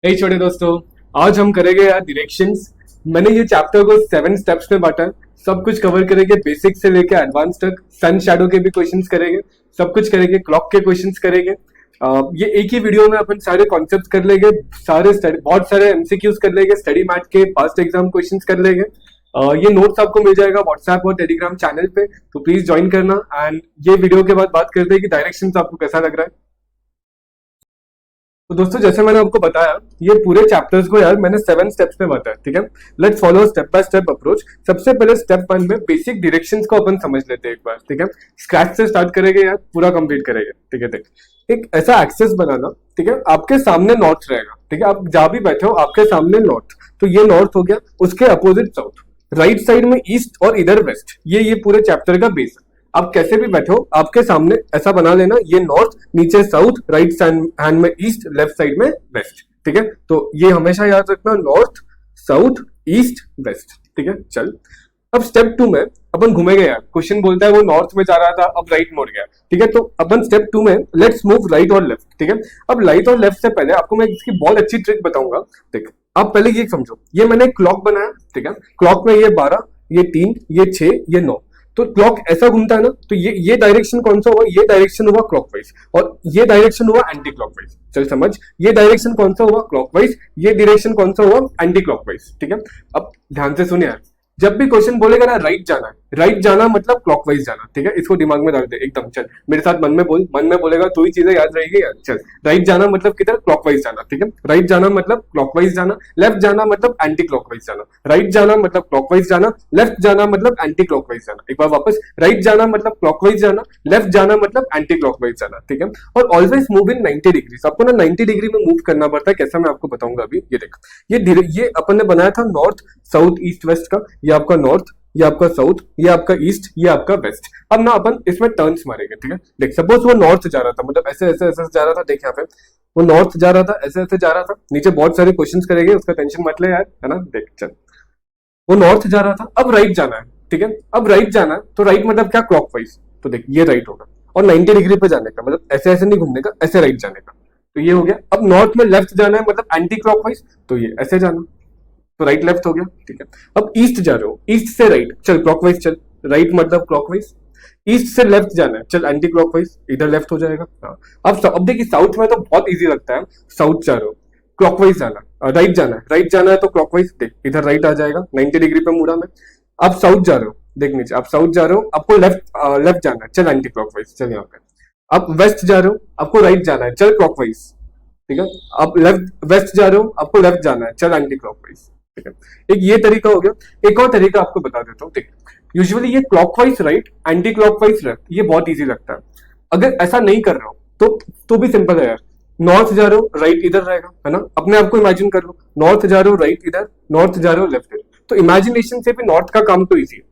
हे छोटे दोस्तों, आज हम करेंगे यार डायरेक्शंस। मैंने ये चैप्टर को 7 स्टेप्स में बांटा है। सब कुछ कवर करेंगे, बेसिक से लेकर एडवांस तक। सन शैडो के भी क्वेश्चंस करेंगे, सब कुछ करेंगे, क्लॉक के क्वेश्चंस करेंगे। ये एक ही वीडियो में अपन सारे कॉन्सेप्ट्स कर लेंगे, बहुत सारे एमसीक्यूज कर लेंगे, स्टडी मैट के पास्ट एग्जाम क्वेश्चंस कर लेंगे। ये नोट्स आपको मिल जाएगा व्हाट्सएप और टेलीग्राम चैनल पे, तो प्लीज ज्वाइन करना। एंड ये वीडियो के बाद बात करते हैं कि डायरेक्शंस आपको कैसा लग रहा है। तो दोस्तों, जैसे मैंने आपको बताया, ये पूरे चैप्टर्स को यार मैंने 7 स्टेप्स में बांटा है। ठीक है, let's follow step by step approach. सबसे पहले स्टेप 1 में बेसिक डायरेक्शंस को अपन समझ लेते हैं एक बार। ठीक है, स्क्रैच से स्टार्ट करेंगे यार, पूरा कंप्लीट करेंगे। ठीक है, देख एक ऐसा एक्सेस बनाना। ठीक है, आपके सामने नॉर्थ रहेगा। ठीक है, आप जहां भी बैठे हो आपके सामने नॉर्थ, तो ये नॉर्थ हो गया। उसके अपोजिट साउथ, राइट साइड में ईस्ट और इधर वेस्ट। ये पूरे चैप्टर का बेस है। आप कैसे भी बैठे हो आपके सामने ऐसा बना लेना, ये नॉर्थ, नीचे साउथ, राइट हैंड में ईस्ट, लेफ्ट साइड में वेस्ट। ठीक है, तो ये हमेशा याद रखना, नॉर्थ, साउथ, ईस्ट, वेस्ट। ठीक है, चल अब स्टेप 2 में अपन घूमेंगे यार। क्वेश्चन बोलता है वो नॉर्थ में जा रहा था, अब राइट मोड़ गया। ठीक है, तो अपन स्टेप 2 में लेट्स मूव राइट और लेफ्ट। ठीक है, अब राइट और लेफ्ट से पहले आपको मैं इसकी बहुत अच्छी ट्रिक बताऊंगा। ठीक, आप पहले ये समझो, ये मैंने क्लॉक बनाया। ठीक है, क्लॉक में ये 12, ये 3, ये 6, ये 9, तो क्लॉक ऐसा घूमता है ना, तो ये डायरेक्शन कौन सा हुआ? ये डायरेक्शन हुआ क्लॉकवाइज, और ये डायरेक्शन हुआ एंटी क्लॉकवाइज। चल समझ, ये डायरेक्शन कौन सा हुआ? क्लॉकवाइज। ये डायरेक्शन कौन सा हुआ? Anti clockwise. ठीक है, अब ध्यान से सुनिए यार, जब भी क्वेश्चन बोलेगा ना राइट जाना है, राइट जाना मतलब क्लॉकवाइज जाना। ठीक है, इसको दिमाग में डाल दे एकदम। चल मेरे साथ मन में बोल, मन में बोलेगा तो ही चीजें याद रहेगी यार। चल, राइट जाना मतलब किधर? क्लॉकवाइज जाना। ठीक है, राइट जाना मतलब क्लॉकवाइज जाना, लेफ्ट जाना मतलब एंटी क्लॉकवाइज जाना। राइट जाना मतलब क्लॉकवाइज जाना, लेफ्ट जाना मतलब एंटी क्लॉकवाइज जाना। एक बार वापस, राइट जाना मतलब क्लॉकवाइज जाना, लेफ्ट जाना मतलब एंटी क्लॉकवाइज जाना। ठीक है, और ऑलवेज मूव इन 90 डिग्री। आपको ना 90 डिग्री में मूव करना पड़ता है। कैसा, मैं आपको बताऊंगा अभी। ये देख, ये अपन ने बनाया था नॉर्थ साउथ ईस्ट वेस्ट का। ये आपका नॉर्थ, ये आपका साउथ, ये आपका ईस्ट, ये आपका वेस्ट। अब ना अपन इसमें टर्न्स मारेंगे। ठीक है, देख सपोज वो नॉर्थ जा रहा था, मतलब ऐसे ऐसे ऐसे जा रहा था। देख यहाँ पे वो नॉर्थ जा रहा था, ऐसे ऐसे जा रहा था। नीचे बहुत सारे क्वेश्चंस करेंगे, उसका टेंशन मत ले यार, है ना। देख चल, वो नॉर्थ जा रहा था, अब राइट जाना है। ठीक है, अब राइट जाना है, तो राइट मतलब क्या? क्लॉकवाइज। तो देख ये राइट होगा, और 90 डिग्री पे जाने का मतलब ऐसे ऐसे नहीं घूमने का, ऐसे राइट जाने का। तो ये हो गया। अब नॉर्थ में लेफ्ट जाना है मतलब एंटी क्लॉकवाइज, तो ये ऐसे जाना, तो राइट लेफ्ट हो गया। ठीक है, अब ईस्ट जा रहे हो, ईस्ट से राइट, चल क्लॉकवाइज चल, राइट मतलब क्लॉकवाइज। ईस्ट से लेफ्ट जाना है, चल एंटी क्लॉकवाइज, इधर लेफ्ट हो जाएगा। हाँ, अब देखिए साउथ में तो बहुत इजी लगता है। साउथ जा रहे हो, क्लॉकवाइज जाना, राइट जाना है, राइट जाना है तो क्लॉकवाइज। देख इधर राइट आ जाएगा 90 डिग्री पे मुड़ा में। आप साउथ जा रहे हो, देख नीचे, आप साउथ जा रहे हो, आपको लेफ्ट जाना है, चल एंटी क्लॉकवाइज, चल यहाँ पे। आप वेस्ट जा रहे हो, आपको राइट जाना है, चल क्लॉकवाइज। ठीक है, आप लेफ्ट वेस्ट जा रहे हो, आपको लेफ्ट जाना है, चल एंटी क्लॉकवाइज। ठीक है, एक ये तरीका हो गया। एक और तरीका आपको बता देता हूँ। देख, यूजुअली ये clockwise right, anti clockwise left, ये बहुत इजी लगता है। अगर ऐसा नहीं कर रहे हो तो भी सिंपल है यार। नॉर्थ जा रहे हो, राइट इधर रहेगा, है ना। अपने आप को इमेजिन कर लो, नॉर्थ जा रहे हो, राइट इधर, नॉर्थ जा रहे हो, लेफ्ट इधर। तो इमेजिनेशन से भी नॉर्थ का काम तो ईजी है।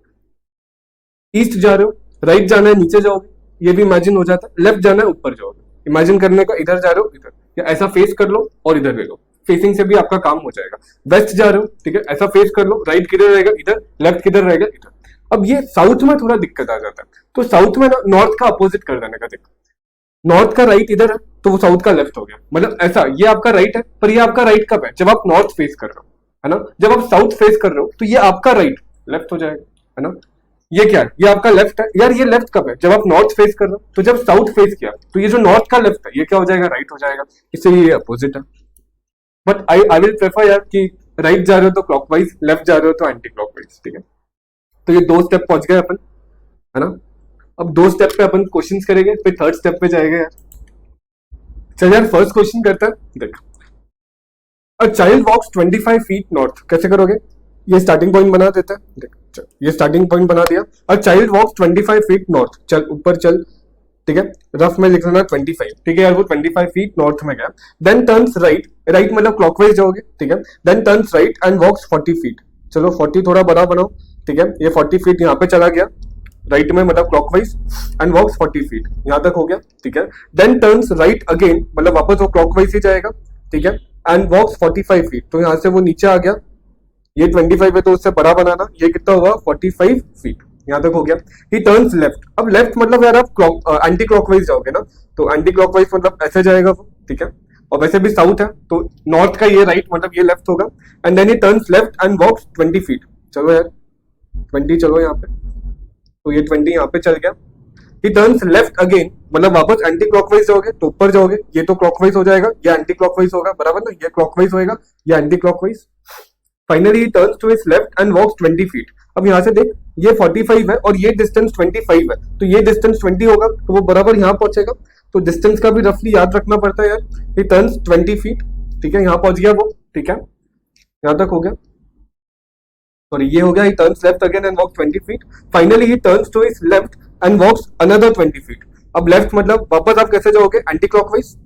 ईस्ट जा रहे हो, राइट जाना है, नीचे जाओगे, ये भी इमेजिन हो जाता है। लेफ्ट जाना है, ऊपर जाओगे, इमेजिन करने का, इधर जा रहे हो, इधर, या ऐसा फेस कर लो और इधर ले लो, फेसिंग से भी आपका काम हो जाएगा। वेस्ट जा रहे हो, ठीक है, ऐसा फेस कर लो, राइट किधर रहेगा? इधर, लेफ्ट किधर रहेगा? इधर। अब ये साउथ में थोड़ा दिक्कत आ जाता है, तो साउथ में नॉर्थ का अपोजिट कर देने का। देखो, नॉर्थ का राइट इधर है, तो वो साउथ का लेफ्ट हो गया। मतलब ऐसा, ये आपका राइट है, पर ये आपका राइट कब है? जब आप नॉर्थ फेस कर रहे हो, है ना। जब आप साउथ फेस कर रहे हो तो ये आपका राइट लेफ्ट हो जाएगा, है ना। ये क्या है? ये आपका लेफ्ट है यार। ये लेफ्ट कब है? जब आप नॉर्थ फेस कर रहे हो। तो जब साउथ फेस किया तो ये जो नॉर्थ का लेफ्ट है, ये क्या हो जाएगा? राइट हो जाएगा। इसलिए ये अपोजिट है। बट आई विल प्रेफर यार कि राइट जा रहे हो तो क्लॉकवाइज, लेफ्ट जा रहे हो तो एंटी क्लॉकवाइज। ठीक है, तो ये 2 स्टेप पहुंच गए अपन, है ना। अब 2 स्टेप पे अपन क्वेश्चंस करेंगे, फिर 3rd स्टेप पे जाएगा यार। चल यार, फर्स्ट क्वेश्चन करते हैं। देख, a child walks 25 feet north. कैसे करोगे? ये स्टार्टिंग पॉइंट बना देते हैं। देख चल, ये स्टार्टिंग पॉइंट बना दिया। A child walks 25 feet north, चल ऊपर चल। ठीक है, रफ में लिख लेना 25। ठीक है यार, वो 25 फीट नॉर्थ में गया। देन टर्न्स राइट, राइट मतलब क्लॉकवाइज जाओगे। ठीक है, then turns right and walks 40 feet. चलो 40 थोड़ा बड़ा बनाओ। ठीक है, ये 40 फीट यहाँ पे चला गया, राइट में मतलब क्लॉकवाइज, एंड वॉक्स 40 फीट, यहाँ तक हो गया। ठीक है, देन टर्न्स राइट अगेन, मतलब वापस वो क्लॉकवाइज ही जाएगा। ठीक है, एंड वॉक्स 45 फीट, तो यहाँ से वो नीचे आ गया। ये 25 है तो उससे बड़ा बनाना, ये कितना होगा? 45 फीट, यहाँ तक हो गया। He turns left. अब लेफ्ट मतलब यार आप एंटी क्लॉकवाइज जाओगे ना, तो एंटी क्लॉकवाइज मतलब ऐसे जाएगा वो। ठीक है, और वैसे भी साउथ है तो नॉर्थ का ये राइट मतलब ये लेफ्ट होगा। And then he turns left and walks 20 feet. चलो यार 20 चलो यहाँ पे, तो ये 20 यहाँ पे चल गया। ही टर्न्स लेफ्ट अगेन मतलब वापस एंटी क्लॉकवाइज जाओगे तो ऊपर जाओगे, ये तो क्लॉकवाइज हो जाएगा, ये एंटी क्लॉकवाइज होगा, बराबर ना, ये क्लॉकवाइज होएगा, ये anti clockwise. Finally turns to his left and walks 20 feet. अब यहाँ से देख ये 45 है और ये डिस्टेंस 25 है, तो ये डिस्टेंस 20 होगा तो वो बराबर यहाँ पहुंचेगा। तो डिस्टेंस का भी रफली याद रखना पड़ता है यार। ही टर्न्स 20 फीट, ठीक है, यहाँ पहुंच गया वो, ठीक है, यहाँ तक हो गया। और ये हो गया, he turns left again and walks 20 feet. Finally he turns to his left and walks another 20 feet. अब लेफ्ट मतलब वापस आप कैसे जाओगे, एंटी क्लॉकवाइज,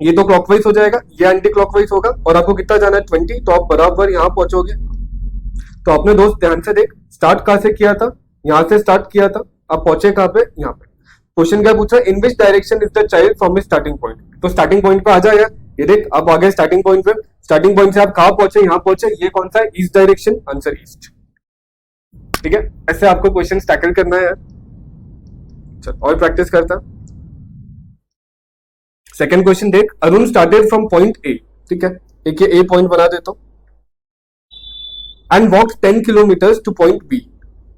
ये तो क्लॉकवाइज हो जाएगा, ये एंटी क्लॉकवाइज होगा, और आपको कितना जाना है 20, तो आप बराबर यहाँ पहुंचोगे। तो आपने दोस्त ध्यान से देख स्टार्ट कहां से किया था, यहां से स्टार्ट किया था, आप पहुंचे कहां पे, यहाँ पे। क्वेश्चन क्या पूछा, in which direction is the child from his starting point. तो स्टार्टिंग पॉइंट पे आ जाए यार, ये देख आप आ गए स्टार्टिंग पॉइंट पे। स्टार्टिंग पॉइंट से आप कहां पहुंचे, यहाँ पहुंचे, ये कौन सा है, ईस्ट डायरेक्शन, आंसर ईस्ट, ठीक है। ऐसे आपको क्वेश्चन टैकल करना है यार। चल और प्रैक्टिस करता। सेकंड क्वेश्चन देख, Arun started from point A, ठीक है, एक ये ए पॉइंट बना देता हूं, and walk 10 kilometre to point B,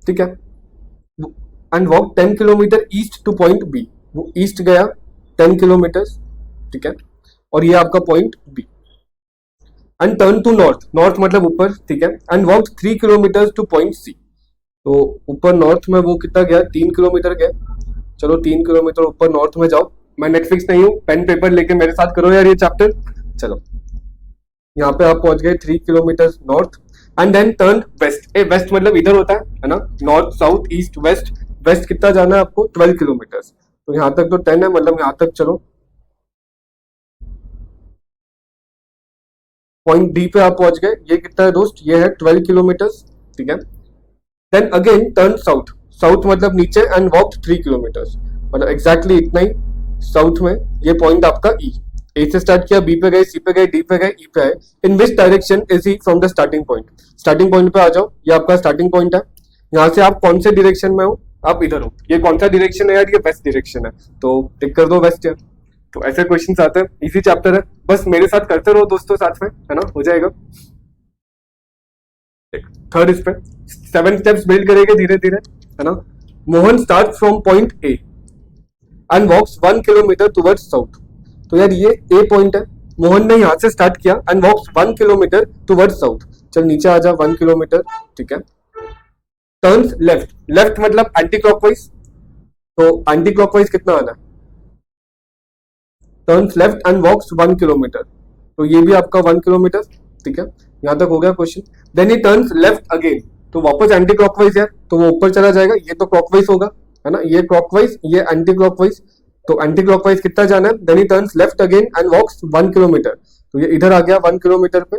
ठीक है, and walk 10 kilometre east to point B. वो ईस्ट गया 10 किलोमीटर, ठीक है, और ये आपका point B. And turn to north, north मतलब ऊपर, ठीक है, and walk 3 kilometre to point C. तो ऊपर नॉर्थ में वो कितना गया, 3 किलोमीटर गया। चलो 3 किलोमीटर ऊपर नॉर्थ में जाओ। मैं नेटफ्लिक्स नहीं हूँ, पेन पेपर लेके मेरे साथ करो यार ये चैप्टर। चलो यहाँ पे आप पहुंच गए 3 kilometre north, and then turn west. ए वेस्ट मतलब इधर होता है ना, north south east west. West कितना जाना है आपको, 12 किलोमीटर। तो यहाँ तक तो 10 है, मतलब यहाँ तक चलो। पॉइंट डी पे आप पहुंच गए, ये कितना है दोस्त, ये है 12 किलोमीटर, ठीक है। Then again turn south, south मतलब नीचे, एंड वॉक 3 किलोमीटर, मतलब एग्जैक्टली इतना ही साउथ में। ये पॉइंट आपका ई, ए से स्टार्ट किया, बी पे गए, सी पे गए, डी पे गए, ई पे आए। In which direction is he from the starting point. Starting point पे आ जाओ, ये आपका स्टार्टिंग पॉइंट है। यहाँ से आप कौन से डायरेक्शन में हो, आप इधर हो। ये कौन सा डायरेक्शन है यार, ये वेस्ट डायरेक्शन है, तो टिक कर दो वेस्ट यार। तो ऐसे क्वेश्चन आते हैं, इजी चैप्टर है, बस मेरे साथ करते रहो दोस्तों साथ में, है ना, हो जाएगा। थर्ड इस पे 7 स्टेप्स बिल्ड करेंगे धीरे धीरे, है ना। Mohan start from point A and walks 1 kilometre towards south. तो यार ये ए पॉइंट है, मोहन ने यहाँ से स्टार्ट किया and walks 1 kilometre towards south. चल नीचे आ जा 1 किलोमीटर, ठीक है। टर्न्स लेफ्ट, लेफ्ट मतलब एंटी क्लॉकवाइज, तो एंटी क्लॉकवाइज कितना आना है, turns left and walks 1 kilometre, तो ये भी आपका 1 किलोमीटर, ठीक है, यहाँ तक हो गया question. Then he turns left again, तो वापस एंटी क्लॉकवाइज है, तो वो ऊपर चला जाएगा, ये तो क्लॉकवाइज होगा, है ना, ये क्लॉकवाइज, ये एंटी क्लॉकवाइज, तो एंटी क्लॉकवाइज कितना जाना है। Then he turns left again and walks 1 kilometre, तो ये इधर आ गया 1 किलोमीटर पे।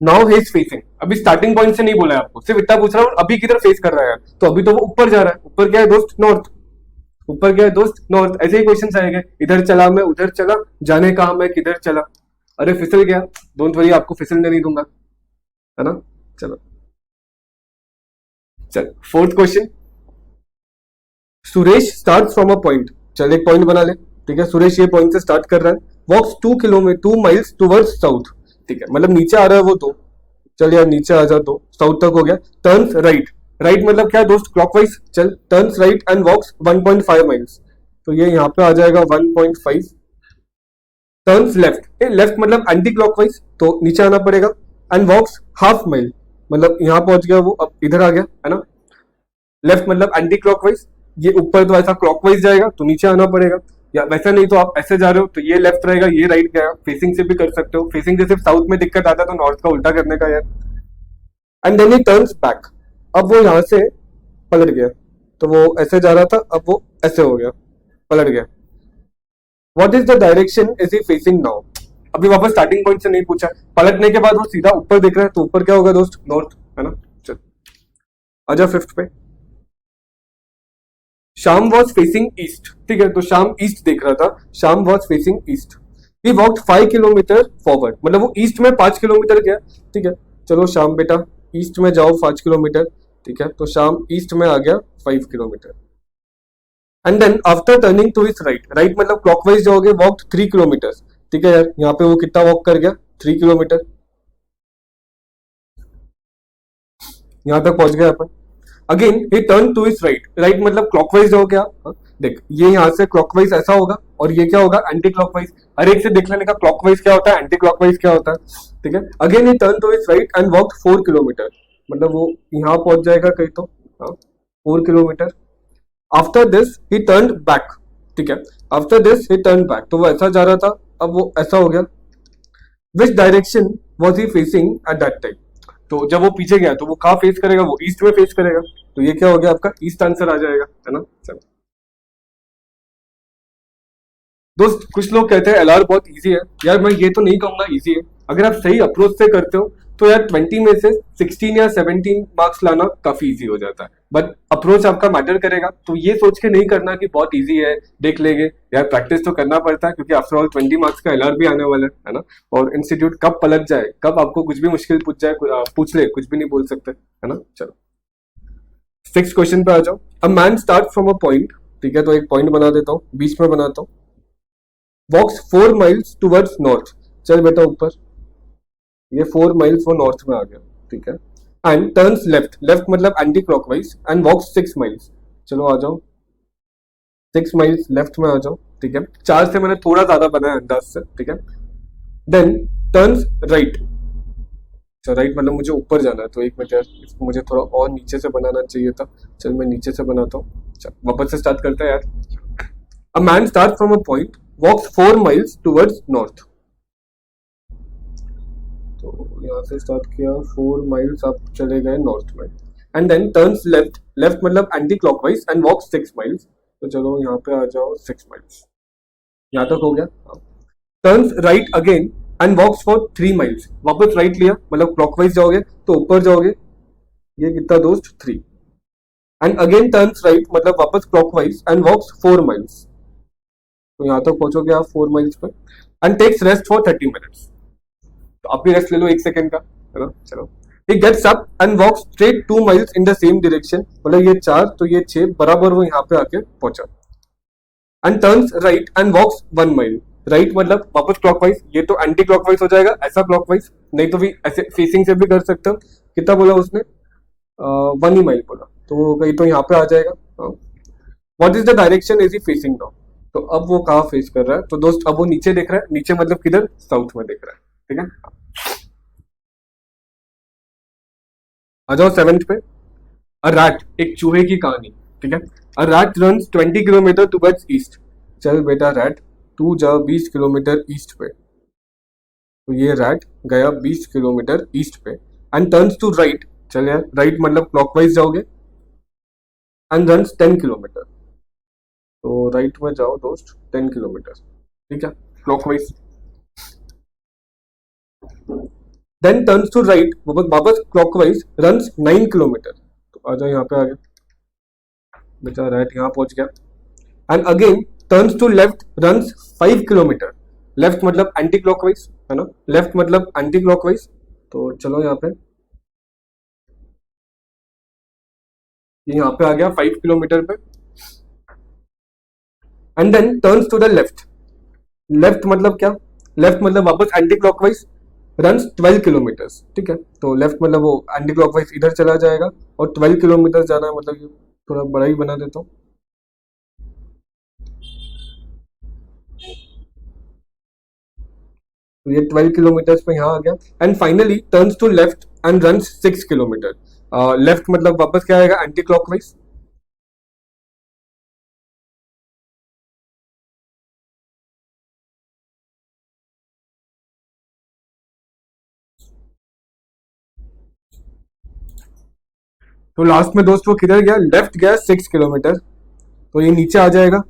नाउ ही इज फेसिंग, अभी स्टार्टिंग पॉइंट से नहीं बोला है आपको, सिर्फ इतना पूछ रहा हूँ अभी किधर फेस कर रहा है, तो अभी तो वो ऊपर जा रहा है। ऊपर क्या है दोस्त, नॉर्थ, ऊपर क्या है दोस्त, नॉर्थ। ऐसे ही क्वेश्चन आएंगे, इधर चला मैं उधर चला, जाने कहा मैं किधर चला, अरे फिसल गया, डोंट वरी आपको फिसलने नहीं दूंगा, है ना। चलो चल fourth question, Suresh start from a point. चल एक पॉइंट बना ले, ठीक है, सुरेश ये पॉइंट से स्टार्ट कर रहा है, वॉक्स 2 माइल्स टुवर्ड्स साउथ, ठीक है, मतलब नीचे आ रहा है वो तो, चल यार नीचे आ जा, तो साउथ तक हो गया। टर्न्स राइट, राइट मतलब क्या दोस्त, क्लॉकवाइज। चल turns right and walks 1.5 miles, तो ये यहाँ पे आ जाएगा 1.5। टर्न्स लेफ्ट, लेफ्ट मतलब एंटी क्लॉकवाइज, तो नीचे आना पड़ेगा, एंड वॉक्स हाफ माइल, मतलब यहाँ पहुंच गया वो, अब इधर आ गया, है ना। लेफ्ट मतलब एंटी क्लॉकवाइज, ये ऊपर तो ऐसा क्लॉकवाइज जाएगा, तो नीचे आना पड़ेगा, या वैसा नहीं तो आप ऐसे जा रहे हो तो ये लेफ्ट रहेगा, ये राइट गया। फेसिंग से भी कर सकते हो, फेसिंग से सिर्फ साउथ में दिक्कत आता है, तो नॉर्थ का उल्टा करने का यार। And then he turns back, अब वो यहाँ से पलट गया, तो वो ऐसे जा रहा था, अब वो ऐसे हो गया, पलट गया। What is the direction is he facing now. अभी वापस स्टार्टिंग पॉइंट से नहीं पूछा, पलटने के बाद वो सीधा ऊपर देख रहा है, तो ऊपर क्या होगा दोस्त, नॉर्थ, है ना। चल आजा फिफ्थ पे, श्याम वॉज फेसिंग ईस्ट, ठीक है, तो श्याम ईस्ट देख रहा था, Shyam was facing east. He walked 5 kilometre forward, मतलब वो ईस्ट में 5 किलोमीटर गया, ठीक है। चलो श्याम बेटा ईस्ट में जाओ 5 किलोमीटर, ठीक है, तो श्याम ईस्ट में आ गया 5 kilometre. And then after turning to its right, right मतलब क्लॉकवाइज जाओगे, वॉक 3 किलोमीटर। ठीक है यार, यहाँ पे वो कितना वॉक कर गया, 3 किलोमीटर, यहाँ तक पहुंच गया अपन। Again he turn to its right, right मतलब क्लॉकवाइज जाओगे आप, हाँ? देख ये यहाँ से क्लॉकवाइज ऐसा होगा और ये क्या होगा, एंटी क्लॉकवाइज। हर एक से देख लेने का क्लॉकवाइज क्या होता है, एंटी क्लॉकवाइज क्या होता है। ठीक है, again he turn to its right and walk 4 kilometre, मतलब वो यहाँ पहुंच जाएगा कहीं तो, हाँ 4 kilometre. After this he turn back, ठीक है, after this he turn back, तो वो ऐसा जा रहा था, अब वो ऐसा हो गया। Which direction was he facing at that time, तो जब वो पीछे गया तो वो कहाँ फेस करेगा, वो ईस्ट में फेस करेगा, तो ये क्या हो गया आपका, ईस्ट आंसर आ जाएगा, है ना। चलो दोस्त, कुछ लोग कहते हैं एलआर बहुत इजी है, यार मैं ये तो नहीं कहूंगा इजी है। अगर आप सही अप्रोच से करते हो तो यार 20 में से 16 या 17 मार्क्स लाना काफी इजी हो जाता है, बट अप्रोच आपका मैटर करेगा। तो ये सोच के नहीं करना कि बहुत इजी है, देख लेंगे, यार प्रैक्टिस तो करना पड़ता है, क्योंकि आफ्टर ऑल 20 मार्क्स का एलआर भी आने वाला है ना। और इंस्टीट्यूट कब पलट जाए, कब आपको कुछ भी मुश्किल पूछ जाए, पूछ ले, कुछ भी नहीं बोल सकते, है ना। चलो 6 क्वेश्चन पे आ जाओ। अ man start from a point, ठीक है, तो एक पॉइंट बना देता हूँ, बीच में बनाता हूँ। वॉक्स 4 माइल्स टूवर्ड्स नॉर्थ, चल बेटा ऊपर, ये 4 माइल्स वो नॉर्थ में आ गया, ठीक है। एंड टर्न्स लेफ्ट, लेफ्ट मतलब anti clockwise, and walks 6 miles, चलो आ जाओ 6 माइल्स लेफ्ट में आ जाओ, ठीक है। 4 से मैंने थोड़ा ज्यादा बनाया अंदाज से, ठीक है। देन टर्न्स राइट, अच्छा राइट मतलब मुझे ऊपर जाना है, तो एक मिनट यार, इसको मुझे थोड़ा और नीचे से बनाना चाहिए था, चल मैं नीचे से बनाता हूँ। अच्छा वापस से स्टार्ट करते हैं यार। A man start from a point, walks 4 miles towards north, तो यहाँ से स्टार्ट किया, 4 माइल्स आप चले गए नॉर्थ में, and then turns left, left मतलब anti clockwise, and walk 6 miles, तो चलो यहाँ पे आ जाओ 6 माइल्स, यहाँ तक हो गया। Turns right again and walks for 3 miles, वापस राइट लिया मतलब क्लॉकवाइज जाओगे तो ऊपर जाओगे, ये कितना दोस्त 3, एंड अगेन टर्न्स राइट मतलब वापस क्लॉकवाइज एंड वॉक्स 4 माइल्स, तो यहाँ तक पहुंचोगे आप 4 माइल्स पर, and takes rest for 30 minutes, तो आप भी रेस्ट ले लो 1 सेकेंड का, है ना। चलो he gets up and walks straight 2 miles in the same direction, मतलब ये 4 तो ये 6 बराबर वो यहाँ पे आके पहुंचा, and turns right and walks 1 mile, right मतलब वापस क्लॉकवाइज, ये तो एंटी क्लॉकवाइज हो जाएगा, ऐसा क्लॉकवाइज नहीं तो भी ऐसे फेसिंग से भी कर सकते हो। कितना बोला उसने, 1 ही माइल बोला, तो कहीं तो यहाँ पे आ जाएगा। What is the direction is he facing now, तो अब वो कहाँ फेस कर रहा है, तो दोस्त अब वो नीचे देख रहा है, नीचे मतलब किधर, साउथ में देख रहा है, ठीक है। आ जाओ 7th पे। अ रैट, एक चूहे की कहानी, ठीक है। A rat runs 20 kilometre towards east, चल बेटा रैट तू जा 20 किलोमीटर ईस्ट पे, तो ये रैट गया 20 किलोमीटर ईस्ट पे, एंड टर्न्स टू राइट, चल यार राइट मतलब क्लॉकवाइज जाओगे, एंड रन्स 10 किलोमीटर, तो राइट में जाओ दोस्त 10 किलोमीटर, ठीक है, clockwise. Then turns to right, वापस क्लॉकवाइज, रन्स 9 किलोमीटर, तो आ जाओ यहाँ पे आ गया बेटा, राइट यहाँ पहुंच गया, and again turns to left, runs 5 kilometre, left मतलब एंटी क्लॉकवाइज, है ना, लेफ्ट मतलब एंटी क्लॉकवाइज, तो चलो यहाँ पे, ये यहाँ पे आ गया 5 किलोमीटर पे, and then turns to the left, left मतलब क्या, लेफ्ट मतलब वापस एंटी क्लॉकवाइज, रन्स 12 किलोमीटर, ठीक है, तो लेफ्ट मतलब वो एंटी क्लॉकवाइज इधर चला जाएगा, और 12 किलोमीटर जाना है, मतलब ये थोड़ा बड़ा ही बना देता हूँ, तो ये 12 किलोमीटर पे यहाँ आ गया, and finally turns to left and runs 6 kilometre, left मतलब वापस क्या आएगा, एंटी क्लॉकवाइज, तो लास्ट में दोस्त वो किधर गया, लेफ्ट गया 6 किलोमीटर, तो ये नीचे आ जाएगा।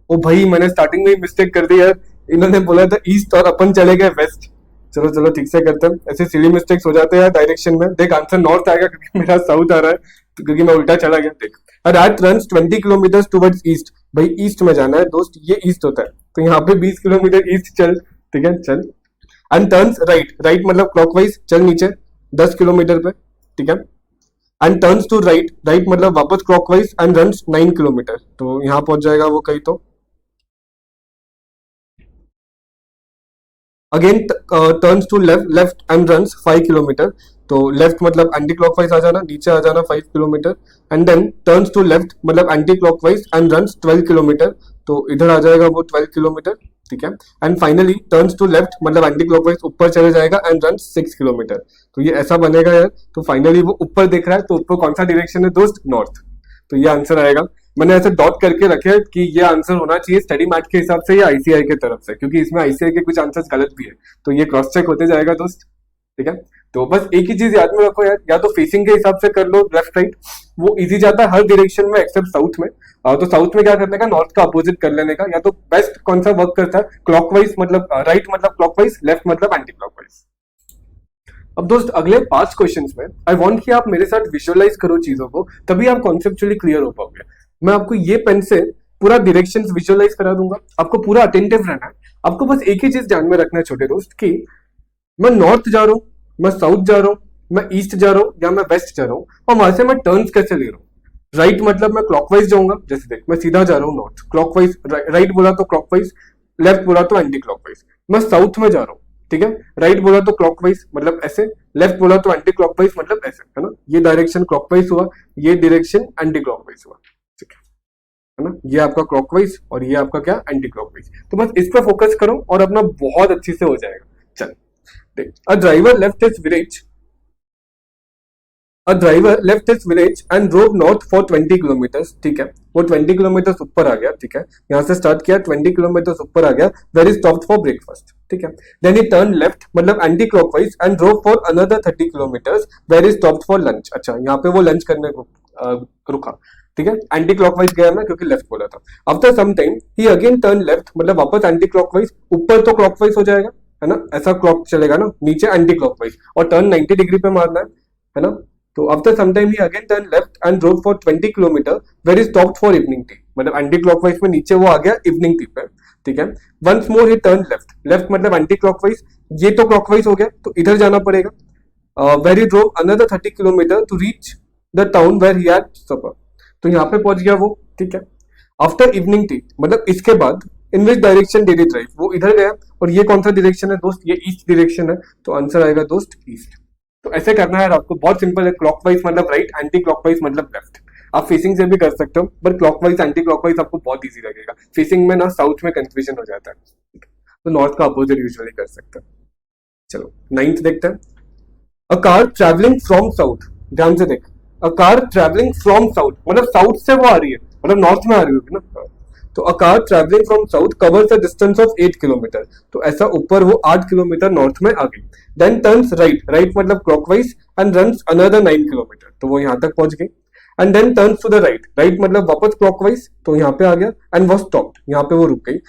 ओ भाई मैंने स्टार्टिंग में ही मिस्टेक कर दी यार, इन्होंने बोला था ईस्ट और अपन चले गए वेस्ट, चलो चलो ठीक से करते हैं, ऐसे सिली मिस्टेक्स हो जाते हैं डायरेक्शन में। देख आंसर नॉर्थ आएगा क्योंकि मेरा साउथ आ रहा है, तो क्योंकि मैं उल्टा चला गया। देख rat runs 20 kilometre towards east, भाई ईस्ट में जाना है दोस्त, ये ईस्ट होता है, तो यहाँ पे 20 किलोमीटर ईस्ट चल, ठीक है चल, एंड टर्न्स राइट, राइट मतलब क्लॉकवाइज चल नीचे 10 किलोमीटर पे, ठीक है, and turns to right, right मतलब वापस क्लॉकवाइज एंड रन्स 9 किलोमीटर, तो यहाँ पहुंच जाएगा वो कहीं तो। Again turns to left, left and runs 5 kilometre, तो लेफ्ट मतलब एंटी क्लॉकवाइज आ जाना, नीचे आ जाना 5 kilometre, and then turns to left मतलब anti clockwise and runs 12 kilometre, तो इधर आ जाएगा वो 12 किलोमीटर, ठीक है। And finally turns to left मतलब एंटी क्लॉकवाइज ऊपर चले जाएगा एंड रन्स 6 किलोमीटर, तो ये ऐसा बनेगा यार। तो फाइनली वो ऊपर देख रहा है, तो ऊपर कौन सा डायरेक्शन है दोस्त, नॉर्थ, तो ये आंसर आएगा। मैंने ऐसे डॉट करके रखे हैं कि ये आंसर होना चाहिए स्टडी मैट के हिसाब से या आईसीआई की तरफ से, क्योंकि इसमें आईसीआई के कुछ आंसर्स गलत भी है, तो ये क्रॉस चेक होते जाएगा दोस्त, ठीक है। तो बस एक ही चीज याद में रखो यार, या तो फेसिंग के हिसाब से कर लो लेफ्ट राइट, वो इजी जाता है हर डायरेक्शन में एक्सेप्ट साउथ में। तो साउथ में क्या करने का, नॉर्थ का अपोजिट कर लेने का, या तो बेस्ट कौन सा वर्क करता है, क्लॉकवाइज मतलब राइट मतलब क्लॉकवाइज, लेफ्ट मतलब एंटी क्लॉकवाइज। अब दोस्त अगले 5 क्वेश्चंस में आई वांट कि आप मेरे साथ विजुअलाइज करो चीजों को, तभी आप कॉन्सेप्चुअली क्लियर हो पाओगे। मैं आपको ये पेन से पूरा डायरेक्शंस विजुअलाइज करा दूंगा, आपको पूरा अटेंटिव रहना है। आपको बस एक ही चीज ध्यान में रखना है छोटे दोस्त, कि मैं नॉर्थ जा रहा हूँ, मैं साउथ जा रहा हूँ, मैं ईस्ट जा रहा हूँ या मैं वेस्ट जा रहा हूँ, और वहां से मैं टर्न्स कैसे ले रहा हूँ। राइट मतलब मैं क्लॉकवाइज जाऊंगा, जैसे देख मैं सीधा जा रहा हूँ नॉर्थ क्लॉकवाइज, राइट बोला तो क्लॉकवाइज, लेफ्ट बोला तो एंटी क्लॉकवाइज। मैं साउथ में जा रहा हूँ, ठीक है, राइट बोला तो क्लॉकवाइज मतलब ऐसे, लेफ्ट बोला तो एंटी क्लॉकवाइज मतलब ऐसे, है ना। ये डायरेक्शन क्लॉकवाइज हुआ, ये डायरेक्शन एंटी क्लॉकवाइज हुआ, ठीक है ना। ये आपका क्लॉकवाइज और ये आपका क्या, एंटी क्लॉकवाइज। तो बस इस पर फोकस करो और अपना बहुत अच्छी से हो जाएगा। चल देख, a driver left his village, a driver left his village and drove north for 20 kilometres, ठीक है, वो 20 किलोमीटर ऊपर आ गया, ठीक है, यहाँ से स्टार्ट किया 20 किलोमीटर ऊपर आ गया, where is stopped for breakfast, ठीक है। देन ही टर्न लेफ्ट मतलब anti clockwise and drove for another 30 kilometres, where is stopped for lunch. अच्छा, यहाँ पे वो लंच करने को रुका, ठीक है, एंटी क्लॉकवाइज गया मैं क्योंकि लेफ्ट बोला था। After some time he again turn left मतलब वापस एंटी क्लॉकवाइज, ऊपर तो क्लॉकवाइज हो जाएगा, है ना, ऐसा क्लॉक चलेगा ना, नीचे एंटी क्लॉकवाइज, और टर्न 90 डिग्री पे मारना है ना। तो after some time he again turn left and drove for 20 kilometre, where is stopped for evening tea, मतलब एंटी क्लॉकवाइज में नीचे वो आ गया इवनिंग टी पे, ठीक है। Once more he turn left, left मतलब एंटी क्लॉकवाइज, ये तो क्लॉकवाइज हो गया तो इधर जाना पड़ेगा। Where he drove another 30 kilometre to reach the town where he had supper, तो यहाँ पे पहुंच गया वो, ठीक है। आफ्टर इवनिंग टी मतलब इसके बाद in which direction did he drive, वो इधर गया, और ये कौन सा डायरेक्शन है दोस्त, ये ईस्ट डायरेक्शन है, तो आंसर आएगा दोस्त ईस्ट। तो ऐसे करना है आपको, बहुत सिंपल है, क्लॉकवाइज मतलब राइट, एंटी क्लॉकवाइज मतलब लेफ्ट। आप फेसिंग से भी कर सकते हो, बट क्लॉकवाइज एंटी क्लॉकवाइज आपको बहुत इजी लगेगा, फेसिंग में ना साउथ में कंफ्यूजन हो जाता है, तो नॉर्थ का अपोजिट यूजुअली कर सकते हैं। चलो 9th देखते हैं। A car travelling from south, ध्यान से देख, a car travelling from south मतलब साउथ से वो आ रही है, मतलब नॉर्थ में आ रही होगी ना, तो a car travelling from south covers a distance of 8 kilometre, तो ऐसा ऊपर वो 8 किलोमीटर नॉर्थ में आ गई। देन टर्न्स राइट, राइट मतलब clockwise and runs another 9 kilometre, तो वो यहाँ तक पहुंच गई। And then turns to the right, right मतलब वापस क्लॉकवाइज, तो यहाँ पे आ गया, एंड वॉज स्टॉप्ड, यहाँ पे वो रुक गई।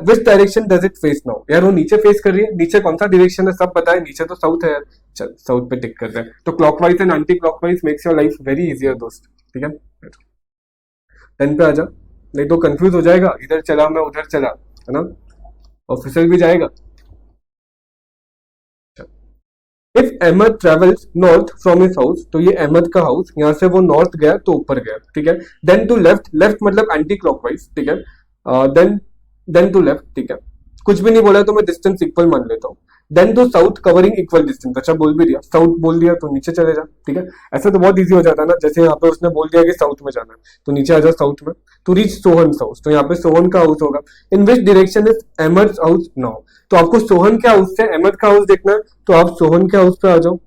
Which direction does it face now, यार वो नीचे फेस कर रही है, नीचे कौन सा डायरेक्शन है सब बताए, नीचे तो साउथ है यार, चल साउथ पे टिक कर रहे हैं, तो clockwise and anti clockwise makes your life very easier दोस्त, ठीक है। 10 पे आ जा, नहीं तो कंफ्यूज हो जाएगा, इधर चला मैं उधर चला, है ना, और फिसल भी जाएगा। If Ahmad travels north from his house, तो ये अहमद का हाउस, यहाँ से वो नॉर्थ गया तो ऊपर गया, ठीक है। देन टू लेफ्ट, लेफ्ट मतलब एंटी क्लॉकवाइज, ठीक है, देन टू लेफ्ट, ठीक है, कुछ भी नहीं बोला तो मैं डिस्टेंस इक्वल मान लेता हूँ। Then to south covering equal distance, अच्छा बोल भी दिया, साउथ बोल दिया तो नीचे चले जा, ठीक है। ऐसा तो बहुत इजी हो जाता है ना, जैसे यहाँ पे उसने बोल दिया कि साउथ में जाना है, तो नीचे आ जा साउथ में, टू रीच सोहन हाउस, तो यहाँ पे सोहन का हाउस होगा। In which direction is Ahmed house now, तो आपको सोहन के हाउस से अहमद का हाउस देखना है, तो आप सोहन के हाउस पे आ जाओ,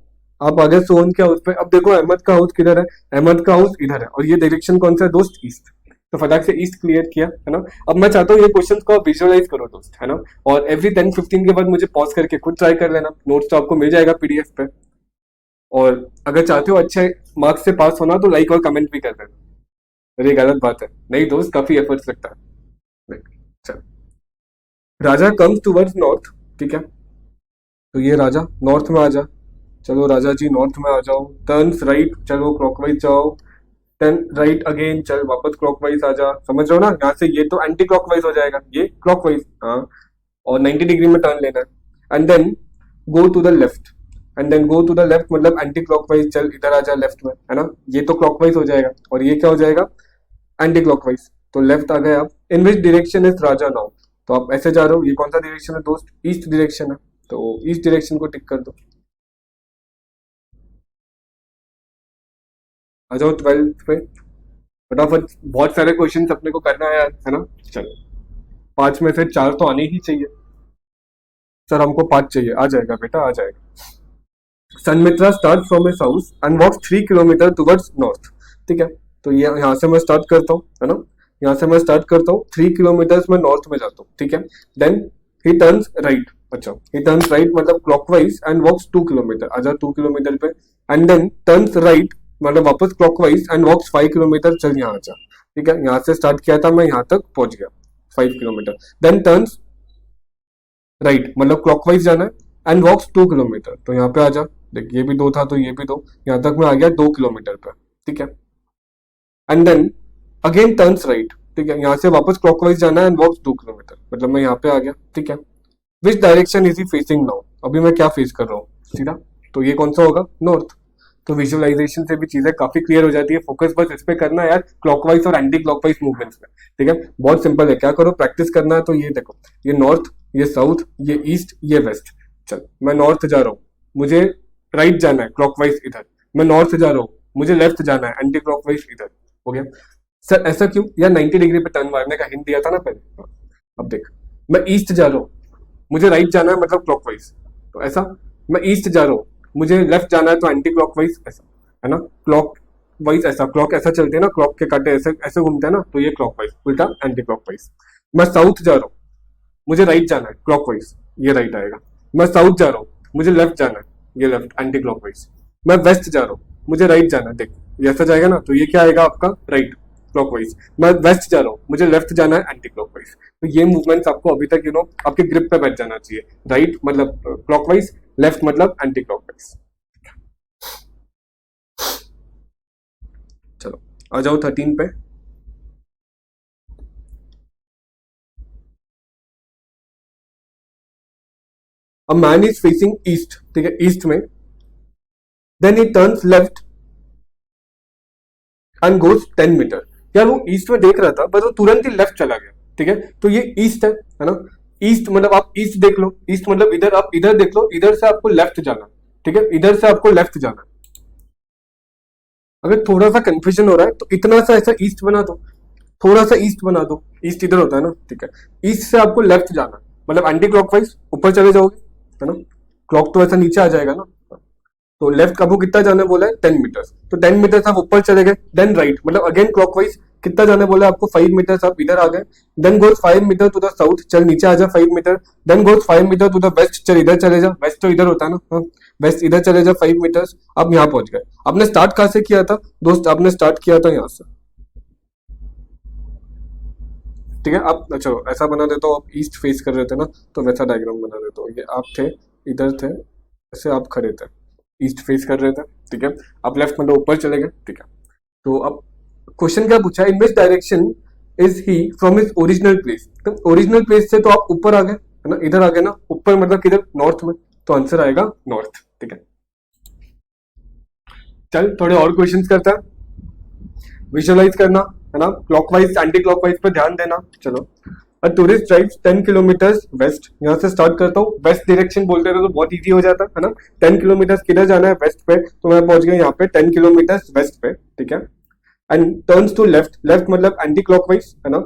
आप आ गए सोहन के हाउस पे। अब देखो अहमद का हाउस किधर है, अहमद का हाउस इधर है, और ये डायरेक्शन कौन सा है दोस्त, ईस्ट, तो फटाक से ईस्ट क्लियर किया, है ना। अब मैं चाहता हूँ ये क्वेश्चंस को आप विजुअलाइज करो दोस्त, है ना, और एवरी 10-15 के बाद मुझे पॉज करके खुद ट्राई कर लेना, नोट्स तो आपको मिल जाएगा पीडीएफ पे, और अगर चाहते हो अच्छे मार्क्स से पास होना तो लाइक और कमेंट भी कर देना, अरे गलत बात है, नहीं दोस्त काफी एफर्ट्स लगता है। चल, राजा कम्स टूवर्ड्स नॉर्थ, ठीक है, तो ये राजा नॉर्थ में आ जा, चलो राजा जी नॉर्थ में आ जाओ। टर्न्स राइट, चलो क्लॉकवाइज जाओ, देन राइट अगेन, चल वापस क्लॉकवाइज आ जा, समझ रहे हो ना, यहाँ से ये तो एंटी क्लॉकवाइज हो जाएगा, ये क्लॉकवाइज, हाँ, और 90 डिग्री में टर्न लेना है। And then go to the left, and then go to the left मतलब एंटी क्लॉकवाइज चल इधर आ जा लेफ्ट में, है ना, ये तो क्लॉकवाइज हो जाएगा और ये क्या हो जाएगा एंटी क्लॉकवाइज, तो लेफ्ट आ गए आप। In which direction is Raja now, तो आप ऐसे जा रहे हो, ये कौन सा डायरेक्शन है दोस्त, ईस्ट डायरेक्शन है, तो ईस्ट डायरेक्शन को टिक कर दो। आ जाओ 12 पे फटाफट, बहुत सारे क्वेश्चन अपने को करना है यार, है ना। चलो 5 में से 4 तो आने ही चाहिए। सर हमको 5 चाहिए, आ जाएगा बेटा आ जाएगा। Sanmitra start from his house and walk 3 kilometre towards north, ठीक है, तो ये यहाँ से मैं स्टार्ट करता हूँ, है ना, यहाँ से मैं स्टार्ट करता हूँ 3 किलोमीटर में नॉर्थ में जाता हूँ, ठीक है। देन ही टर्न्स राइट, अच्छा ही टर्न्स राइट मतलब क्लॉकवाइज एंड वॉक्स 2 किलोमीटर, आजा 2 किलोमीटर पे, एंड देन टर्न्स राइट मतलब वापस क्लॉकवाइज एंड वॉक्स 5 किलोमीटर, चल यहाँ आजा, ठीक है, यहाँ से स्टार्ट किया था मैं, यहाँ तक पहुंच गया 5 किलोमीटर। देन टर्न्स राइट मतलब क्लॉकवाइज जाना है एंड वॉक्स 2 किलोमीटर, तो यहाँ पे आ जा, देख ये भी 2 था तो ये भी 2, यहाँ तक मैं आ गया 2 किलोमीटर पे, ठीक है। And then again turns right, ठीक है, यहाँ से वापस क्लॉकवाइज जाना है एंड वॉक्स 2 किलोमीटर, मतलब मैं यहाँ पे आ गया, ठीक है। विच direction is he facing now, अभी मैं क्या फेस कर रहा हूँ सीधा, तो ये कौन सा होगा नॉर्थ। तो विजुअलाइजेशन से भी चीजें काफी क्लियर हो जाती है, फोकस बस इस पे करना है यार, क्लॉकवाइज और एंटी क्लॉकवाइज मूवमेंट्स में, ठीक है, बहुत सिंपल है, क्या करो प्रैक्टिस करना है, तो ये देखो ये नॉर्थ, ये साउथ, ये ईस्ट, ये वेस्ट, चल मैं नॉर्थ जा रहा हूँ, मुझे राइट जाना है क्लॉकवाइज इधर, मैं नॉर्थ जा रहा हूँ, मुझे लेफ्ट जाना है एंटी क्लॉकवाइज इधर, हो गया। सर ऐसा क्यों यार, 90 डिग्री पे टर्न मारने का हिंट दिया था ना पहले, हाँ। अब देख मैं ईस्ट जा रहा हूँ, मुझे राइट जाना है मतलब क्लॉकवाइज, तो ऐसा मैं ईस्ट जा रहा हूँ, मुझे लेफ्ट जाना है तो एंटी क्लॉकवाइज, ऐसा है ना, क्लॉक वाइज ऐसा, क्लॉक ऐसा चलते हैं ना, क्लॉक के कांटे ऐसे ऐसे घूमते हैं ना, तो ये क्लॉकवाइज उल्टा एंटी क्लॉकवाइज। मैं साउथ जा रहा हूँ, मुझे राइट जाना है क्लॉकवाइज, ये राइट आएगा। मैं साउथ जा रहा हूँ, मुझे लेफ्ट जाना है, ये लेफ्ट एंटी क्लॉकवाइज। मैं वेस्ट जा रहा हूँ, मुझे राइट जाना है, देख ये ऐसा जाएगा ना, तो ये क्या आएगा आपका राइट क्लॉकवाइज। मैं वेस्ट जा रहा हूँ, मुझे लेफ्ट जाना है एंटी क्लॉकवाइज। तो ये मूवमेंट्स आपको अभी तक आपके ग्रिप पे बैठ जाना चाहिए, राइट मतलब क्लॉकवाइज, लेफ्ट मतलब एंटी क्लॉकवाइज। चलो आ जाओ 13 पे। A man is facing east, ठीक है, ईस्ट में, then he turns left and goes 10 metre. यार वो ईस्ट में देख रहा था बस वो तुरंत ही लेफ्ट चला गया, ठीक है, तो ये ईस्ट है ना, ईस्ट मतलब आप ईस्ट देख लो, ईस्ट मतलब इधर, आप इधर देख लो, इधर से आपको लेफ्ट जाना, ठीक है, इधर से आपको लेफ्ट जाना। अगर थोड़ा सा कंफ्यूजन हो रहा है तो इतना सा ऐसा ईस्ट बना दो, थोड़ा सा ईस्ट बना दो, ईस्ट इधर होता है ना, ठीक है, ईस्ट से आपको लेफ्ट जाना मतलब एंटी क्लॉकवाइज ऊपर चले जाओगे, है ना, क्लॉक तो ऐसा नीचे आ जाएगा ना, तो लेफ्ट आपको कितना जाना बोला है 10 मीटर, तो 10 मीटर आप ऊपर चले गए, देन राइट मतलब अगेन क्लॉकवाइज कितना जाने बोला आपको 5 मीटर, आप इधर आ गए, then goes 5 metre to the south, चल नीचे आ जा 5 metre, then goes 5 metre to the west, चल इधर चले जा, वेस्ट तो इधर होता है ना, हाँ वेस्ट इधर चले जा 5 मीटर, आप यहाँ पहुंच गए। आपने स्टार्ट कहाँ से किया था दोस्त, आपने स्टार्ट किया था यहाँ से, ठीक है, आप चलो ऐसा बना देता हूँ, आप ईस्ट फेस कर रहे थे ना, तो वैसा डायग्राम बना देता हूँ, ये आप थे इधर थे, ऐसे आप खड़े थे, ईस्ट फेस कर रहे थे, ठीक है, आप लेफ्ट मतलब ऊपर चले गए, ठीक है। तो अब क्वेश्चन क्या पूछा, in which direction is he from his original place, तो ओरिजिनल प्लेस से तो आप ऊपर आ गए, है ना, इधर आ गए ना, ऊपर मतलब किधर नॉर्थ में, तो आंसर आएगा नॉर्थ, ठीक है। चल थोड़े और क्वेश्चंस करते हैं, विजुअलाइज करना, है ना, क्लॉकवाइज एंटी क्लॉकवाइज पे ध्यान देना। चलो a tourist drives 10 kilometre west, यहाँ से स्टार्ट करता हूँ, वेस्ट डायरेक्शन बोलते थे तो बहुत इजी हो जाता है ना, 10 किलोमीटर किधर जाना है वेस्ट पे, तो मैं पहुंच गया यहाँ पे 10 किलोमीटर वेस्ट पे, ठीक है। And turns to left, left मतलब एंटी क्लॉकवाइज, है ना,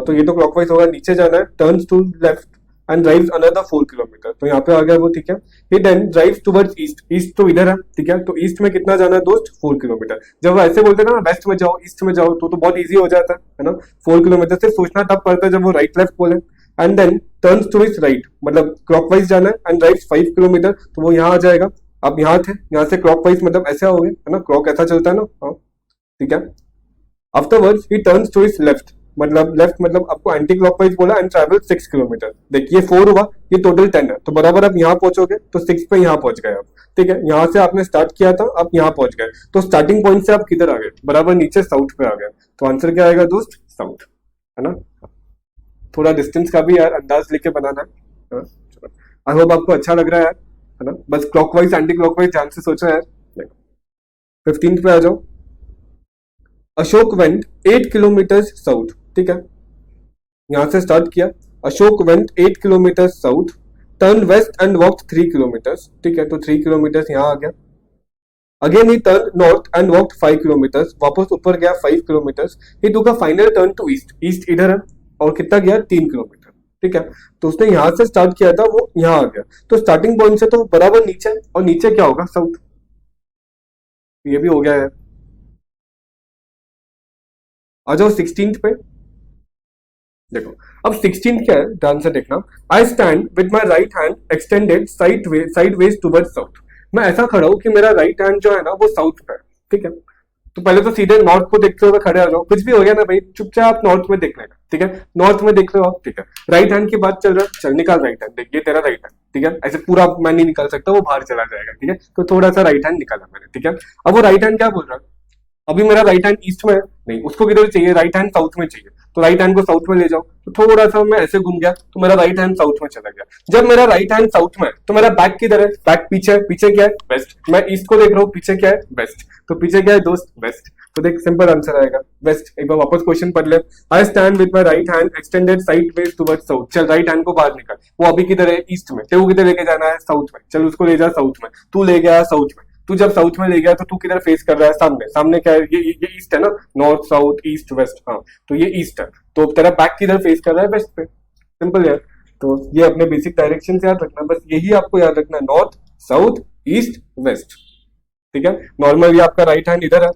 तो ये तो क्लॉकवाइज होगा, नीचे जाना है, turns to left and drives another 4 kilometre, तो यहाँ पे आ गया वो, ठीक है। He then drives towards east, east तो इधर है, ठीक है, तो ईस्ट में कितना जाना है दोस्त 4 किलोमीटर। जब वो ऐसे बोलते हैं ना वेस्ट में जाओ ईस्ट में जाओ, तो बहुत ईजी हो जाता है ना, 4 किलोमीटर से सोचना तब पड़ता है जब वो राइट लेफ्ट बोले। And then turns to his right मतलब क्लॉकवाइज जाना है एंड ड्राइव्स 5 किलोमीटर, तो वो यहाँ आ जाएगा। आप यहाँ थे, यहाँ से क्लॉकवाइज मतलब ऐसे आओगे, है ना, क्लॉक ऐसा चलता है ना, हाँ ठीक है। Afterwards he turns to his left मतलब आपको एंटी क्लॉकवाइज बोला एंड ट्रैवल 6 किलोमीटर। देखिए 4 हुआ, ये टोटल 10 है, तो बराबर आप यहाँ पहुंचोगे तो 6 पे यहाँ पहुंच गए आप, ठीक है। यहाँ से आपने स्टार्ट किया था, आप यहाँ पहुंच गए, तो स्टार्टिंग पॉइंट से आप किधर आ गए, बराबर नीचे साउथ पे आ गए, तो आंसर क्या आएगा दोस्त साउथ, है ना। थोड़ा डिस्टेंस का भी यार अंदाज लेके बनाना है, आई होप आपको अच्छा लग रहा है यार। है ना, बस क्लॉकवाइज एंटी क्लॉकवाइज ध्यान से सोचो यार। 15 पे आ जाओ। अशोक वेंट 8 किलोमीटर साउथ, ठीक है, यहां से स्टार्ट किया। Ashok went 8 kilometre south, turn west and walk 3 kilometre, ठीक है, तो 3 किलोमीटर यहाँ आ गया। Again he turn north and walk 5 kilometre, वापस ऊपर गया 5 kilometre. He took a final turn to east, east इधर है, और कितना गया 3 किलोमीटर, ठीक है। तो उसने यहां से स्टार्ट किया था, वो यहाँ आ गया, तो स्टार्टिंग पॉइंट से तो बराबर नीचे, और नीचे क्या होगा, साउथ। ये भी हो गया है। आ जाओ 16 पे। देखो अब 16 क्या है, ध्यान से देखना। I stand with my right hand extended sideways toward south. मैं ऐसा खड़ा हूं कि मेरा राइट हैंड जो है ना वो साउथ पे है, ठीक है। तो पहले तो सीधे नॉर्थ को देखते हुए खड़े आ जाओ, कुछ भी हो गया ना भाई, चुपचाप नॉर्थ में देखने का, ठीक है, नॉर्थ में देख रहे हो आप, ठीक है। राइट हैंड की बात चल रहा है, चल निकाल राइट हैंड, देखिए तेरा राइट हैंड, ठीक है, ऐसे पूरा मैं नहीं निकाल सकता, वो बाहर चला जाएगा, ठीक है, तो थोड़ा सा राइट हैंड निकाला मैंने, ठीक है। अब वो राइट हैंड क्या बोल रहा है, अभी मेरा राइट हैंड ईस्ट में है, नहीं उसको किधर चाहिए, राइट हैंड साउथ में चाहिए, तो राइट हैंड को साउथ में ले जाओ। तो थोड़ा सा मैं ऐसे घूम गया, तो मेरा राइट हैंड साउथ में चला गया। जब मेरा राइट हैंड साउथ में है, तो मेरा बैक किधर है, बैक पीछे है, पीछे क्या है, वेस्ट। मैं ईस्ट को देख रहा हूँ, पीछे क्या है, वेस्ट, तो पीछे क्या है दोस्त, वेस्ट। तो देख सिंपल आंसर आएगा वेस्ट। एक बार वापस क्वेश्चन पढ़ ले। आई stand with my right hand extended sideways toward south. चल राइट हैंड को बाहर निकाल, वो अभी किधर है, ईस्ट में, तेरे को किधर लेके जाना है, साउथ में, चल उसको ले जा साउथ में। तू ले गया साउथ में, तू जब साउथ में ले गया तो तू किधर फेस कर रहा है, सामने, सामने क्या है, ये ईस्ट है ना, नॉर्थ साउथ ईस्ट वेस्ट, हाँ, तो ये ईस्ट है, तो तेरा बैक किधर फेस कर रहा है, वेस्ट पे, सिंपल यार। तो ये अपने बेसिक डायरेक्शन याद रखना, बस यही आपको याद रखना, नॉर्थ साउथ ईस्ट वेस्ट, ठीक है। नॉर्मली आपका राइट हैंड इधर है,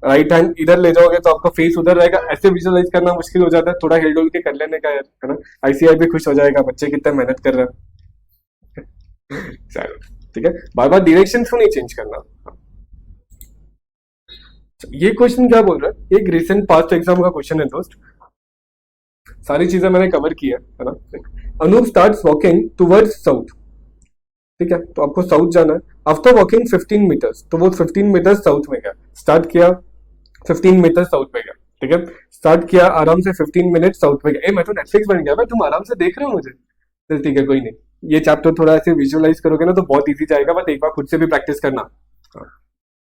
राइट हैंड इधर ले जाओगे तो आपका फेस उधर रहेगा, ऐसे विजुअलाइज करना मुश्किल हो जाता है, थोड़ा हिल डुल के कर लेने का यार, है ना, आईसीआई भी खुश हो जाएगा, बच्चे कितना मेहनत कर रहे हैं। चलो ठीक है, बार बार डायरेक्शन क्यों नहीं चेंज करना। हाँ। ये क्वेश्चन क्या बोल रहा है, एक रिसेंट पास्ट एग्जाम का क्वेश्चन है दोस्त, सारी चीजें मैंने कवर की है ना। Anoop starts walking towards south, ठीक है, तो आपको साउथ जाना है। आफ्टर वॉकिंग 15 मीटर्स, तो वो 15 मीटर्स साउथ में गया, स्टार्ट किया 15 मीटर साउथ में गया, ठीक है, स्टार्ट किया आराम से 15 मिनट साउथ में गया। मैं तो नेटफ्लिक्स बन गया भाई, तुम आराम से देख रहे हो मुझे, चल ठीक है कोई नहीं, ये चैप्टर थोड़ा ऐसे विजुअलाइज करोगे ना तो बहुत इजी जाएगा, बस एक बार खुद से भी प्रैक्टिस करना। हाँ,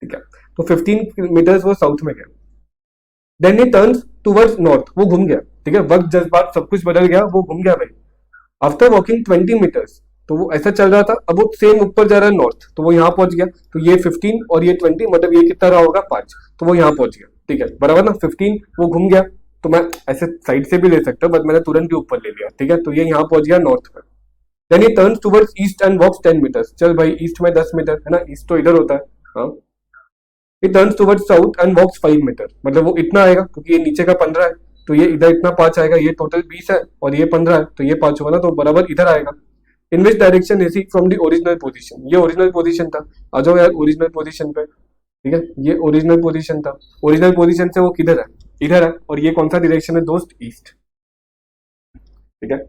ठीक है, तो 15 मीटर्स वो साउथ में गया। Then he turns towards north, वो घूम गया, ठीक है, वक्त जज्बात सब कुछ बदल गया, वो घूम गया भाई। आफ्टर वॉकिंग 20 मीटर्स, तो वो ऐसा चल रहा था, अब वो सेम ऊपर जा रहा है नॉर्थ, तो वो यहाँ पहुंच गया, तो ये 15 और ये 20, मतलब ये कितना रहा होगा 5, तो वो यहाँ पहुंच गया, ठीक है, बराबर ना। 15 वो घूम गया, तो मैं ऐसे साइड से भी ले सकता हूँ, बट मैंने तुरंत भी ऊपर ले लिया, ठीक है, तो ये यहाँ पहुंच गया नॉर्थ में। Then he turns towards east and walks 10 metres, चल भाई ईस्ट में 10 मीटर है ना, ईस्ट तो इधर होता है, हाँ। He turns towards south and walks 5 metre, मतलब वो इतना आएगा, क्योंकि ये नीचे का 15 है, तो ये इधर इतना 5 आएगा, ये टोटल 20 है और ये 15 है, तो ये 5 होगा ना, तो बराबर इधर आएगा। In which direction is he from the original position, ये ओरिजिनल पोजीशन था, आ जाओ यार ओरिजिनल पोजीशन पे, ठीक है, ये ओरिजिनल पोजीशन था, ओरिजिनल पोजीशन से वो किधर है, इधर है, और ये कौन सा डायरेक्शन है दोस्त, ईस्ट, ठीक है।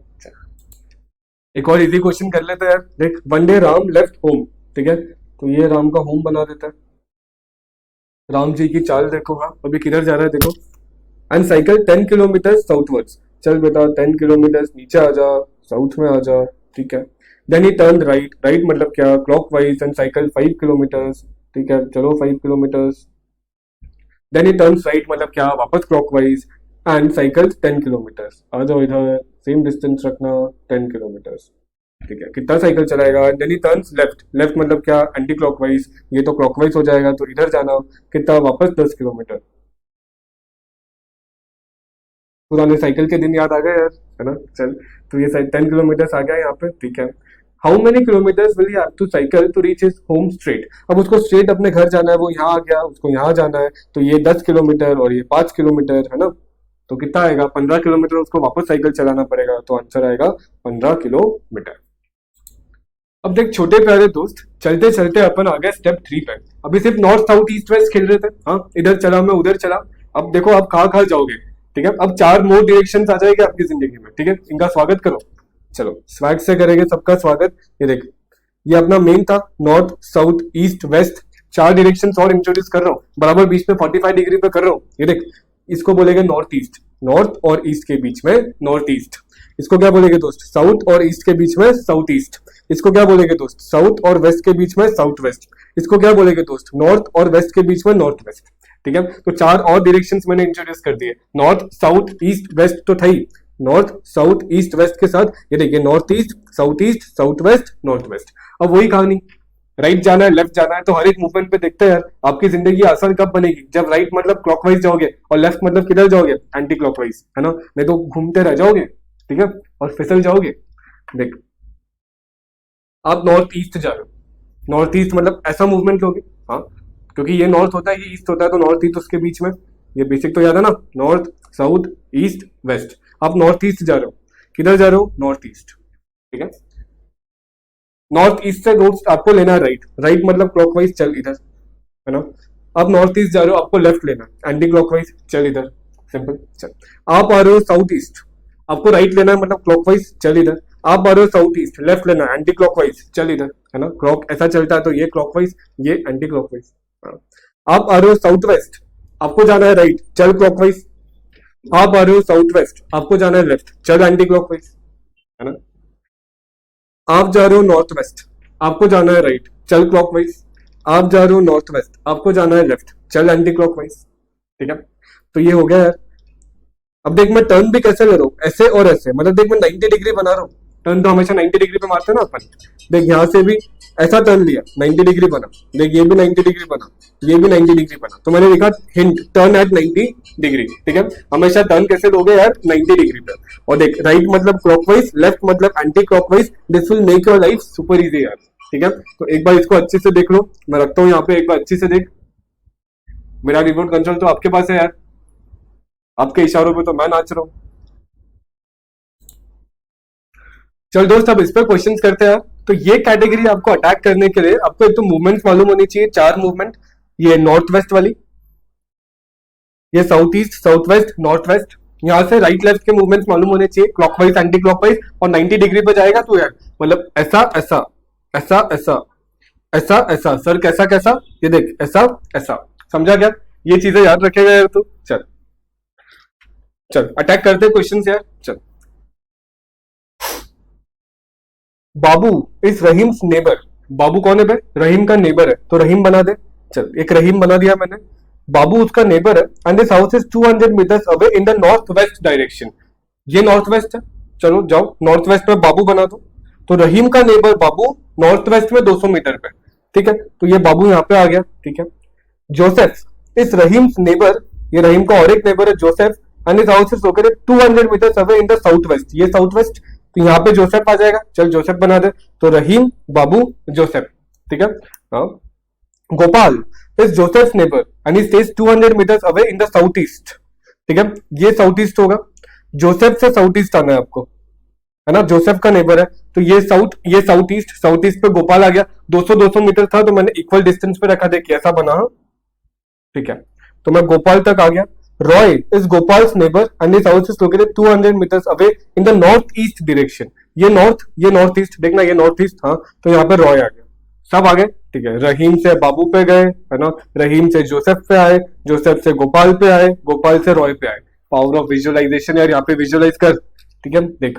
एक और इजी क्वेश्चन कर लेते हैं यार, देख, one day Ram left home, ठीक है, तो ये राम का होम बना देता है, राम जी की चाल देखो, हाँ अभी किधर जा रहा है देखो, एंड साइकिल 10 किलोमीटर साउथवर्ड्स, चल बेटा 10 किलोमीटर नीचे आ जा, साउथ में आ जा, ठीक है। Then he turn right, right मतलब क्या, क्लॉकवाइज, एंड साइकिल 5 किलोमीटर्स, ठीक है, चलो 5 kilometres. Then he turn right मतलब क्या, वापस क्लॉकवाइज, एंड साइकिल 10 किलोमीटर्स, आ जाओ इधर, सेम डिस्टेंस रखना 10 किलोमीटर्स, ठीक है, कितना साइकिल चलाएगा। Then he turns left, left मतलब क्या, एंटी क्लॉकवाइज, ये तो क्लॉकवाइज हो जाएगा, तो इधर जाना, कितना, वापस 10 किलोमीटर। पुराने साइकिल के दिन याद आ गए यार, है ना, चल, तो ये 10 किलोमीटर आ गया यहाँ पे, ठीक है। How many kilometres will he have to cycle to reach his home straight, अब उसको स्ट्रेट अपने घर जाना है, वो यहाँ आ गया, उसको यहाँ जाना है, तो ये 10 किलोमीटर और ये 5 किलोमीटर, है ना, तो कितना आएगा, 15 किलोमीटर उसको वापस साइकिल चलाना पड़ेगा, तो आंसर आएगा 15 किलोमीटर। अब देख छोटे प्यारे दोस्त, चलते चलते अपन आ गए स्टेप 3 पे। अभी सिर्फ नॉर्थ साउथ ईस्ट वेस्ट खेल रहे थे, हाँ, इधर चला मैं उधर चला, अब देखो आप कहाँ कहाँ जाओगे, ठीक है, अब 4 मोर डायरेक्शंस आ जाएंगे आपकी जिंदगी में, ठीक है, इनका स्वागत करो, चलो स्वैग से करेंगे सबका स्वागत। ये देख, ये अपना मेन था, north south east waste, 4 direction और इंट्रोड्यूस कर रहा हूँ, बराबर बीच में 45 डिग्री पे कर रहा हूँ। ये देख, इसको बोलेंगे नॉर्थ ईस्ट, नॉर्थ और ईस्ट के बीच में नॉर्थ ईस्ट, इसको क्या बोलेंगे दोस्त, साउथ और ईस्ट के बीच में साउथ ईस्ट, इसको क्या बोलेंगे दोस्त, साउथ और वेस्ट के बीच में साउथ वेस्ट। इसको क्या बोलेंगे दोस्त, नॉर्थ और वेस्ट के बीच में नॉर्थ वेस्ट। ठीक है, तो चार और डायरेक्शंस मैंने इंट्रोड्यूस कर दिए, नॉर्थ साउथ ईस्ट वेस्ट तो था ही, नॉर्थ साउथ ईस्ट वेस्ट के साथ ये देखिए north east south west north waste. अब वही कहानी, राइट जाना है लेफ्ट जाना है, तो हर एक मूवमेंट पे देखते हैं यार आपकी जिंदगी आसान कब बनेगी, जब राइट मतलब क्लॉकवाइज जाओगे और लेफ्ट मतलब किधर जाओगे, एंटी क्लॉकवाइज, है ना, नहीं तो घूमते रह जाओगे, ठीक है, और फिसल जाओगे। देख आप नॉर्थ ईस्ट जा रहे हो, नॉर्थ ईस्ट मतलब ऐसा मूवमेंट लोगे, हाँ, क्योंकि ये नॉर्थ होता है ये ईस्ट होता है, तो नॉर्थ ईस्ट उसके बीच में, ये बेसिक तो याद है ना, नॉर्थ साउथ ईस्ट वेस्ट। आप नॉर्थ ईस्ट जा रहे हो, किधर जा रहे हो, नॉर्थ ईस्ट, ठीक है, नॉर्थ ईस्ट से रोड आपको लेना है राइट, राइट मतलब क्लॉकवाइज चल इधर, है ना, आप नॉर्थ ईस्ट जा रहे हो आपको लेफ्ट लेना है, एंटी क्लॉकवाइज चल इधर, सिंपल चल। आप आ रहे हो साउथ ईस्ट, आपको राइट लेना है मतलब क्लॉकवाइज चल इधर, आप आ रहे हो साउथ ईस्ट लेफ्ट लेना है, एंटी क्लॉकवाइज चल इधर, है ना, क्लॉक ऐसा चलता है तो ये क्लॉकवाइज ये एंटी क्लॉकवाइज। आप आ रहे हो साउथ वेस्ट, आपको जाना है राइट चल क्लॉकवाइज, आप आ रहे हो साउथ वेस्ट आपको जाना है लेफ्ट चल एंटी क्लॉकवाइज, है ना, आप जा रहे हो नॉर्थ वेस्ट आपको जाना है राइट चल क्लॉकवाइज, आप जा रहे हो नॉर्थ वेस्ट आपको जाना है लेफ्ट चल एंटी क्लॉकवाइज, ठीक है, तो ये हो गया यार। अब देख मैं टर्न भी कैसे ले रहा हूँ, ऐसे और ऐसे, मतलब देख मैं 90 डिग्री बना रहा हूँ, टर्न तो हमेशा 90 डिग्री पे मारते हैं ना अपन, देख यहाँ से भी ऐसा टर्न लिया 90 डिग्री बना, देख ये भी 90 डिग्री बना, ये भी 90 डिग्री बना, तो मैंने लिखा हिंट टर्न एट 90 डिग्री, ठीक है, हमेशा टर्न कैसे लोगे यार 90 डिग्री पे। और देख राइट मतलब क्लॉकवाइज लेफ्ट मतलब anti clockwise, this will make your life super easy यार, ठीक है, तो एक बार इसको अच्छे से देख लो, मैं रखता हूँ यहाँ पे, एक बार अच्छे से देख, मेरा रिमोट कंट्रोल तो आपके पास है यार, आपके इशारों पे तो मैं नाच रहा हूँ। चल दोस्त अब इस पर क्वेश्चंस करते हैं। तो ये कैटेगरी आपको अटैक करने के लिए आपको एक तो मूवमेंट मालूम होनी चाहिए, चार मूवमेंट, ये नॉर्थ वेस्ट वाली, ये south east south west north waste, यहाँ से राइट लेफ्ट के मूवमेंट्स मालूम होने चाहिए, क्लॉकवाइज एंटी क्लॉकवाइज, और 90 डिग्री पे जाएगा तो यार मतलब ऐसा ऐसा ऐसा ऐसा ऐसा ऐसा, सर कैसा कैसा, ये देख ऐसा ऐसा, समझा क्या, ये चीजें याद रखेगा यार तू। चल चल अटैक करते क्वेश्चन यार, चल। बाबू इज रहीम्स नेबर, बाबू कौन है बे, रहीम का नेबर है, तो रहीम बना दे, चल एक रहीम बना दिया मैंने, बाबू उसका नेबर है, and this house is 200 metres away in the north west direction, ये नॉर्थ वेस्ट है, चलो जाओ नॉर्थ वेस्ट में बाबू बना दो, तो रहीम का नेबर बाबू नॉर्थ वेस्ट में 200 मीटर पे, ठीक है, तो ये बाबू यहाँ पे आ गया, ठीक है, जोसेफ इज रहीम्स नेबर, ये रहीम का और एक नेबर है Joseph, and this house is located 200 metres away in the south west, ये साउथ वेस्ट, तो यहाँ पे जोसेफ आ जाएगा, चल जोसेफ बना दे, तो रहीम बाबू जोसेफ, ठीक है, हाँ। Gopal is Joseph neighbour and he stays 200 metres away in the south east, ठीक है, ये साउथ ईस्ट होगा, जोसेफ से साउथ ईस्ट आना है आपको, है ना, जोसेफ का नेबर है, तो ये साउथ ईस्ट पे गोपाल आ गया, 200 मीटर था तो मैंने इक्वल डिस्टेंस पे रखा, देखिए ऐसा बना, ठीक है, तो मैं गोपाल तक आ गया। Roy is Gopal's neighbour and his house is located 200 metres away in the north east direction, ये नॉर्थ ईस्ट, देखना ये नॉर्थ ईस्ट, हाँ, तो यहाँ पे रॉय आ गया, सब आ गए, ठीक है, रहीम से बाबू पे गए, है ना, रहीम से जोसेफ पे आए, जोसेफ से गोपाल पे आए, गोपाल से रॉय पे आए, पावर ऑफ विजुअलाइजेशन यार, यहाँ पे विजुअलाइज कर, ठीक है, देख।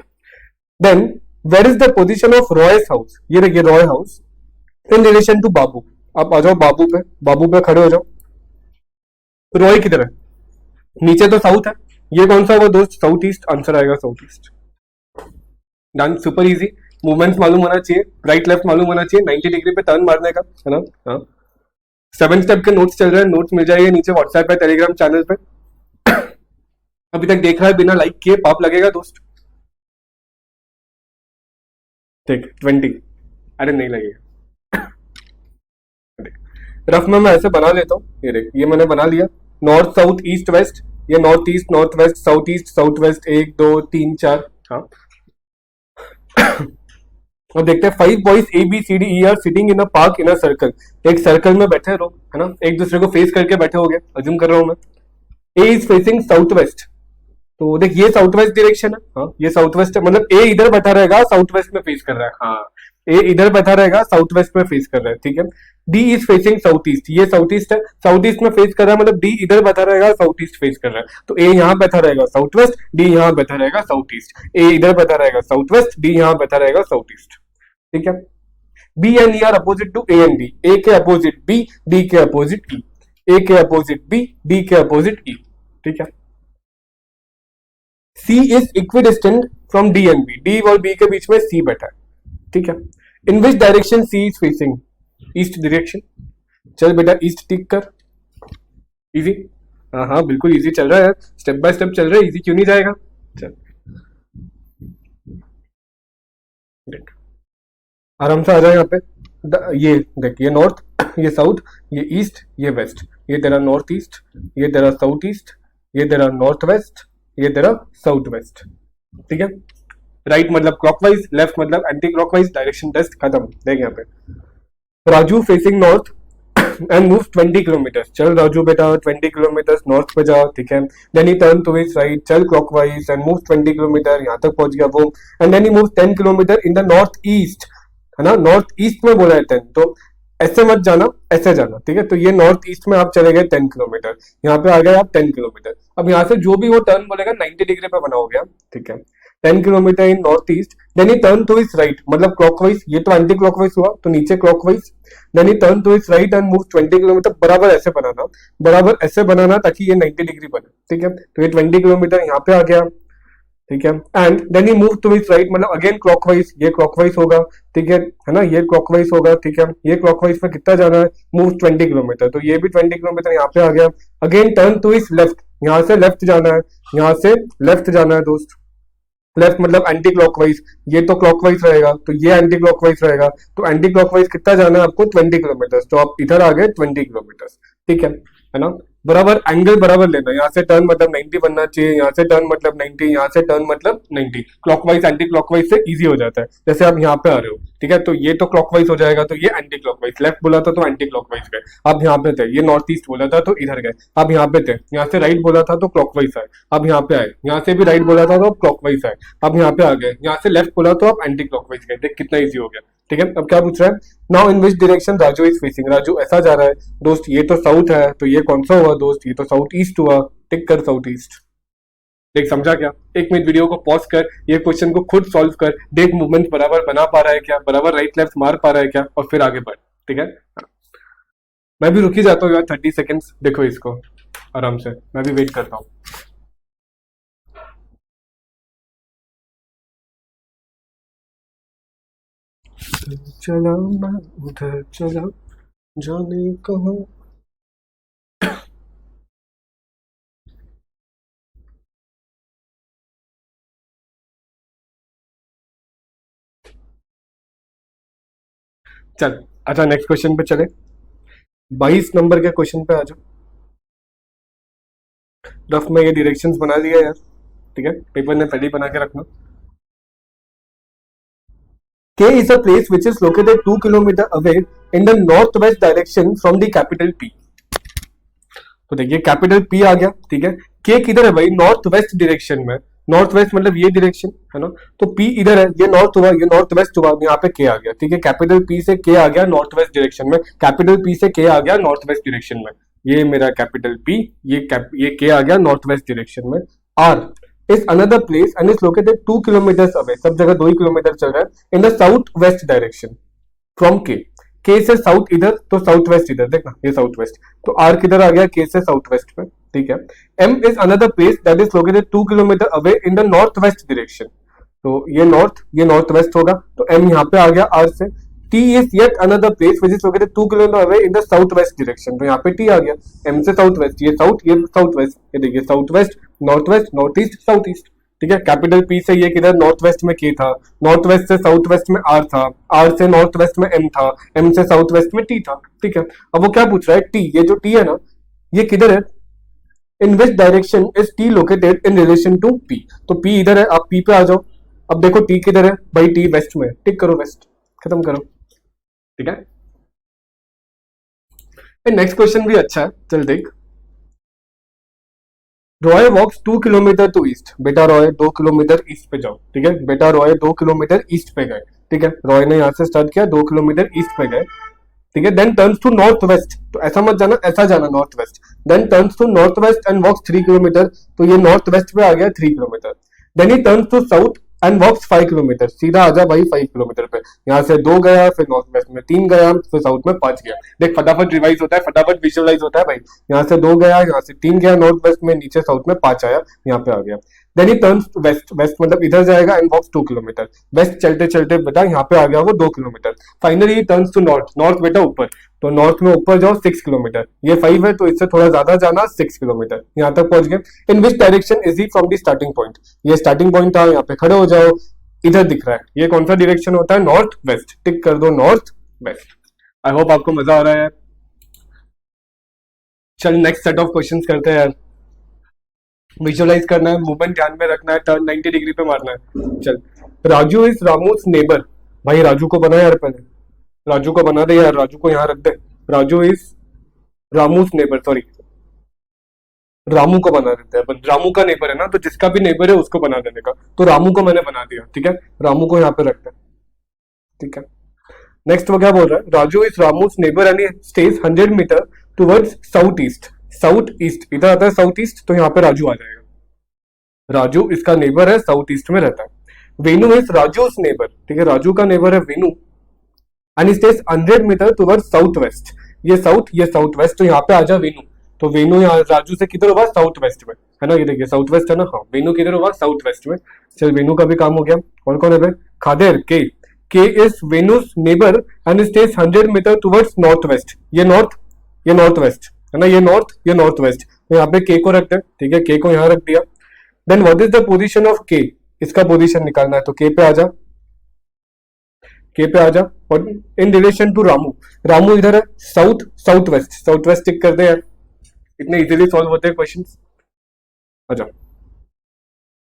Then where is the position of Roy's house, ये देखिए Roy house in relation to Babu, आप आ जाओ बाबू पे खड़े हो जाओ, रॉय किधर है, नीचे तो साउथ है, ये कौन सा होगा दोस्त, साउथ ईस्ट, आंसर आएगा south east, done, super easy, movements मालूम होना चाहिए, राइट लेफ्ट मालूम होना चाहिए, 90 डिग्री पे टर्न मारने का, है ना, हाँ। 7 स्टेप के नोट्स चल रहे हैं, नोट्स मिल जाएंगे नीचे व्हाट्सएप पे टेलीग्राम चैनल पे। अभी तक देख रहा है बिना लाइक किए पाप लगेगा दोस्त, ठीक 20, अरे नहीं लगेगा। रफ में मैं ऐसे बना लेता हूँ, ये देख ये मैंने बना लिया, नॉर्थ साउथ ईस्ट वेस्ट, ये नॉर्थ वेस्ट साउथ वेस्ट 1 2 3 4, हाँ। और देखते हैं 5 boys ABCDE are sitting in a park in a circle, एक सर्कल में बैठे रहो, है ना, एक दूसरे को फेस करके बैठे हो गए, अज्यूम कर रहा हूं मैं, ए इज फेसिंग साउथ वेस्ट, तो देख ये साउथ वेस्ट डायरेक्शन है, हाँ ये साउथ वेस्ट है, मतलब ए इधर बैठा रहेगा साउथ वेस्ट में फेस कर रहा है, हाँ ए इधर बैठा रहेगा साउथ वेस्ट में फेस कर रहा है, ठीक है। D is facing south east, ये साउथ ईस्ट है, साउथ ईस्ट में फेस कर रहा है, मतलब डी इधर बैठा रहेगा साउथ ईस्ट फेस कर रहा है, तो ए यहाँ बैठा रहेगा साउथ वेस्ट, डी यहाँ बैठा रहेगा साउथ ईस्ट, ए इधर बैठा रहेगा साउथ वेस्ट, डी यहाँ बैठा रहेगा साउथ ईस्ट, ठीक है। B and E are opposite to A and D, A के अपोजिट बी, डी के अपोजिट ई, ए के अपोजिट बी, डी के अपोजिट ई, ठीक है। C is equidistant from D and B, D और B के बीच में सी बैठा है, ठीक है। In which direction C is facing, east direction. चल बेटा ईस्ट टिक कर, इजी। हाँ हाँ बिल्कुल इजी चल रहा है, स्टेप बाय स्टेप चल रहा है, इजी क्यों नहीं जाएगा। चल देख आराम से आ जाए यहाँ पे। ये देख, ये नॉर्थ, ये साउथ, ये ईस्ट, ये वेस्ट, ये तेरा नॉर्थ ईस्ट, ये तेरा साउथ ईस्ट, ये तेरा नॉर्थ वेस्ट, ये तेरा साउथ वेस्ट, ठीक है। राइट मतलब क्लॉकवाइज, लेफ्ट मतलब एंटी क्लॉकवाइज, डायरेक्शन टेस्ट खत्म। देख यहाँ पे Raju facing north and move 20 kilometre. चल राजू बेटा 20 किलोमीटर नॉर्थ पे जाओ, ठीक है। Then he turn to his right, चल क्लॉकवाइज एंड मूव 20 किलोमीटर, यहाँ तक पहुंच गया वो। And then he move 10 kilometre in the north east, है ना, नॉर्थ ईस्ट में बोला है 10, तो ऐसे मत जाना, ऐसे जाना, ठीक है। तो ये नॉर्थ ईस्ट में आप चले गए 10 किलोमीटर, यहाँ पे आ गए आप 10 किलोमीटर। अब यहाँ से जो भी वो टर्न बोलेगा 90 डिग्री पे बना हो गया, ठीक है। 10 kilometre in north east, then he turn to his right, मतलब क्लॉकवाइज, ये तो एंटी क्लॉकवाइज हुआ तो नीचे clockwise. Then he turn to his right and move 20 kilometre, बराबर ऐसे बनाना, बराबर ऐसे बनाना ताकि ये 90 डिग्री बने, ठीक है। तो ये 20 किलोमीटर यहाँ पे आ गया, ठीक है। And then he move to his right, मतलब अगेन क्लॉकवाइज, ये क्लॉकवाइज होगा, ठीक है ना, ये क्लॉकवाइज होगा, ठीक है। ये क्लॉकवाइज में कितना जाना है, मूव 20 किलोमीटर, तो ये भी 20 किलोमीटर यहाँ पे आ गया। Again turn to his left, यहाँ से लेफ्ट जाना है, यहाँ से लेफ्ट जाना है दोस्त। लेफ्ट मतलब एंटी क्लॉकवाइज, ये तो क्लॉकवाइज रहेगा तो ये एंटी क्लॉकवाइज रहेगा, तो एंटी क्लॉकवाइज कितना जाना है आपको 20 किलोमीटर, तो आप इधर आ गए 20 किलोमीटर, ठीक है ना। बराबर एंगल बराबर लेना, यहाँ से टर्न मतलब 90 बनना चाहिए, यहाँ से टर्न मतलब 90, यहाँ से टर्न मतलब 90। क्लॉकवाइज एंटी क्लॉकवाइज से इजी हो जाता है, जैसे आप यहाँ पे आ रहे हो, ठीक है। तो ये तो क्लॉकवाइज हो जाएगा, तो ये एंटी क्लॉकवाइज, लेफ्ट बोला था तो एंटी क्लॉकवाइज गए, आप यहाँ पे थे। ये नॉर्थ ईस्ट बोला था तो इधर गए, आप यहाँ पे थे। यहाँ से राइट बोला था तो क्लॉकवाइज आए, अब यहाँ पे आए। यहाँ से भी राइट बोला था तो क्लॉकवाइज आए, अब यहाँ पे आ गए। यहाँ से लेफ्ट बोला तो आप एंटी क्लॉकवाइज गए, देख कितना ईजी हो गया, ठीक है। अब क्या पूछ रहा है, now in which direction Raju is facing, Raju ऐसा जा रहा है दोस्त, ये तो साउथ है, तो ये कौन सा हुआ दोस्त, ये तो साउथ ईस्ट हुआ, टिक कर साउथ ईस्ट। देख समझा क्या, एक मिनट वीडियो को पॉज कर, ये क्वेश्चन को खुद सॉल्व कर, देख मूवमेंट बराबर बना पा रहा है क्या, बराबर राइट लेफ्ट मार पा रहा है क्या, और फिर आगे बढ़, ठीक है। मैं भी रुक ही जाता हूँ यार 30 सेकेंड्स, देखो इसको आराम से, मैं भी वेट करता हूँ। चला मैं उधर चला, जाने कहाँ। चल अच्छा नेक्स्ट क्वेश्चन पे चले, 22 नंबर के क्वेश्चन पे आ जाओ। रफ में ये डायरेक्शंस बना लिया यार, ठीक है, पेपर ने पहले ही बना के रखना। K is a place which is located 2 kilometer away in the northwest direction from the capital P. तो देखिए कैपिटल P आ गया, ठीक है। K किधर है भाई, नॉर्थ वेस्ट डायरेक्शन में, नॉर्थ वेस्ट मतलब ये डायरेक्शन है ना, तो P इधर है, ये नॉर्थ हुआ, ये नॉर्थ वेस्ट हुआ, यहाँ पे K आ गया, ठीक है। कैपिटल P से K आ गया नॉर्थ वेस्ट डायरेक्शन में, कैपिटल P से K आ गया नॉर्थ वेस्ट डायरेक्शन में, ये मेरा कैपिटल P, ये K आ गया नॉर्थ वेस्ट डायरेक्शन में। R is another place and is located 2 kilometers away, सब जगह 2 ही किलोमीटर चल रहा है, in the south west direction from K, K से साउथ इधर तो साउथ वेस्ट इधर, देखना ये साउथ वेस्ट, तो R किधर आ गया, K से साउथ वेस्ट में, ठीक है। M is another place that is located 2 kilometer away in the north west direction, तो ये नॉर्थ वेस्ट होगा, तो M यहाँ पे आ गया R से। T is yet another place which is located 2 kilometer away in the southwest direction, तो यहाँ पे T आ गया, M से साउथ वेस्ट, ये साउथ वेस्ट, ये देखिए south west, north east, south east, ठीक है। कैपिटल P से ये किधर नॉर्थ वेस्ट में K था, नॉर्थ वेस्ट से साउथ वेस्ट में R था, R से नॉर्थ वेस्ट में M था, M से साउथ वेस्ट में T था, ठीक है। अब वो क्या पूछ रहा है, T, ये जो T है ना, ये किधर है, in which direction is T located in relation to P, तो P इधर है, आप P पे आ जाओ। अब देखो T किधर है भाई, T वेस्ट में, टिक करो वेस्ट, खत्म करो, ठीक है। नेक्स्ट क्वेश्चन भी अच्छा है, चल देख। रॉय वॉक्स 2 किलोमीटर टू ईस्ट, बेटा रॉय 2 किलोमीटर ईस्ट पे जाओ, ठीक है। बेटा रॉय 2 किलोमीटर ईस्ट पे गए, ठीक है। रॉय ने यहाँ से स्टार्ट किया, 2 किलोमीटर ईस्ट पे गए, ठीक है। Then turns to north west, तो ऐसा मत जाना, ऐसा जाना north west. Then turns to north west and walks 3 kilometre, तो ये नॉर्थ वेस्ट पे आ गया 3 kilometre. Then he turns to south and walks 5 kilometre, सीधा आ जा भाई 5 किलोमीटर पे। यहाँ से 2 गया, फिर नॉर्थ वेस्ट में 3 गया, फिर साउथ में 5 गया। देख फटाफट रिवाइज होता है, फटाफट विजुअलाइज होता है भाई। यहाँ से 2 गया, यहाँ से 3 गया नॉर्थ वेस्ट में, नीचे साउथ में 5 आया, यहाँ पे आ गया। Then he turns west, west मतलब इधर जाएगा एंड वॉक्स 2 किलोमीटर। वेस्ट चलते चलते बेटा यहाँ पे आ गया वो 2 kilometre. Finally turns to north, north बेटा ऊपर, तो नॉर्थ में ऊपर जाओ 6 किलोमीटर, ये 5 है तो इससे थोड़ा ज्यादा जाना 6 किलोमीटर, यहाँ तक पहुंच गए। In which direction is he from the starting point, ये स्टार्टिंग पॉइंट था, यहाँ पे खड़े हो जाओ, इधर दिख रहा है, ये कौन सा डायरेक्शन होता है, नॉर्थ वेस्ट, टिक कर दो नॉर्थ वेस्ट। आई होप आपको मजा आ रहा है। चल नेक्स्ट सेट ऑफ क्वेश्चंस करते हैं यार। विजुअलाइज करना है, मूवमेंट ध्यान में रखना है, टर्न 90 डिग्री पे मारना है। चल, राजू इज रामूस नेबर, भाई राजू को बना यार, पहले राजू को बना दे यार, राजू को यहाँ रख दे। Raju is Ramu's neighbour, sorry Ramu को बना देते हैं, रामू का नेबर है ना, तो जिसका भी नेबर है उसको बना देने का, तो रामू को मैंने बना दिया, ठीक है, रामू को यहाँ पे रखते हैं, ठीक है। नेक्स्ट वो क्या बोल रहा है, Raju is Ramu's neighbour and stays 100 metre towards south east, south east इधर आता है साउथ ईस्ट, तो यहाँ पे राजू आ जाएगा। राजू इसका नेबर है, साउथ ईस्ट में रहता है। वेनु इज राजूस नेबर, ठीक है, राजू का नेबर है Venu and stays 100 metre towards south west, ये साउथ वेस्ट, तो यहाँ पे आ जा वेनु, तो वेनु यहाँ राजू से किधर होगा, साउथ वेस्ट में है ना, ये देखिए साउथ वेस्ट है ना, हाँ वेनु किधर होगा, साउथ वेस्ट में। चल वेनु का भी काम हो गया। और कौन है भाई, खादेर के is Venu's neighbour and stays 100 metre towards north west, ये नॉर्थ वेस्ट है ना, ये नॉर्थ वेस्ट, तो यहाँ पे के को रखते हैं, ठीक है, के को यहाँ रख दिया। Then what is the position of K, इसका पोजीशन निकालना है, तो के पे आ जा, के पे आ जा। और in relation to Ramu, Ramu इधर है साउथ वेस्ट टिक कर दे यार, इतने इजीली सॉल्व होते हैं क्वेश्चंस। आ जाओ,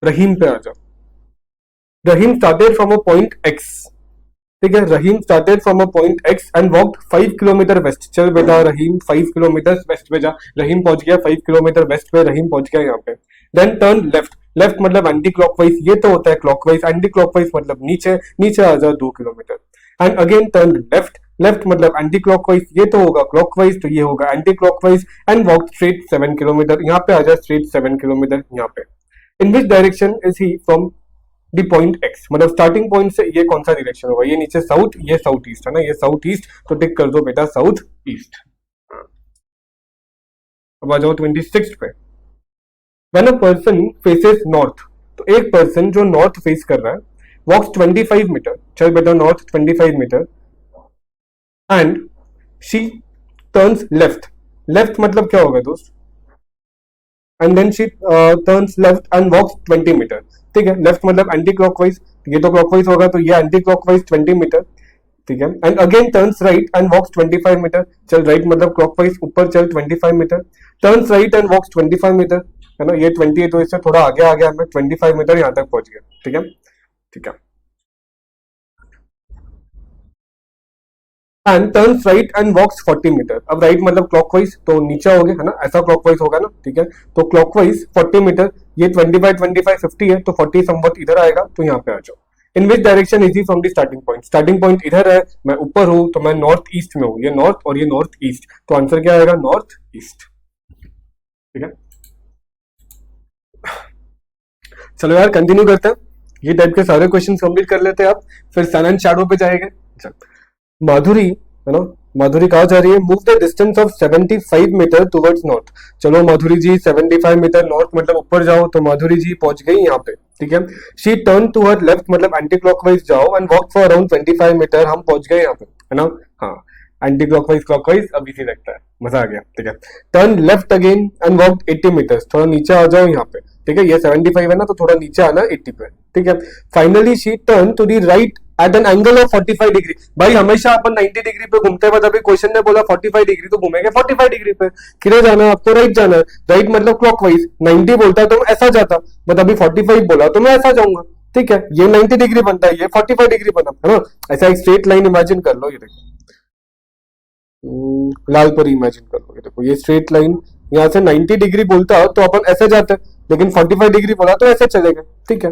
रहीम पे आ जाओ। Rahim started from a point X, ठीक है, Rahim started from a point X and walked 5 kilometre west. चल बेटा रहीम 5 किलोमीटर वेस्ट पे जा, रहीम पहुंच गया 5 किलोमीटर वेस्ट पे, रहीम पहुंच गया यहाँ पे। देन टर्न लेफ्ट, लेफ्ट मतलब एंटी क्लॉकवाइज, ये तो होता है क्लॉकवाइज, एंटी क्लॉकवाइज मतलब नीचे, नीचे आ जाओ 2 kilometre. And again turn left, left मतलब एंटी क्लॉकवाइज, ये तो होगा क्लॉकवाइज, तो ये होगा anti clockwise and walk straight 7 kilometre, यहाँ पे आ जाए स्ट्रेट 7 किलोमीटर यहाँ पे। In which direction is he from the point X, मतलब स्टार्टिंग पॉइंट से ये कौन सा डायरेक्शन होगा, ये नीचे साउथ, ये साउथ ईस्ट है ना, ये साउथ ईस्ट, तो टिक कर दो बेटा साउथ ईस्ट। अब आ जाओ 26 पे। When a person faces north, तो एक पर्सन जो नॉर्थ फेस कर रहा है, वॉक्स 25 मीटर, चल बेटा north 25 metre, and she turns left, left मतलब क्या होगा दोस्त, and then she turns left and walks 20 metre, ठीक है, लेफ्ट मतलब एंटी क्लॉकवाइज, ये तो क्लॉकवाइज होगा, तो ये एंटी क्लॉकवाइज 20 मीटर, ठीक है। And again turns right and walks 25 metre, चल राइट मतलब क्लॉकवाइज ऊपर चल 25 metre, turns right and walks 25 metre, है ना, ये 20 है तो इससे थोड़ा आगे आ गया, मैं 25 मीटर यहाँ तक पहुंच गया, ठीक है, ठीक है। And turns right and walks 40 metre, अब राइट मतलब क्लॉकवाइज, तो नीचे हो गया है ना, ऐसा क्लॉकवाइज होगा ना, ठीक है, तो क्लॉकवाइज 40 मीटर, ये 25 50 है, तो 40 समवट इधर आएगा, तो यहाँ पे आ जाओ। In which direction is he from the starting point, starting point इधर है, मैं ऊपर हूं, तो मैं नॉर्थ ईस्ट में हूँ, ये नॉर्थ और ये नॉर्थ ईस्ट, तो आंसर क्या आएगा, नॉर्थ ईस्ट, ठीक है। चलो यार कंटिन्यू करते हैं, ये टाइप के सारे क्वेश्चन कंप्लीट कर लेते हैं आप, फिर सन एंड शैडो पे जाएंगे। माधुरी है ना, माधुरी कहा जा रही है, move the distance of 75 metre towards north. चलो माधुरी जी 75 मीटर नॉर्थ मतलब ऊपर जाओ, तो माधुरी जी पहुंच गई यहाँ पे, ठीक है। She turn to her left मतलब एंटी क्लॉकवाइज जाओ and walk for around 25 metre, हम पहुंच गए यहाँ पे, है ना, हाँ एंटी क्लॉकवाइज क्लॉकवाइज अब इसी लगता है, मजा आ गया, ठीक है। Turn left again and walk 80 metre, थोड़ा नीचे आ जाओ यहाँ पे, ठीक है, ये 75 है ना, तो थोड़ा नीचे आना 80 पे, ठीक है। Finally she turn to the right at an angle of 45 degree, भाई हमेशा अपन 90 डिग्री पे घूमते हैं, अभी क्वेश्चन ने बोला 45 डिग्री, तो घूमेंगे 45 डिग्री पे, किधर जाना है आपको, राइट जाना है, राइट मतलब क्लॉकवाइज, 90 बोलता है तो मैं ऐसा जाता, बट अभी 45 बोला तो मैं ऐसा जाऊंगा, ठीक है, ये 90 डिग्री बनता है, ये 45 डिग्री बना, है ना, ऐसा एक स्ट्रेट लाइन इमेजिन कर लो, ये देखो लाल पर इमेजिन कर लो, ये देखो ये स्ट्रेट लाइन, यहाँ से 90 डिग्री बोलता तो अपन ऐसे जाते, लेकिन 45 डिग्री बोला तो ऐसे चलेगा, ठीक है।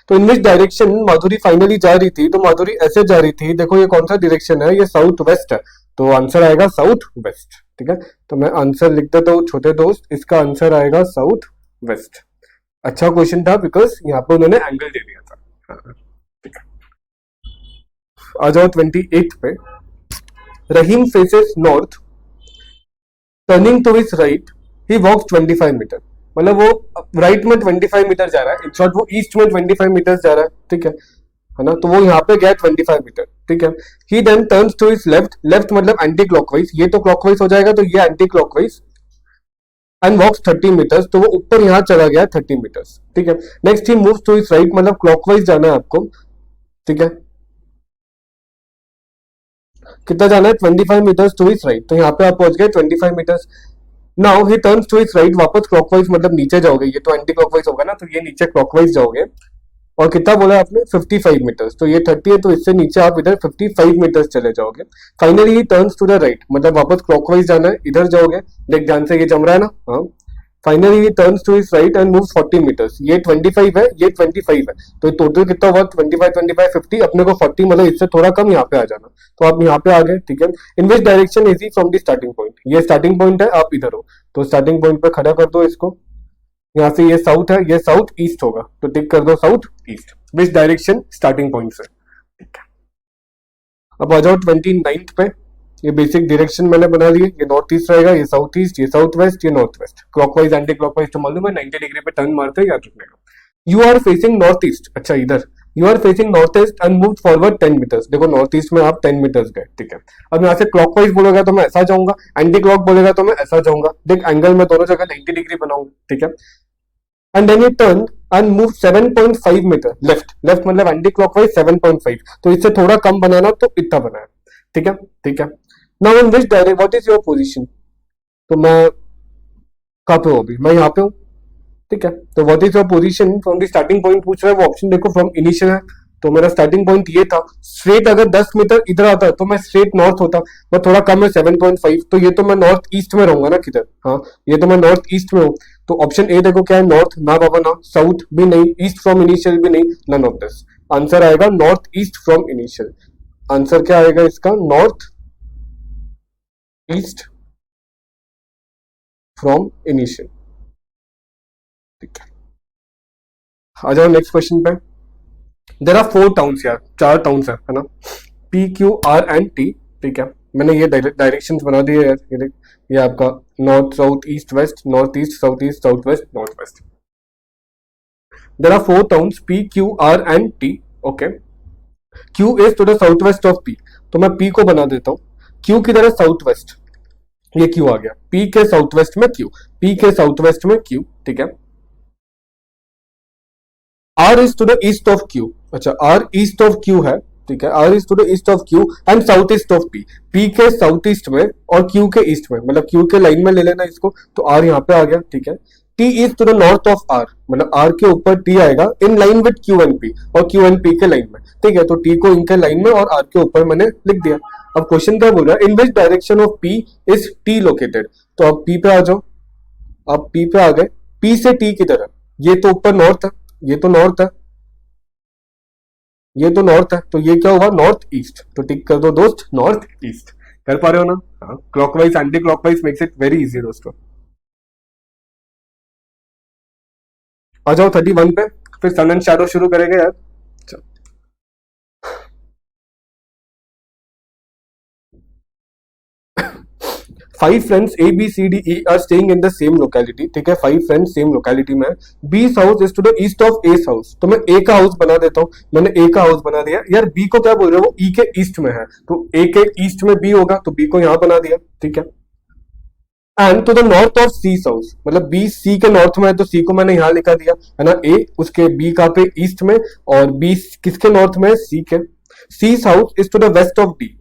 तो in which direction Madhuri finally जा रही थी, तो माधुरी ऐसे जा रही थी, देखो ये कौन सा डायरेक्शन है, ये साउथ वेस्ट है, तो आंसर आएगा साउथ वेस्ट, ठीक है। तो मैं आंसर लिख देता हूँ छोटे दोस्त, इसका आंसर आएगा साउथ वेस्ट। अच्छा क्वेश्चन था बिकॉज यहाँ पे उन्होंने एंगल दे दिया था, हाँ, ठीक है। आ जाओ 28 पे। Rahim faces north, turning to his right, he walks 25 metre. मतलब वो राइट में 25 मीटर जा रहा है, इन शॉर्ट वो ईस्ट में 25 मीटर जा रहा है, ठीक है ना। तो वो यहाँ पे गया 25 मीटर, ठीक है। He then turns to his left, left मतलब एंटी क्लॉकवाइज, ये तो क्लॉकवाइज हो जाएगा तो ये anti clockwise, and walks 30 metres, तो वो ऊपर यहाँ चला गया 30 मीटर्स, ठीक है। Next he moves to his right, मतलब क्लॉकवाइज जाना है आपको, ठीक है। कितना जाना है 25 मीटर्स टू हिज राइट, तो यहाँ पे आप पहुंच गए 25 metres. Now he turns to his right, वापस क्लॉकवाइज मतलब नीचे जाओगे, ये तो एंटी क्लॉकवाइज होगा ना, तो ये नीचे क्लॉकवाइज जाओगे। और कितना बोला आपने 55 मीटर्स, तो ये 30 है तो इससे नीचे आप इधर 55 मीटर्स चले जाओगे। Finally he turns to the right, मतलब वापस क्लॉकवाइज जाना है, इधर जाओगे। देख ध्यान से, ये जम रहा है ना, हाँ। Finally he turns to his right and moves 40 metres, ये 25 है, ये 25 है, तो टोटल कितना हुआ 25 25 50, अपने को 40 मतलब इससे थोड़ा कम यहाँ पे आ जाना। तो आप यहाँ पे आ गए, ठीक है। In which direction is he from the starting point, ये स्टार्टिंग पॉइंट है, आप इधर हो, तो स्टार्टिंग पॉइंट पे खड़ा कर दो इसको। यहाँ से ये साउथ है, ये साउथ ईस्ट होगा, तो टिक कर दो south east. Which direction starting point से, ठीक है। अब आ जाओ 29 पे। ये बेसिक डायरेक्शन मैंने बना लिए, ये नॉर्थ ईस्ट रहेगा, ये साउथ ईस्ट, ये साउथ वेस्ट, ये north waste. Clockwise anti clockwise तो मालूम है, 90 डिग्री पे टर्न मारते हैं, याद रखने का। You are facing north east, अच्छा इधर you are facing north east and move forward 10 metres, देखो नॉर्थ ईस्ट में आप 10 मीटर्स गए, ठीक है। अब यहाँ से क्लॉकवाइज बोलेगा तो मैं ऐसा जाऊंगा, एंटी क्लॉक बोलेगा तो मैं ऐसा जाऊंगा। देख एंगल में दोनों जगह 90 डिग्री बनाऊंगा, ठीक है। And then you turn and move 7.5 metre left, left मतलब एंटी क्लॉकवाइज 7.5, तो इससे थोड़ा कम बनाना, तो इतना बनाया, ठीक है, ठीक है। Now in which direction, what is your position, तो मैं कहाँ पे हूँ अभी, मैं यहाँ पे हूँ, ठीक है। तो what is your position from the starting point पूछ रहा है, वो ऑप्शन देखो फ्रॉम इनिशियल है, तो मेरा स्टार्टिंग पॉइंट ये था। स्ट्रेट अगर 10 मीटर इधर आता तो मैं स्ट्रेट नॉर्थ होता, वो थोड़ा कम है 7.5, तो ये तो मैं नॉर्थ ईस्ट में रहूंगा ना किधर, हाँ ये तो मैं नॉर्थ ईस्ट में हूँ। तो ऑप्शन ए देखो क्या है, नॉर्थ ना बाबा ना, साउथ भी नहीं, ईस्ट फ्रॉम इनिशियल भी नहीं, नन ऑफ दिस। आंसर आएगा north east from initial. Answer क्या आएगा इसका, नॉर्थ ईस्ट फ्रॉम इनिशियल, ठीक है। आ जाओ नेक्स्ट क्वेश्चन पे। देर आर 4 टाउन्स यार, 4 टाउन्स है ना, P Q R and T, ठीक है। मैंने ये डायरेक्शन बना दिए यार, ये देख, ये आपका north south east west, north east south west north west. There are 4 towns P Q R and T, okay. Q is to the south west of P, तो मैं पी को बना देता हूँ। क्यू किधर है, साउथ वेस्ट, ये Q आ गया, पी के साउथ वेस्ट में क्यू, पी के साउथ वेस्ट में क्यू, ठीक है। R is to the east of Q, अच्छा आर ईस्ट ऑफ क्यू है, ठीक है। R is to the east of Q and south east of P, P के साउथ ईस्ट में और क्यू के ईस्ट में, मतलब क्यू के लाइन में ले लेना इसको, तो आर यहाँ पे आ गया, ठीक है। T is to the north of R, मतलब आर के ऊपर टी आएगा in line with Q and P, और क्यू एंड पी के लाइन में, ठीक है। तो टी को इनके लाइन में और आर के ऊपर मैंने लिख दिया। अब क्वेश्चन क्या बोल रहा है, in which direction of P is T located, तो अब पी पे आ जाओ, अब पी पे आ गए। पी से टी किधर है, ये तो ऊपर नॉर्थ है, ये तो नॉर्थ है, ये तो नॉर्थ है, तो ये क्या हुआ, नॉर्थ ईस्ट, तो टिक कर दो दोस्त नॉर्थ ईस्ट। कर पा रहे हो ना, हाँ। Clockwise anti clockwise makes it very easy दोस्तों। आ जाओ 31 पे, फिर सन एंड शैडो शुरू करेंगे यार। 5 friends A B C D E are staying in the same locality, ठीक है। 5 फ्रेंड्स सेम लोकेलिटी में, B house is to the east of A house, तो मैं ए का हाउस बना देता हूँ, मैंने ए का हाउस बना दिया यार। बी को क्या बोल रहे हो, वो ई के ईस्ट में है, तो ए के ईस्ट में बी होगा, तो बी को यहां बना दिया, ठीक है। And to the north of C house, मतलब बी सी के नॉर्थ में है, तो सी को मैंने यहां लिखा दिया है ना, ए उसके बी का पे ईस्ट में, और बी किसके नॉर्थ में है, सी के। C house is to the west of D,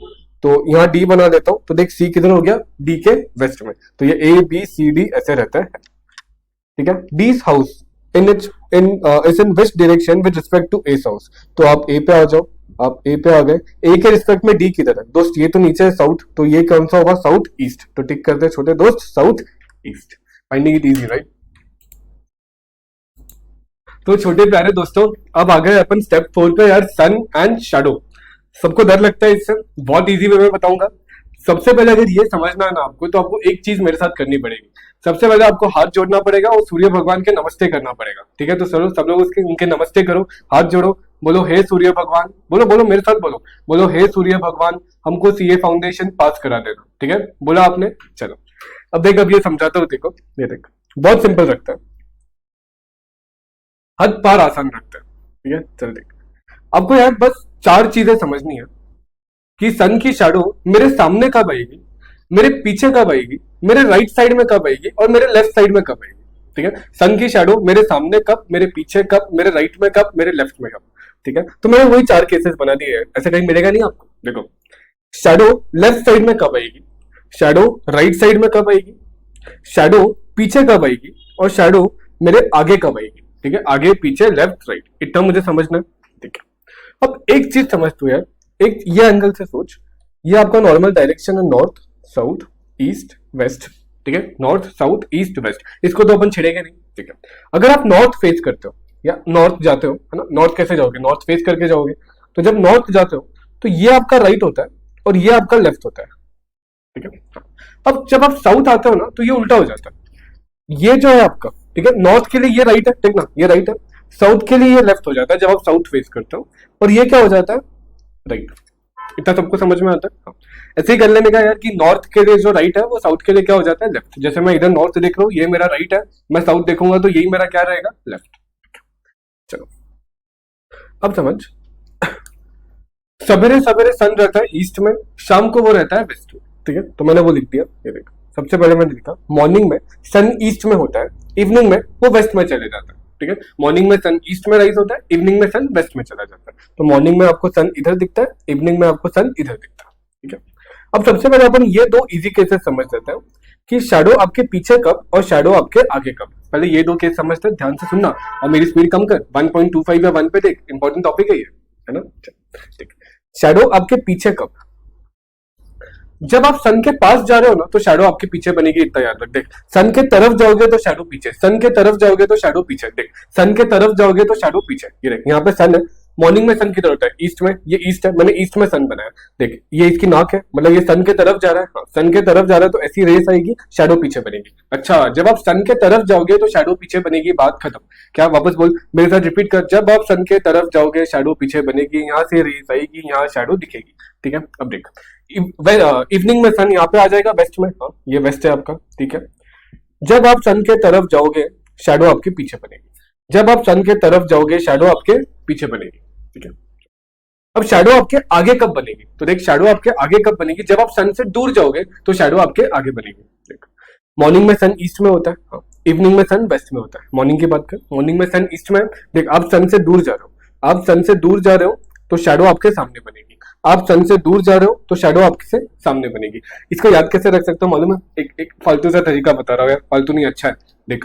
तो यहाँ डी बना देता हूं, तो देख सी किधर हो गया, डी के वेस्ट में, तो ये ए बी सी डी ऐसे रहता है, ठीक है। D house in its in west direction with respect to A house, तो आप ए पे आ जाओ, आप ए पे आ गए। ए के रिस्पेक्ट में डी किधर है दोस्त, ये तो नीचे है साउथ, तो ये कौन सा होगा, साउथ ईस्ट, तो टिक करते हैं छोटे दोस्त south east. Finding it easy right. तो छोटे प्यारे दोस्तों, अब आ गए अपन स्टेप 4 पे यार, सन एंड शैडो। सबको डर लगता है इससे, बहुत इजी वे में बताऊंगा। सबसे पहले अगर ये समझना है ना आपको, तो आपको एक चीज मेरे साथ करनी पड़ेगी। सबसे पहले आपको हाथ जोड़ना पड़ेगा और सूर्य भगवान के नमस्ते करना पड़ेगा, ठीक है। तो चलो सब लोग उसके उनके नमस्ते करो, हाथ जोड़ो, बोलो हे सूर्य भगवान, बोलो बोलो मेरे साथ बोलो, बोलो हे सूर्य भगवान हमको सीए फाउंडेशन पास करा देना, ठीक है, बोला आपने। चलो अब देख, अब ये समझाता हूँ, देखो ये देख, बहुत सिंपल रखता है, हद पार आसान रखता है, ठीक है। चल देख, आपको यार बस चार चीजें समझनी है कि सन की शैडो मेरे सामने कब आएगी, मेरे पीछे कब आएगी, मेरे राइट साइड में कब आएगी और मेरे लेफ्ट साइड में कब आएगी, ठीक है। सन की शैडो मेरे सामने कब, मेरे पीछे कब, मेरे राइट में कब, मेरे लेफ्ट में कब, ठीक है। तो मैंने वही चार केसेस बना दिए हैं, ऐसे कहीं मिलेगा नहीं आपको। देखो, शैडो लेफ्ट साइड में कब आएगी, शैडो राइट साइड में कब आएगी, शैडो पीछे कब आएगी और शैडो मेरे आगे कब आएगी, ठीक है। आगे पीछे लेफ्ट राइट, इतना मुझे समझना है, ठीक है। अब एक चीज समझ तू यार, एक ये एंगल से सोच, ये आपका नॉर्मल डायरेक्शन है, नॉर्थ साउथ ईस्ट वेस्ट, ठीक है, नॉर्थ साउथ ईस्ट वेस्ट, इसको तो अपन छिड़ेंगे नहीं, ठीक है। अगर आप नॉर्थ फेस करते हो या नॉर्थ जाते हो, है ना, नॉर्थ कैसे जाओगे, नॉर्थ फेस करके जाओगे, तो जब नॉर्थ जाते हो तो ये आपका राइट होता है और ये आपका लेफ्ट होता है, ठीक है। अब जब आप साउथ आते हो ना तो ये उल्टा हो जाता है, ये जो है आपका, ठीक है, नॉर्थ के लिए ये राइट है, ठीक ना, ये राइट है, साउथ के लिए ये लेफ्ट हो जाता है जब आप साउथ फेस करते हो, और ये क्या हो जाता है, राइट। इतना सबको समझ में आता है। हाँ। ऐसे ही कर लेने का यार कि नॉर्थ के लिए जो राइट है वो साउथ के लिए क्या हो जाता है, लेफ्ट। जैसे मैं इधर नॉर्थ देख रहा हूँ, ये मेरा राइट है, मैं साउथ देखूंगा तो यही मेरा क्या रहेगा, लेफ्ट। चलो अब समझ, सवेरे सवेरे सन रहता है ईस्ट में, शाम को वो रहता है वेस्ट में, ठीक है। तो मैंने वो लिख दिया, ये देखो, सबसे पहले मैंने लिखा मॉर्निंग में सन ईस्ट में होता है, इवनिंग में वो वेस्ट में चले जाता है, ठीक है। मॉर्निंग में सन ईस्ट में राइज होता है, इवनिंग में सन वेस्ट में चला जाता है। तो मॉर्निंग में आपको सन इधर दिखता है, इवनिंग में आपको सन इधर दिखता है, ठीक है। अब सबसे पहले अपन ये दो इजी केसेस समझ लेते हैं कि शैडो आपके पीछे कब और शैडो आपके आगे कब। पहले ये दो केस समझते हैं, ध्यान से सुनना, और मेरी स्पीड कम कर, 1.25 या 1 पे देख, इंपॉर्टेंट टॉपिक है ये, है ना। ठीक, शैडो आपके पीछे कब, जब आप सन के पास जा रहे हो ना तो शैडो आपके पीछे बनेगी, इतना याद रख। देख, सन के तरफ जाओगे तो शैडो पीछे, सन के तरफ जाओगे तो शैडो पीछे, देख, सन के तरफ जाओगे तो शैडो पीछे। ये देख, यहाँ पे सन है, मॉर्निंग में सन किधर होता है, ईस्ट में, ये ईस्ट है, मैंने ईस्ट में सन बनाया। देख, ये इसकी नाक है, मतलब ये सन के तरफ जा रहा है, हाँ, सन के तरफ जा रहा है तो ऐसी रेस आएगी, शैडो पीछे बनेगी। अच्छा, जब आप सन के तरफ जाओगे तो शैडो पीछे बनेगी, बात खत्म। क्या, वापस बोल, मेरे साथ रिपीट कर, जब आप सन के तरफ जाओगे शैडो पीछे बनेगी, यहाँ से रेस आएगी, यहाँ शैडो दिखेगी, ठीक है। अब देख, इवनिंग में सन यहाँ पे आ जाएगा वेस्ट में, हाँ, ये वेस्ट है आपका, ठीक है। जब आप सन के तरफ जाओगे शैडो आपके पीछे बनेगी, जब आप सन के तरफ जाओगे शैडो आपके पीछे बनेगी, ठीक है। अब शैडो आपके आगे कब बनेगी, तो देख, शैडो आपके आगे कब बनेगी, जब आप सन से दूर जाओगे तो शैडो आपके आगे बनेगी। देख, मॉर्निंग में सन ईस्ट में होता है, हाँ, इवनिंग में सन वेस्ट में होता है। मॉर्निंग की बात कर, मॉर्निंग में सन ईस्ट में, देख, आप सन से दूर जा रहे हो, आप सन से दूर जा रहे हो तो शैडो आपके सामने बनेगी, आप सन से दूर जा रहे हो तो शैडो आपके सामने बनेगी। इसको याद कैसे रख सकते हो मालूम है, एक फालतू सा तरीका बता रहा हूँ यार, फालतू नहीं, अच्छा है। देख,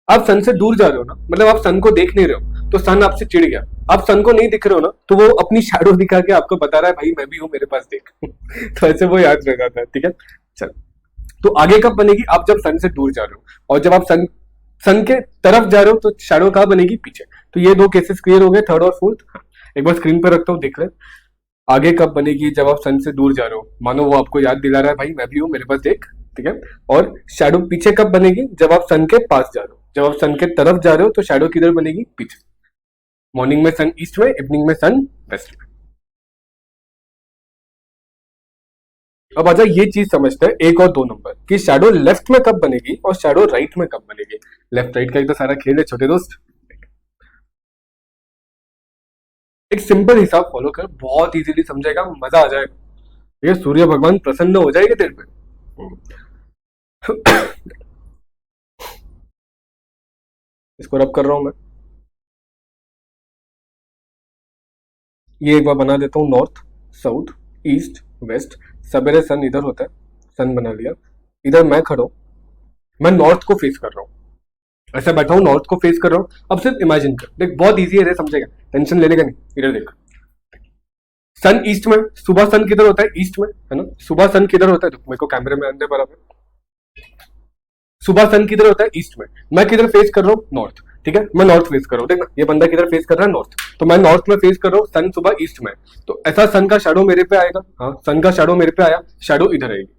आप सन से दूर जा रहे हो ना, मतलब आप सन को देख नहीं रहे हो तो सन आपसे चिढ़ गया, आप सन को नहीं दिख रहे हो ना तो वो अपनी शैडो दिखा के आपको बता रहा है, भाई मैं भी हूं, मेरे पास देख। तो ऐसे वो याद रह जाता है, ठीक है। चल, तो आगे कब बनेगी, आप जब सन से दूर जा रहे हो, और जब आप सन के तरफ जा रहे हो तो शैडो कहाँ बनेगी, पीछे। तो ये दो केसेस क्लियर हो गए, थर्ड और फोर्थ। हाँ, एक बार स्क्रीन पर रखता हूँ, देख ले, आगे कब बनेगी, जब आप सन से दूर जा रहे हो, मानो वो आपको याद दिला रहा है, भाई मैं भी हूं, मेरे पास देख, ठीक है। और शैडो पीछे कब बनेगी, जब आप सन के पास जा रहे हो, जब आप सन के तरफ जा रहे हो तो शैडो किधर बनेगी, पीछे। मॉर्निंग में सन ईस्ट में, इवनिंग में सन वेस्ट में। अब आजा ये चीज समझते हैं, एक और दो नंबर, कि शैडो लेफ्ट में कब बनेगी और शैडो राइट में कब बनेगी। लेफ्ट राइट का ही तो सारा खेल है छोटे दोस्त। एक सिंपल हिसाब फॉलो कर, बहुत इजीली समझेगा, मजा आ जाएगा, ये सूर्य भगवान प्रसन्न हो जाएंगे तेरे पे। इसको रब कर रहा हूं मैं, ये एक बार बना देता हूँ, नॉर्थ साउथ ईस्ट वेस्ट, सवेरे सन इधर होता है, सन बना लिया, इधर मैं खड़ा हूं, मैं नॉर्थ को फेस कर रहा हूँ, ऐसा बैठा हूँ, नॉर्थ को फेस कर रहा हूँ। अब सिर्फ इमेजिन कर, देख बहुत इजी है, समझेगा, टेंशन लेने का नहीं। इधर देख, सन ईस्ट में, सुबह सन किधर होता है, ईस्ट में, है ना। सुबह सन किधर होता है, मेरे को कैमरे में आने बराबर, सुबह सन किधर होता है, ईस्ट में, मैं किधर फेस कर रहा हूँ, नॉर्थ, ठीक है, मैं नॉर्थ फेस कर रहा हूँ। देखना, ये बंदा किधर फेस कर रहा है, नॉर्थ, तो मैं नॉर्थ में फेस कर रहा हूँ, सन सुबह ईस्ट में, तो ऐसा सन का शैडो मेरे पे आएगा, हाँ, सन का शैडो मेरे पे आया, शैडो इधर आएगी,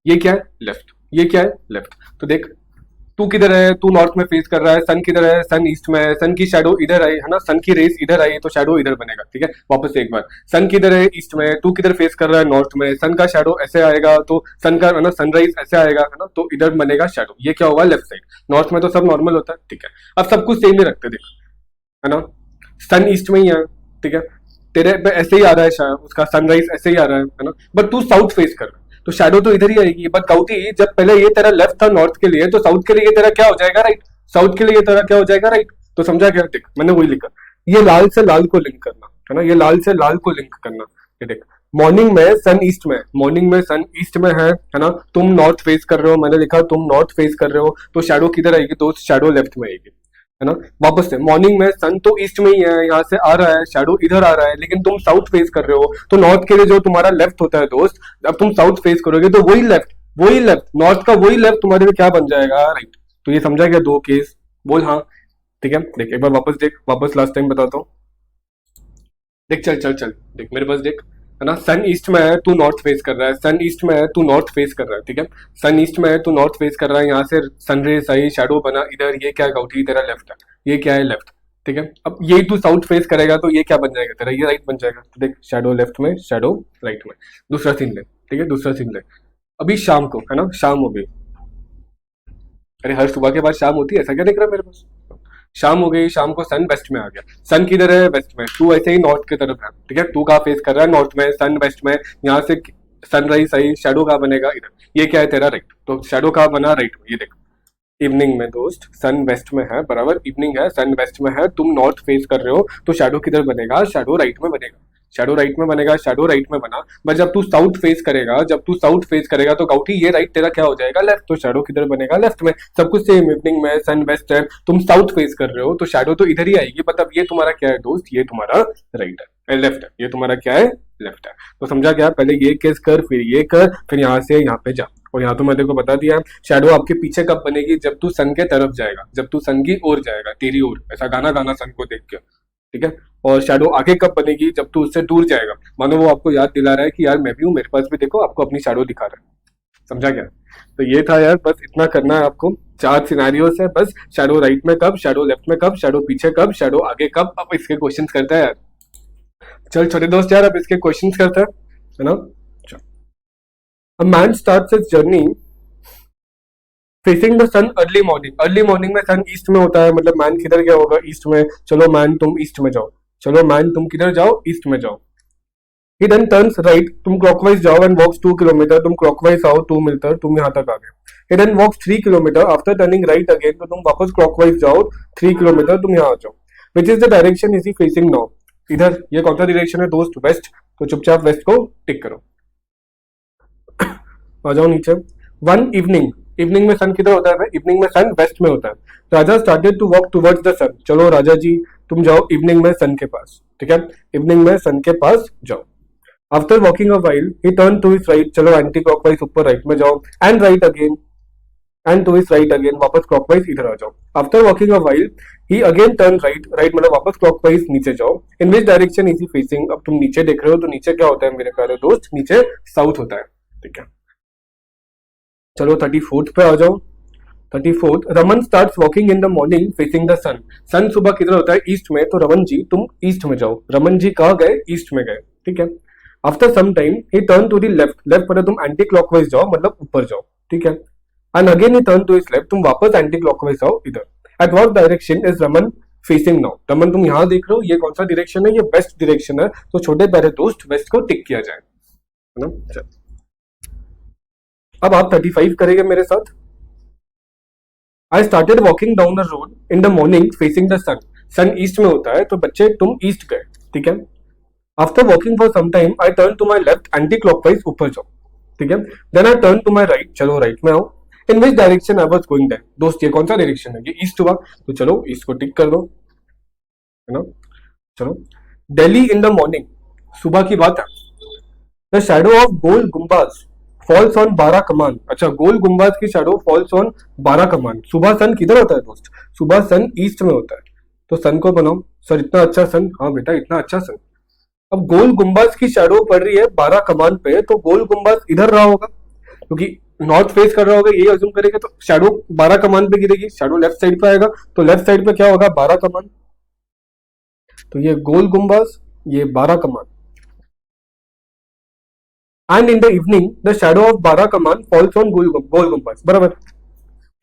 ये क्या है, लेफ्ट, ये क्या है, लेफ्ट। तो देख, तू किधर है, तू नॉर्थ में फेस कर रहा है, सन किधर है, सन ईस्ट में है, सन की शैडो इधर आई है ना, सन की रेस इधर आई तो शैडो इधर बनेगा। ठीक है, वापस से एक बार, सन किधर है, ईस्ट में, तू किधर फेस कर रहा है, नॉर्थ में, सन का शैडो ऐसे आएगा तो सन का है ना सनराइज ऐसे आएगा है ना, तो इधर बनेगा शैडो। ये क्या होगा, लेफ्ट साइड। नॉर्थ में तो सब नॉर्मल होता है। ठीक है, अब सब कुछ सेम ही रखते देख, है ना, सन ईस्ट में ही है। ठीक है, तेरे पे ऐसे ही आ रहा है उसका सनराइज ऐसे ही आ रहा है ना, बट तू साउथ फेस कर रहा है तो शैडो तो इधर ही आएगी। बट गाउटी, जब पहले ये तेरा लेफ्ट था नॉर्थ के लिए, तो साउथ के लिए ये तेरा क्या हो जाएगा, राइट। साउथ के लिए ये तेरा क्या हो जाएगा, राइट। तो समझा क्या, देख मैंने वही लिखा, ये लाल से लाल को लिंक करना है ना, ये लाल से लाल को लिंक करना। ये देख, मॉर्निंग में सन ईस्ट में, मॉर्निंग में सन ईस्ट में है ना, तुम नॉर्थ फेस कर रहे हो, मैंने लिखा तुम नॉर्थ फेस कर रहे हो, तो शैडो किधर आएगी, तो शैडो लेफ्ट में आएगी, है ना। वापस से मॉर्निंग में सन तो ईस्ट में ही है, यहाँ से आ रहा है, शैडो इधर आ रहा है, लेकिन तुम साउथ फेस कर रहे हो, तो नॉर्थ के लिए जो तुम्हारा लेफ्ट होता है दोस्त, अब तुम साउथ फेस करोगे तो वही लेफ्ट नॉर्थ का वही लेफ्ट तुम्हारे लिए क्या बन जाएगा, राइट। तो ये समझा गया, दो केस, बोल हाँ। ठीक है, देख एक बार वापस देख, वापस लास्ट टाइम बताता हूँ, देख चल चल चल, देख मेरे पास देख, है ना, सन ईस्ट में है, तू नॉर्थ फेस कर रहा है, सन ईस्ट में है, तू नॉर्थ फेस कर रहा है। ठीक है, सन ईस्ट में है, तू नॉर्थ फेस कर रहा है, यहाँ से सनरेज आई, शैडो बना इधर, ये क्या गाउठी तेरा लेफ्ट है, ये क्या है लेफ्ट। ठीक है, अब यही तू साउथ फेस करेगा तो ये क्या बन जाएगा तेरा, ये राइट बन जाएगा। तो देख, शैडो लेफ्ट में, शैडो राइट में। दूसरा सीन ले, ठीक है, दूसरा सीन ले, अभी शाम को, है ना, शाम हो गई। अरे हर सुबह के बाद शाम होती है, ऐसा क्या दिख रहा है मेरे पास। शाम हो गई, शाम को सन वेस्ट में आ गया, सन किधर है, वेस्ट में, तू ऐसे ही नॉर्थ की तरफ है। ठीक है, तू कहाँ फेस कर रहा है, नॉर्थ में, सन वेस्ट में, यहाँ से सनराइज आई, शैडो कहाँ बनेगा, इधर। ये क्या है तेरा, राइट। तो शैडो कहाँ बना, राइट में। ये देख, इवनिंग में दोस्त, सन वेस्ट में है, बराबर, इवनिंग है, सन वेस्ट में है, तुम नॉर्थ फेस कर रहे हो, तो शैडो किधर बनेगा, शैडो राइट में बनेगा, शैडो राइट में बनेगा, शैडो राइट में बना। बट जब तू साउथ फेस करेगा, जब तू साउथ फेस करेगा तो गाउठी ये राइट तेरा क्या हो जाएगा, लेफ्ट। तो शैडो किधर बनेगा, लेफ्ट में। सब कुछ सेम, इवनिंग में, सन वेस्ट है, तुम साउथ फेस कर रहे हो तो शैडो तो इधर ही आएगी। मतलब ये तुम्हारा क्या है दोस्त, ये तुम्हारा राइट है, लेफ्ट है, ये तुम्हारा क्या है, लेफ्ट है। तो समझा क्या, पहले ये केस कर, फिर ये कर, फिर यहाँ से यहाँ पे जा। और यहाँ तो मैंने को बता दिया, शैडो आपके पीछे कब बनेगी, जब तू सन के तरफ जाएगा, जब तू सन की ओर जाएगा, तेरी ओर, ऐसा गाना गाना सन को देख के। ठीक है, और शैडो आगे कब बनेगी, जब तू उससे दूर जाएगा, मानो वो आपको याद दिला रहा है कि यार मैं भी हूँ, मेरे पास भी देखो, आपको अपनी शैडो दिखा रहा है। समझा क्या। तो ये था यार, बस इतना करना है आपको। 4 सिनेरियोस है बस, शैडो राइट में कब, शैडो लेफ्ट में कब, शैडो पीछे कब, शैडो आगे कब। अब इसके क्वेश्चन करता है यार। चल छोटे दोस्त यार, अब इसके क्वेश्चन करता है ना। A man starts his journey facing the sun early morning. Early morning में सन ईस्ट में होता है, मतलब मैन किधर क्या होगा, ईस्ट में। चलो मैन तुम ईस्ट में जाओ, चलो मैन तुम किधर जाओ, ईस्ट में जाओ। ही देन टर्न्स राइट, तुम क्लॉकवाइज जाओ, एंड वॉक्स 2 किलोमीटर, तुम क्लॉकवाइज आओ 2 मीटर, तुम यहाँ तक आ गए। ही देन वॉक्स 3 kilometre, after turning right again, तो तुम वापस क्लॉकवाइज जाओ 3 किलोमीटर, तुम यहाँ आ जाओ। Which is the direction is he facing now. इधर ये कौन सा डायरेक्शन है दोस्त, वेस्ट, तो चुपचाप वेस्ट को टिक करो। आ जाओ नीचे। वन इवनिंग, इवनिंग में सन किधर होता है, इवनिंग में सन वेस्ट में होता है। Raja started to walk towards the sun, चलो राजा जी तुम जाओ इवनिंग में सन के पास। ठीक है, इवनिंग में सन के पास जाओ। After walking a while he turn to his right, चलो एंटी क्लॉकवाइज ऊपर राइट में जाओ, and right again, and to his right again, वापस क्लॉकवाइज इधर आ जाओ। After walking a while he again turn right, right मतलब वापस क्लॉकवाइज नीचे जाओ। In which direction is he facing, अब तुम नीचे देख रहे हो तो नीचे क्या होता है मेरे प्यारे दोस्त, नीचे साउथ होता है। ठीक है, चलो 34th पे आ जाओ। 34th, Raman starts walking in the morning facing the sun. Sun सुबह किधर होता है, ईस्ट में, तो रमन जी तुम ईस्ट में जाओ। रमन जी कहाँ गए, ईस्ट में गए। ठीक है, after some time he turn to the left, left पर तुम एंटी क्लॉकवाइज जाओ, मतलब ऊपर जाओ। ठीक है, and again he turn to his left, तुम वापस एंटी क्लॉकवाइज आओ इधर। At what direction is Raman facing now. Raman तुम यहाँ देख रहे हो, ये कौन सा डायरेक्शन है, ये वेस्ट डायरेक्शन है। तो छोटे प्यारे दोस्त वेस्ट को टिक किया जाए, है ना। चल अब आप 35 करेंगे मेरे साथ। I started walking down the road in the morning facing the sun. Sun east में होता है, तो बच्चे तुम ईस्ट गए। ठीक है, after walking for some time I turn to my left, anti clockwise ऊपर जाओ। ठीक है, then I turn to my right, चलो राइट में आओ। In which direction I was going then. दोस्त ये कौन सा डायरेक्शन है, ये ईस्ट हुआ, तो चलो ईस्ट को टिक कर दो, है ना। चलो, दिल्ली इन द मॉर्निंग, सुबह की बात है। The shadow of Gol Gumbaz falls on 12 Kaman. अच्छा, गोल गुम्बाज की शैडो फॉल्स ऑन 12 कमान। सुबह सन किधर होता है दोस्त, सुबह सन ईस्ट में होता है, तो सन को बनाओ। सर इतना अच्छा सन, हाँ बेटा इतना अच्छा सन। अब गोल गुम्बाज की शैडो पड़ रही है 12 कमान पे, तो गोल गुम्बाज इधर रहा होगा, क्योंकि नॉर्थ फेस कर रहा होगा, यही अज्यूम करेंगे, तो शैडो 12 कमान पे गिरेगी, शैडो लेफ्ट साइड पे आएगा, तो लेफ्ट साइड पे क्या होगा, 12 कमान। तो ये गोल गुम्बाज, ये 12 Kaman. And in the evening the shadow of 12 Kaman falls on Gol Gumbaz, बराबर।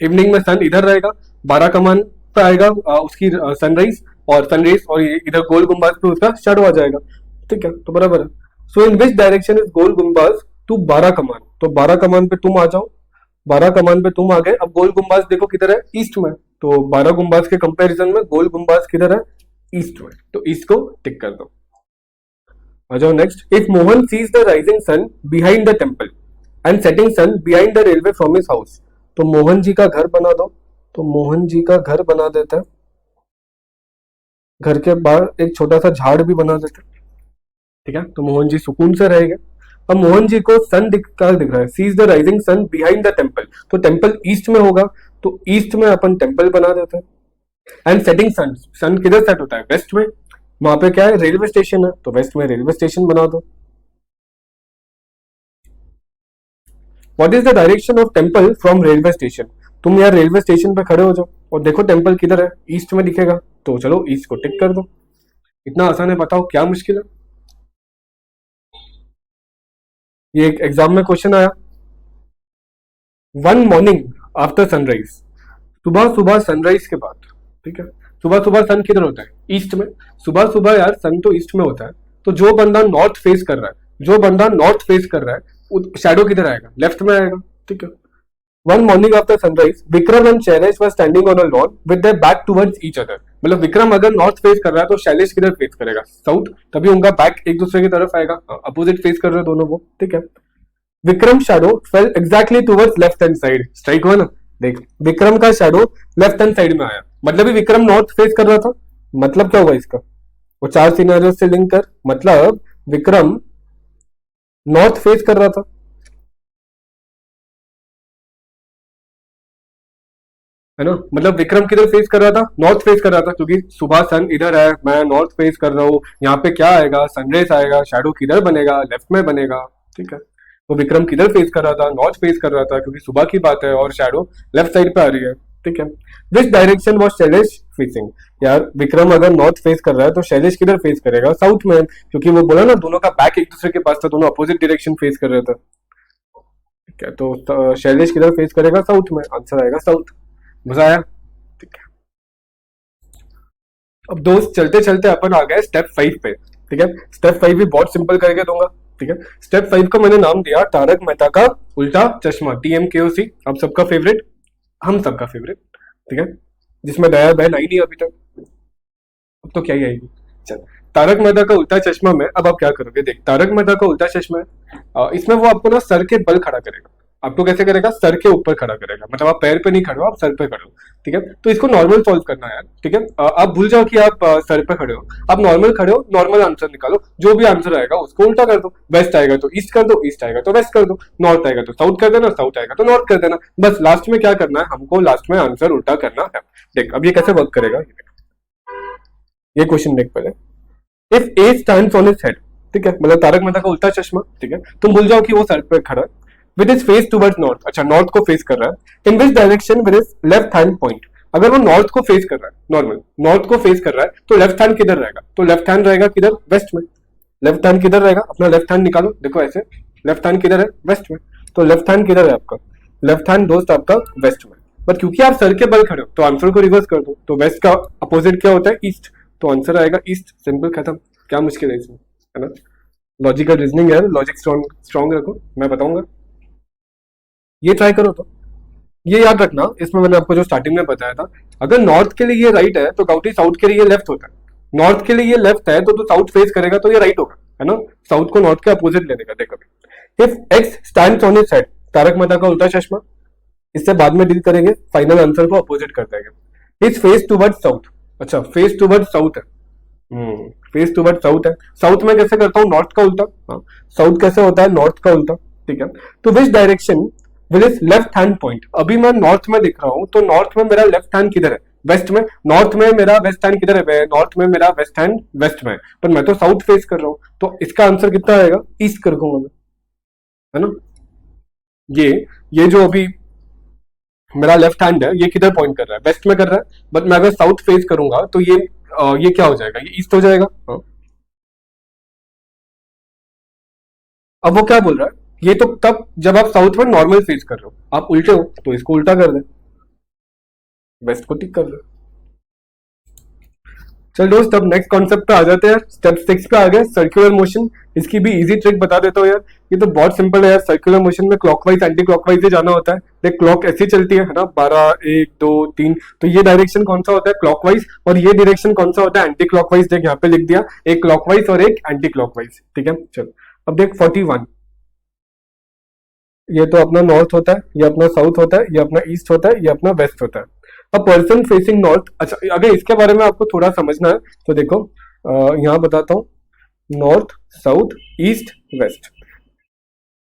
इवनिंग में सन इधर रहेगा, 12 कमान पे आएगा उसकी सनराइज और सनराइज, और इधर गोल गुम्बाज पे उसका शैडो आ जाएगा, ठीक है, तो बराबर है। So in which direction is Gol Gumbaz to 12 Kaman, तो 12 कमान पे तुम आ जाओ, 12 कमान पे तुम आ गए। अब गोल गुम्बाज देखो किधर है, ईस्ट में, तो 12 गुम्बाज के कंपैरिजन में गोल गुम्बाज किधर है, ईस्ट में, तो ईस्ट को टिक कर दो। आ जाओ next. If Mohan sees the rising sun behind the temple and setting sun behind the railway from his house, तो मोहन जी का घर बना दो, तो मोहन जी का घर बना देते हैं, घर के बाहर एक छोटा सा झाड़ भी बना देते हैं, ठीक है, तो मोहन जी सुकून से रहेंगे। अब मोहन जी को सन दिख रहा है, sees the rising sun behind the temple, तो टेम्पल ईस्ट में होगा, तो ईस्ट में अपन टेम्पल बना देते हैं। एंड सेटिंग सन, सन किधर सेट होता है, वेस्ट में, वहां पे क्या है, रेलवे स्टेशन है, तो वेस्ट में रेलवे स्टेशन बना दो। What is the direction of temple from railway station, तुम यार रेलवे स्टेशन पे खड़े हो जाओ और देखो टेम्पल किधर है, ईस्ट में दिखेगा, तो चलो ईस्ट को टिक कर दो। इतना आसान है, बताओ क्या मुश्किल है। ये एक एग्जाम में क्वेश्चन आया। वन मॉर्निंग आफ्टर सनराइज, सुबह सुबह सनराइज के बाद, ठीक है, सुबह सुबह सन किधर होता है, ईस्ट में, सुबह सुबह यार सन तो ईस्ट में होता है, तो जो बंदा नॉर्थ फेस कर रहा है, जो बंदा नॉर्थ फेस कर रहा है, शैडो किधर आएगा, लेफ्ट में आएगा, ठीक है। One morning after sunrise Vikram and Shailesh were standing on a lawn with their back towards each other, मतलब विक्रम अगर नॉर्थ फेस कर रहा है तो शैलेश किधर फेस करेगा, साउथ, तभी उनका बैक एक दूसरे की तरफ आएगा, अपोजिट फेस कर रहे हैं दोनों को, ठीक है। Vikram shadow fail exactly towards left hand side, strike हुआ ना, देख विक्रम का शैडो लेफ्ट हैंड साइड में आया, मतलब ही विक्रम नॉर्थ फेस कर रहा था, मतलब क्या होगा इसका, वो चार सिनेरियो से लिंक कर, मतलब विक्रम नॉर्थ फेस कर रहा था, है ना, मतलब विक्रम किधर फेस कर रहा था, नॉर्थ फेस कर रहा था, क्योंकि सुबह सन इधर है, मैं नॉर्थ फेस कर रहा हूँ, यहाँ पे क्या आएगा, सनराइज आएगा, शैडो किधर बनेगा, लेफ्ट में बनेगा, ठीक है। तो विक्रम किधर फेस कर रहा था, नॉर्थ फेस कर रहा था, क्योंकि सुबह की बात है और शैडो लेफ्ट साइड पे आ रही है, ठीक है। Which direction was Shailesh facing, यार विक्रम अगर नॉर्थ फेस कर रहा है तो शैलेश किधर फेस करेगा, साउथ में, क्योंकि वो बोला ना दोनों का बैक एक दूसरे के पास था, दोनों अपोजिट डायरेक्शन फेस कर रहे थे, ठीक है, तो शैलेश किधर फेस करेगा, साउथ में, आंसर आएगा साउथ। मजा आया, ठीक है। अब दोस्त चलते चलते अपन आ गए स्टेप 5 पे, ठीक है, स्टेप 5 भी बहुत सिंपल करके दूंगा, ठीक है। स्टेप 5 का मैंने नाम दिया तारक मेहता का उल्टा चश्मा, TMKOC, आप सबका फेवरेट, हम सबका फेवरेट, ठीक है, जिसमें दया बहन आई नहीं अभी तक, अब तो क्या ही आएगी। चल, तारक मेहता का उल्टा चश्मा में अब आप क्या करोगे, देख तारक मेहता का उल्टा चश्मा है, इसमें वो आपको ना सर के बल खड़ा करेगा, आपको कैसे करेगा, सर के ऊपर खड़ा करेगा, मतलब आप पैर पे नहीं खड़े हो, आप सर पे खड़े हो, ठीक है। तो इसको नॉर्मल सॉल्व करना है यार, ठीक है, आप भूल जाओ कि आप सर पे खड़े हो, आप नॉर्मल खड़े हो, नॉर्मल आंसर निकालो, जो भी आंसर आएगा उसको उल्टा कर दो, वेस्ट आएगा तो ईस्ट कर दो, ईस्ट आएगा तो वेस्ट कर दो, नॉर्थ आएगा तो साउथ कर देना, साउथ आएगा तो नॉर्थ कर देना, बस लास्ट में क्या करना है, हमको लास्ट में आंसर उल्टा करना है। देख अब ये कैसे वर्क करेगा, ये क्वेश्चन देख पहले। If A stands on his head, ठीक है, मतलब तारक मेहता का उल्टा चश्मा, ठीक है, तुम भूल जाओ कि वो सर पे खड़ा है, with his face towards north, अच्छा नॉर्थ को फेस कर रहा है, in which direction with his left hand point, अगर वो नॉर्थ को फेस कर रहा है, नॉर्मल नॉर्थ को फेस कर रहा है, तो लेफ्ट हैंड किधर रहेगा, तो लेफ्ट हैंड रहेगा किधर, वेस्ट में, लेफ्ट हैंड किधर रहेगा, अपना लेफ्ट हैंड निकालो, देखो ऐसे, लेफ्ट हैंड किधर है, वेस्ट में, तो लेफ्ट हैंड किधर है आपका, लेफ्ट हैंड दोस्त आपका वेस्ट में, पर क्योंकि आप सर के बल खड़े हो तो आंसर को रिवर्स कर दो, तो वेस्ट का अपोजिट क्या होता है, ईस्ट, तो आंसर आएगा ईस्ट, सिंपल खत्म, क्या मुश्किल है इसमें, है ना। लॉजिकल रीजनिंग है, लॉजिक स्ट्रॉन्ग रखो, मैं बताऊंगा, ये ट्राई करो। तो ये याद रखना, इसमें मैंने आपको जो स्टार्टिंग में बताया था, अगर नॉर्थ के लिए ये राइट है तो गाउटी साउथ के लिए लेफ्ट होता है, नॉर्थ के लिए ये लेफ्ट है तो साउथ फेस करेगा तो ये राइट होगा, है ना, साउथ को नॉर्थ के अपोजिट लेने का। देखो if X stands on his side, Taarak Mehta Ka Ooltah चश्मा, इससे बाद में डील करेंगे, फाइनल आंसर को अपोजिट कर देंगे। हिज फेस टुवर्ड्स साउथ, अच्छा फेस टुवर्ड्स साउथ है, फेस टुवर्ड्स साउथ है, साउथ में कैसे करता हूँ, नॉर्थ का उल्टा, हाँ साउथ कैसे होता है, नॉर्थ का उल्टा, ठीक है। तो विच direction with is left hand point, अभी मैं नॉर्थ में दिख रहा हूं तो नॉर्थ में मेरा लेफ्ट हैंड किधर है, वेस्ट में, नॉर्थ में मेरा वेस्ट हैंड किधर है, नॉर्थ में मेरा वेस्ट हैंड वेस्ट में, पर मैं तो साउथ फेस कर रहा हूं, तो इसका आंसर कितना आएगा, ईस्ट कर दूंगा मैं, है ना। ये जो अभी मेरा लेफ्ट हैंड है, ये किधर पॉइंट कर रहा है? वेस्ट में कर रहा है। बट मैं अगर साउथ फेस करूंगा तो ये क्या हो जाएगा? ये ईस्ट हो जाएगा। हाँ। अब वो क्या बोल रहा है? ये तो तब जब आप साउथ में नॉर्मल फेस कर रहे हो, आप उल्टे हो तो इसको उल्टा कर दे, वेस्ट को टिक कर दे। चल दोस्त, अब नेक्स्ट कॉन्सेप्ट पे आ जाते हैं। स्टेप 6 पे आ गया सर्कुलर मोशन। इसकी भी इजी ट्रिक बता देता हूँ यार, ये तो बहुत सिंपल है यार। सर्कुलर मोशन में क्लॉकवाइज एंटी क्लॉकवाइज से जाना होता है। देख, क्लॉक ऐसी चलती है ना, 12 1 2 3, तो ये डायरेक्शन कौन सा होता है? क्लॉकवाइज। और ये डायरेक्शन कौन सा होता है? Anti clockwise. देख यहाँ पे लिख दिया, एक क्लॉकवाइज और एक एंटी क्लॉकवाइज। ठीक है, चलो अब देख 41, ये तो अपना नॉर्थ होता है, ये अपना साउथ होता है, ये अपना ईस्ट होता है, ये अपना वेस्ट होता है। A person facing north. अच्छा, अगर इसके बारे में आपको थोड़ा समझना है तो देखो, यहाँ बताता हूँ। नॉर्थ, साउथ, ईस्ट, वेस्ट,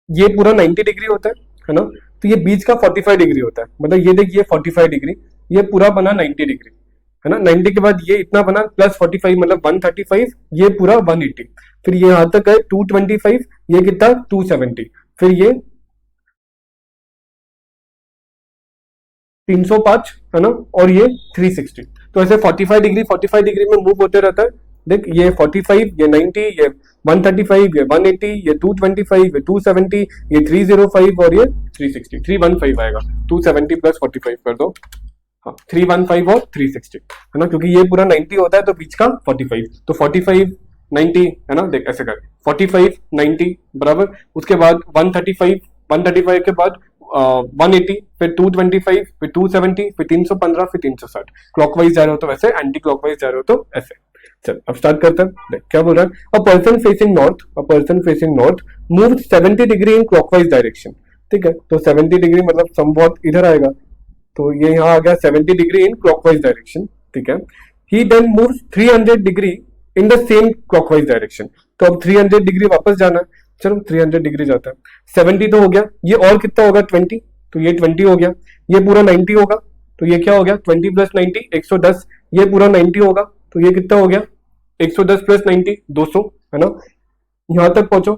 ये पूरा 90 डिग्री होता है ना? तो ये बीच का 45 डिग्री होता है। मतलब ये देखिए 45 डिग्री, ये पूरा बना 90 डिग्री, है ना? 90 के बाद ये इतना बना प्लस 45 मतलब 135, ये पूरा 180, फिर ये यहां तक है 225, ये कितना 270, फिर ये 305, है ना? और ये 360। तो ऐसे 45 डिग्री में मूव होते रहता है। देख, ये 45, ये 90, ये 135, ये 180, ये 225, ये 270, ये 305 और ये 360, 315 आएगा। 270 प्लस 45 कर दो, हाँ 315 और 360, है ना? क्योंकि ये पूरा 90 होता है तो बीच का 45, तो 45 90, है ना? देख ऐसे कर, 45 90 बराबर, उसके बाद 135, 135 के बाद 180, फिर 225, फिर 270, फिर 315, फिर 360। क्लॉकवाइज जा रहे हो तो वैसे, एंटी क्लॉकवाइज जा रहे हो तो ऐसे। चल अब स्टार्ट करते हैं। देख क्या बोल रहा है। A person facing north, a person facing north move 70 degree in clockwise direction. ठीक है, तो 70 डिग्री मतलब समवॉट इधर आएगा, तो ये यहाँ आ गया 70 डिग्री इन क्लॉकवाइज डायरेक्शन। ठीक है, he then moves 300 degree in the same clockwise direction. तो अब 300 डिग्री वापस जाना है। चलो 300 डिग्री जाता है। 70 तो हो गया, ये और कितना होगा 20, तो ये 20 हो गया। ये पूरा 90 होगा, तो ये क्या हो गया 20 प्लस 90 110। ये पूरा 90 होगा, तो ये कितना हो गया 110 प्लस 90 200, है ना? यहां तक पहुंचो,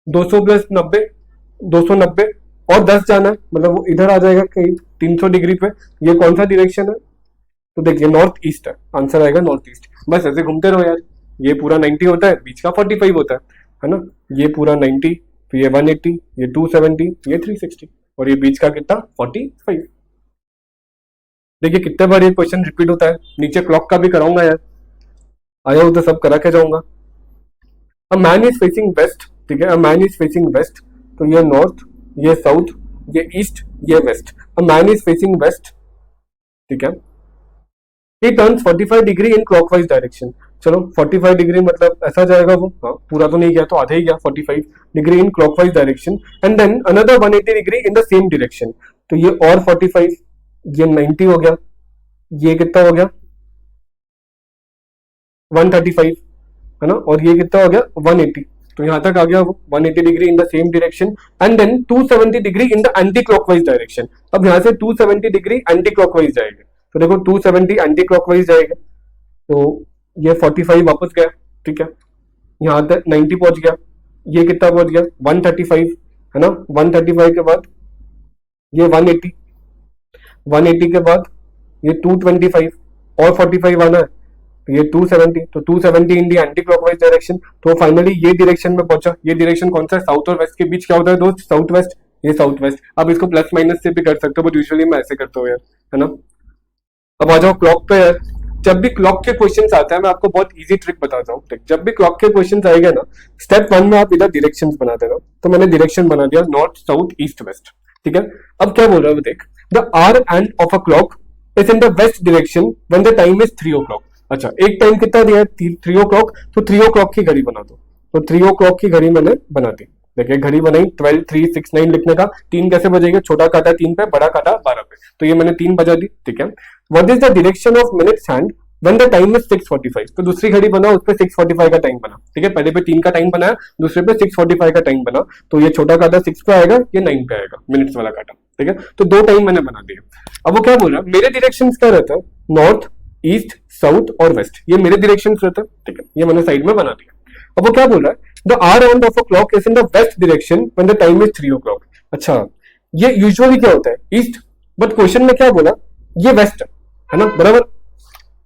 200 प्लस 90 290, और 10 जाना है, मतलब वो इधर आ जाएगा कहीं 300 डिग्री पे। ये कौन सा डायरेक्शन है? तो देखिए नॉर्थ ईस्ट है, आंसर आएगा नॉर्थ ईस्ट। बस ऐसे घूमते रहो यार। ये पूरा 90 होता है, बीच का 45 होता है ना? ये पूरा 90, तो ये 180, ये 270, ये 360, और ये बीच का कितना 45। देखिए कितने बार ये क्वेश्चन रिपीट होता है। नीचे क्लॉक का भी कराऊंगा यार, आया हो तो सब करा के जाऊंगा। A man is facing west. ठीक है, a man is facing west, तो ये नॉर्थ, ये साउथ, ये ईस्ट, ये west. A man is facing west. ठीक है, he turns 45 degree in clockwise direction. चलो 45 डिग्री मतलब ऐसा जाएगा वो, हाँ पूरा तो नहीं गया तो आधा ही गया, 45 degree in clockwise direction, and then another 180 degree in the same direction. तो ये और 45, ये 90 हो गया, ये कितना हो गया 135, है ना? और ये कितना हो गया 180, तो यहां तक आ गया वो 180 degree in the same direction, and then 270 degree in the anti clockwise direction. अब यहां से 270 डिग्री एंटी क्लॉकवाइज जाएगा, तो देखो 270 एंटी क्लॉकवाइज जाएगा, तो ये 45 वापस गया। ठीक है, यहां तक 90 पहुंच गया, ये कितना पहुंच गया 135, है ना? 135 के बाद ये 180, 180 के बाद ये 225 और 45 आना है, तो ये 270, तो 270 इन दी एंटी क्लॉकवाइज डायरेक्शन। तो फाइनली ये डायरेक्शन में पहुंचा। ये डायरेक्शन कौन सा है? साउथ और वेस्ट के बीच क्या होता है दोस्त? South west. ये साउथ वेस्ट। अब इसको प्लस माइनस से भी कर सकते हो, बट यूजुअली मैं ऐसे करता हूँ यार, है ना? अब आ जाओ क्लॉक पे यार। जब भी क्लॉक के क्वेश्चंस आते हैं, मैं आपको बहुत इजी ट्रिक बताता हूँ। जब भी क्लॉक के क्वेश्चंस आएगा ना, स्टेप 1 में आप इधर डायरेक्शंस बना देना। तो मैंने डायरेक्शन बना दिया नॉर्थ साउथ ईस्ट वेस्ट। ठीक है, अब क्या बोल रहा है वो देख, the hour hand of a clock is in the west direction when the time is 3 o'clock। अच्छा, एक टाइम कितना दिया है 3 o'clock, तो 3 o'clock की घड़ी बना दो। तो 3 o'clock की घड़ी मैंने बना दी। देखिए घड़ी बनाई, 12 3 6 9 लिखने का। 3 कैसे बजेगा? छोटा काटा 3 पे, बड़ा काटा 12 पे, तो ये मैंने 3 बजा दी। ठीक है, what is the direction of minutes hand when the time is 6:45। तो दूसरी घड़ी बना, उस पे 6:45 का टाइम बना। ठीक है, पहले पे 3 का टाइम बनाया, दूसरे पे 6:45 का टाइम बना, तो ये छोटा काटा 6 पे आएगा, ये 9 पे आएगा, मिनट्स वाला काटा। ठीक है, तो 2 टाइम मैंने बना दिया। अब वो क्या बोल रहा है, मेरे डायरेक्शन क्या रहता है? नॉर्थ ईस्ट साउथ और वेस्ट, ये मेरे डायरेक्शन रहते हैं। ठीक है, ये मैंने साइड में बना दिया। अब वो क्या बोल रहा है, the hour hand of a clock is in the west direction when the time is 3 o'clock। अच्छा, ये यूजुअली क्या होता है, ईस्ट, बट क्वेश्चन में क्या बोला, ये वेस्ट है ना, बराबर।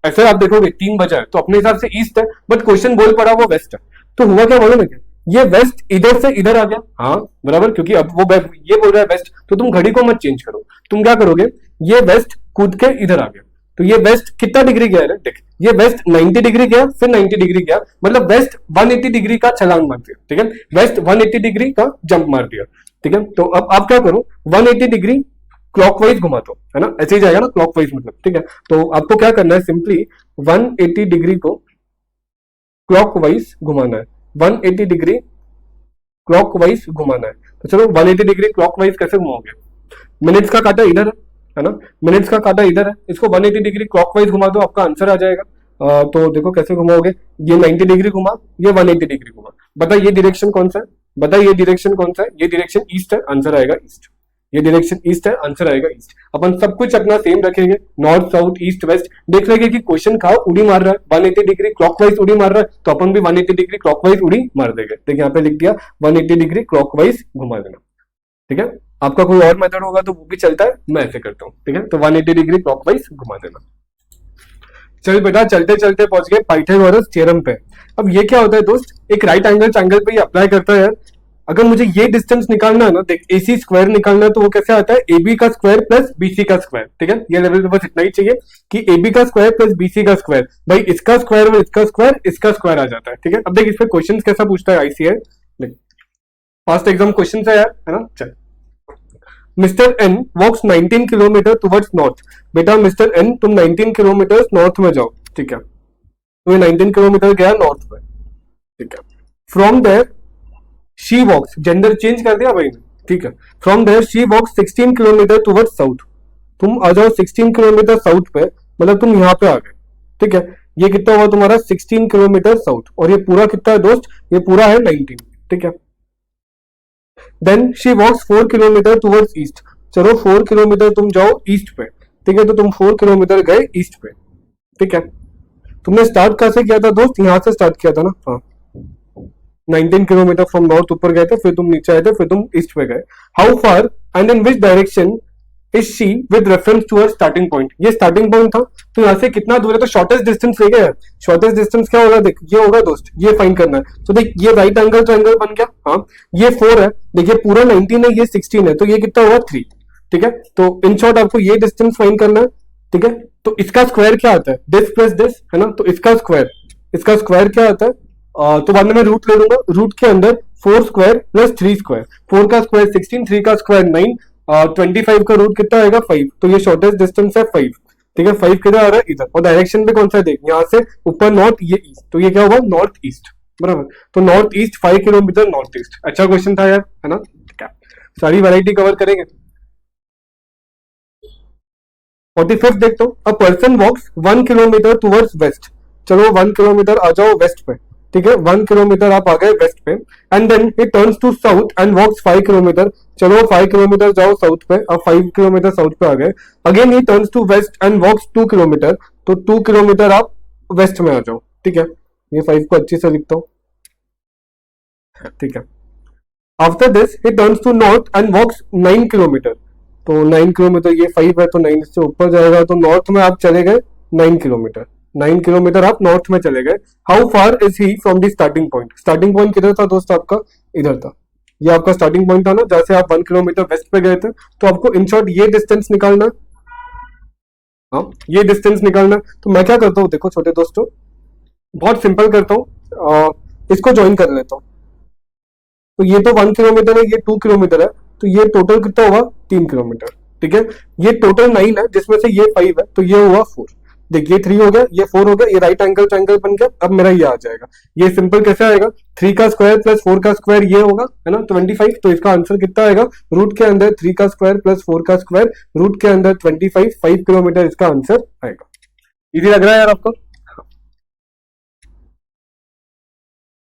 ऐसे आप देखोगे 3 बजा है तो अपने हिसाब से ईस्ट है, बट क्वेश्चन बोल पड़ा वो वेस्ट है। तो हुआ क्या मालूम है क्या, ये वेस्ट इधर से इधर आ गया, हाँ बराबर, क्योंकि अब वो ये बोल रहा है वेस्ट, तो तुम घड़ी को मत चेंज करो, तुम क्या करोगे, ये वेस्ट कूद के इधर आ गया, तो ये वेस्ट कितना डिग्री गया है, देख ये वेस्ट 90 डिग्री गया, फिर 90 डिग्री गया, मतलब वेस्ट 180 डिग्री का छलांग मार दिया, ठीक है, वेस्ट 180 डिग्री का जंप मार दिया, ठीक है। तो अब आप क्या करो, 180 डिग्री क्लॉकवाइज घुमा दो, है ना, ऐसे ही जाएगा ना क्लॉकवाइज, मतलब ठीक है। तो आपको क्या करना है, सिंपली 180 डिग्री को क्लॉकवाइज घुमाना है, 180 डिग्री क्लॉकवाइज घुमाना है। तो चलो 180 डिग्री क्लॉकवाइज कैसे घुमाओगे, मिनट्स का कांटा इधर है ना, मिनट्स का कांटा इधर है, इसको 180 डिग्री क्लॉकवाइज घुमा दो, आपका आंसर आ जाएगा। तो देखो कैसे घुमाओगे, ये 90 डिग्री घुमा, ये 180 डिग्री घुमा, बता ये डायरेक्शन कौन सा है, बता ये डायरेक्शन कौन सा है, ये डायरेक्शन ईस्ट है, आंसर आएगा ईस्ट। ये डायरेक्शन ईस्ट है, आंसर आएगा ईस्ट। अपन सब कुछ अपना सेम रखेंगे, नॉर्थ साउथ ईस्ट वेस्ट, देख लेंगे कि क्वेश्चन कहा उड़ी मार रहा है, 180 डिग्री क्लॉकवाइज उड़ी मार रहा है, तो अपन भी 180 डिग्री क्लॉकवाइज उड़ी मार देंगे। देखिए यहाँ पे लिख दिया 180 डिग्री क्लॉकवाइज घुमा देना, ठीक है। आपका कोई और मेथड होगा तो वो भी चलता है, मैं ऐसे करता हूँ, ठीक है। तो 180 डिग्री क्लॉकवाइज घुमा देना। चल बेटा, चलते चलते पहुंच गए पाइथागोरस थ्योरम पे। अब ये क्या होता है दोस्त, एक राइट एंगल ट्रायंगल पे ही अप्लाई करता है यार। अगर मुझे ये डिस्टेंस निकालना है ना, देख AC स्क्वायर निकालना है, तो वो कैसे आता है, AB का स्क्वायर प्लस BC का स्क्वायर, ठीक है। ये लेवल पे बस इतना ही चाहिए कि AB का स्क्वायर प्लस BC का स्क्वायर, भाई इसका स्क्वायर और इसका स्क्वायर, इसका स्क्वायर आ जाता है, ठीक है। अब देख इस पे क्वेश्चन कैसा पूछता है ICAI, फास्ट एग्जाम क्वेश्चन है यार, है ना। चल, मिस्टर एन वॉक्स 19 किलोमीटर टुवर्ड्स नॉर्थ। बेटा मिस्टर एन तुम 19 किलोमीटर नॉर्थ में जाओ, ठीक है। तो ये 19 किलोमीटर गया नॉर्थ में, ठीक है। From there she walks, gender change कर दिया भाई ने, ठीक है। From there she walks 16 kilometre towards south. तुम आ जाओ 16 किलोमीटर साउथ पे, मतलब तुम यहाँ पे आ गए, ठीक है। ये कितना हुआ तुम्हारा 16 किलोमीटर साउथ, और ये पूरा कितना है दोस्त, ये पूरा है 19, ठीक है। Then she walks 4 kilometre towards east. चलो 4 किलोमीटर तुम जाओ ईस्ट पे, ठीक है। तो तुम 4 किलोमीटर गए ईस्ट पे, ठीक है। तुमने स्टार्ट कहां से किया था दोस्त, यहां से स्टार्ट किया था ना, हाँ 19 किलोमीटर फ्रॉम नॉर्थ ऊपर गए थे, फिर तुम नीचे आए थे, फिर तुम ईस्ट पे गए। How far and in which direction is she with reference to her starting point. ये स्टार्टिंग पॉइंट था, तो यहाँ से कितना दूर है, तो शॉर्टेस्ट डिस्टेंस ले गए। शॉर्टेस्ट डिस्टेंस क्या होगा, देख ये होगा दोस्त, ये फाइंड करना है। तो देख ये राइट एंगल ट्रायंगल बन गया, हाँ ये 4 है, देखिए पूरा 19 है, ये 16 है, तो ये कितना हुआ 3, ठीक है। तो इन शॉर्ट आपको ये डिस्टेंस फाइंड करना है, ठीक है। तो इसका स्क्वायर क्या आता है, दिस प्लस दिस, है ना। तो इसका स्क्वायर क्या आता है, तो बाद में मैं रूट ले लूंगा, रूट के अंदर 4 स्क्वायर प्लस 3 स्क्वायर, 4 का स्क्वायर 16, 3 का स्क्वायर 9, 25 का रूट कितना आएगा 5। तो ये शॉर्टेस्ट डिस्टेंस है 5, ठीक है। 5 किधर आ रहा है, इधर, और डायरेक्शन भी कौन सा है, देख यहाँ से ऊपर नॉर्थ, ये ईस्ट, तो ये क्या होगा नॉर्थ ईस्ट, बराबर। तो north east 5 kilometre north east, अच्छा क्वेश्चन था यार, है ना। क्या सारी वैरायटी कवर करेंगे। 45 देखते हो, a person walks 1 kilometre towards west. चलो 1 किलोमीटर आ जाओ वेस्ट पे, ठीक है। 1 किलोमीटर आप आ गए वेस्ट पे, and then he turns to south and walks 5 kilometre. चलो 5 किलोमीटर जाओ साउथ पे, अब 5 किलोमीटर साउथ पे आ गए। Again he turns to west and walks 2 kilometre, तो 2 किलोमीटर आप वेस्ट में आ जाओ, ठीक है। ये 5 को अच्छे से लिखता हूँ, ठीक है। After this he turns to north and walks 9 kilometre. तो 9 किलोमीटर, ये 5 है तो 9 से ऊपर जाएगा, तो नॉर्थ में आप चले गए 9 किलोमीटर, 9 किलोमीटर आप नॉर्थ में चले गए। How far is he from the starting point. Starting point किधर था दोस्त आपका, इधर था, ये आपका स्टार्टिंग पॉइंट था ना, जैसे आप 1 किलोमीटर वेस्ट पे गए थे। तो आपको इन शॉर्ट ये डिस्टेंस निकालना, हाँ ये डिस्टेंस निकालना। तो मैं क्या करता हूँ, देखो छोटे दोस्तों, बहुत सिंपल करता हूँ, इसको ज्वाइन कर लेता हूँ। तो ये तो 1 किलोमीटर है, ये 2 किलोमीटर है, तो ये टोटल कितना होगा 3 किलोमीटर, ठीक है। ये टोटल 9 है, जिसमें से ये 5 है, तो ये हुआ 4। देख ये 3 हो गया, ये 4 हो गया, ये राइट एंगल ट्रायंगल बन गया। अब मेरा ये आ जाएगा, ये सिंपल कैसे आएगा, 3 का स्क्वायर प्लस 4 का स्क्वायर, ये होगा, है ना 25। तो इसका आंसर कितना आएगा, रूट के अंदर 3 का स्क्वायर प्लस 4 का स्क्वायर, रूट के अंदर 25, 5 किलोमीटर इसका आंसर आएगा। इजी लग रहा है यार आपको।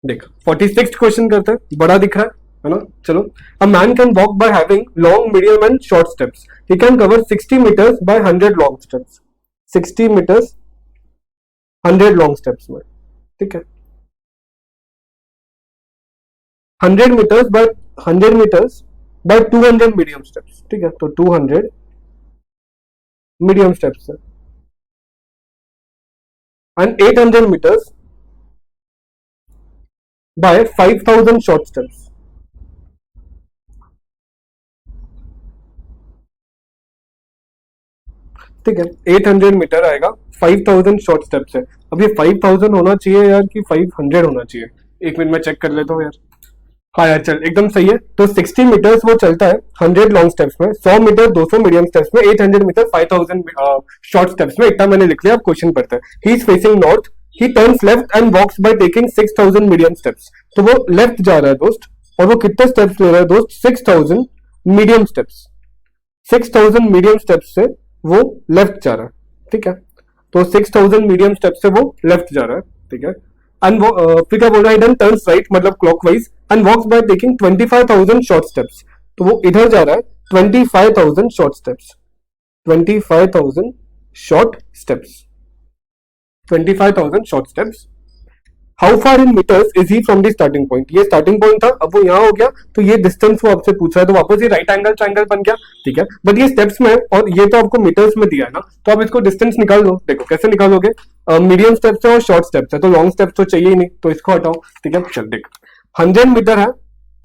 देख 46 क्वेश्चन करते हैं, बड़ा दिख रहा है ना। चलो, a man can walk by having long medium and short steps. He can cover 60 metres by 100 long steps, 60 metres 100 long steps में, ठीक है। 100 metres by 100 metres by 200 medium steps, ठीक है, तो 200 मीडियम स्टेप्स है, and 800 metres by 5000 short steps. ठीक है, 800 metre आएगा, 5000 शॉर्ट स्टेप्स है। अब ये 5000 होना चाहिए यार कि 500 होना चाहिए, एक मिनट में चेक कर लेता हूँ यार। हाँ यार चल, एकदम सही है। तो 60 मीटर्स वो चलता है 100 लॉन्ग स्टेप्स में, 100 मीटर 200 मीडियम स्टेप्स में, 800 मीटर 5000 शॉर्ट स्टेप्स में। इतना मैंने लिख लिया, अब क्वेश्चन पढ़ते हैं। He is facing north, he turns left and walks by taking 6000 medium steps. तो वो लेफ्ट जा रहा है दोस्त, और वो कितने स्टेप्स ले रहा है दोस्त? 6000 मीडियम स्टेप्स। 6000 मीडियम स्टेप्स से वो लेफ्ट जा रहा है, ठीक है। तो 6000 मीडियम स्टेप से वो लेफ्ट जा रहा है, ठीक है। एंड वो फिर क्या बोल रहा है? देन टर्न्स राइट, मतलब clockwise, and walks by taking 25000 short steps. तो वो इधर जा रहा है 25000 short steps, 25000 short steps, 25000 short steps. How far in metres is he from the starting point? ये स्टार्टिंग पॉइंट था, अब वो यहाँ हो गया, तो ये डिस्टेंस वो आपसे पूछ रहा है, तो वापस ये राइट एंगल ट्रायंगल बन गया, ठीक है। बट ये स्टेप्स में, और ये तो आपको मीटर्स में दिया है ना, तो आप इसको डिस्टेंस निकाल दो। देखो कैसे निकालोगे, मीडियम स्टेप्स है और शॉर्ट स्टेप्स है, तो लॉन्ग स्टेप्स तो चाहिए ही नहीं, तो इसको हटाओ, ठीक है। चल देख, 100 मीटर है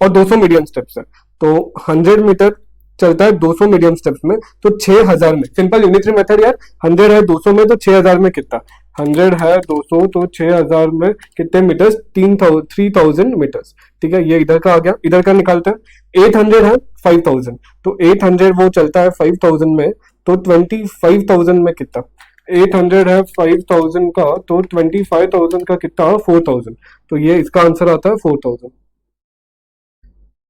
और 200 मीडियम स्टेप्स है, तो 100 मीटर चलता है 200 मीडियम स्टेप्स में, तो 6000 में, सिंपल यूनिटरी मेथड यार। 100 है 200 में, तो 6000 में कितना? 100 है 200, तो 6000 में कितने मीटर्स? 3000 मीटर्स, ठीक है। ये इधर का आ गया, इधर का निकालते हैं। 800 है 5000, तो 800 वो चलता है 5000 में, तो 25000 में कितना? 800 है 5000 का, तो 25000 का कितना? 4000, तो ये इसका आंसर आता है 4000,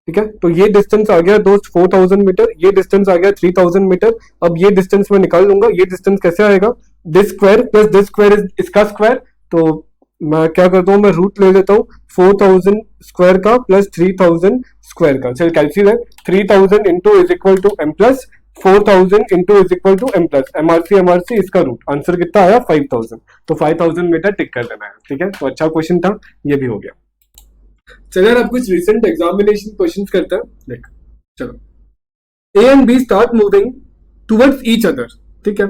ठीक है। तो ये डिस्टेंस आ गया दोस्त 4000 मीटर, ये डिस्टेंस आ गया 3000 मीटर। अब ये डिस्टेंस मैं निकाल लूंगा, ये डिस्टेंस कैसे आएगा? This square plus this square is इसका स्क्वायर, तो मैं क्या करता हूँ, मैं रूट ले लेता हूँ 4000 स्क्वायर का प्लस 3000 स्क्वायर का। चल कैंसिल है, 3000 into is equal to M plus 4000 into is equal to M plus MRC इसका रूट। आंसर कितना आया? 5000। तो 5000 मीटर टिक कर देना है, ठीक है। तो अच्छा क्वेश्चन था, ये भी हो गया। चलो यार, अब कुछ रिसेंट एग्जामिनेशन क्वेश्चंस करते हैं, देख। चलो, A and B start moving towards each other, ठीक है,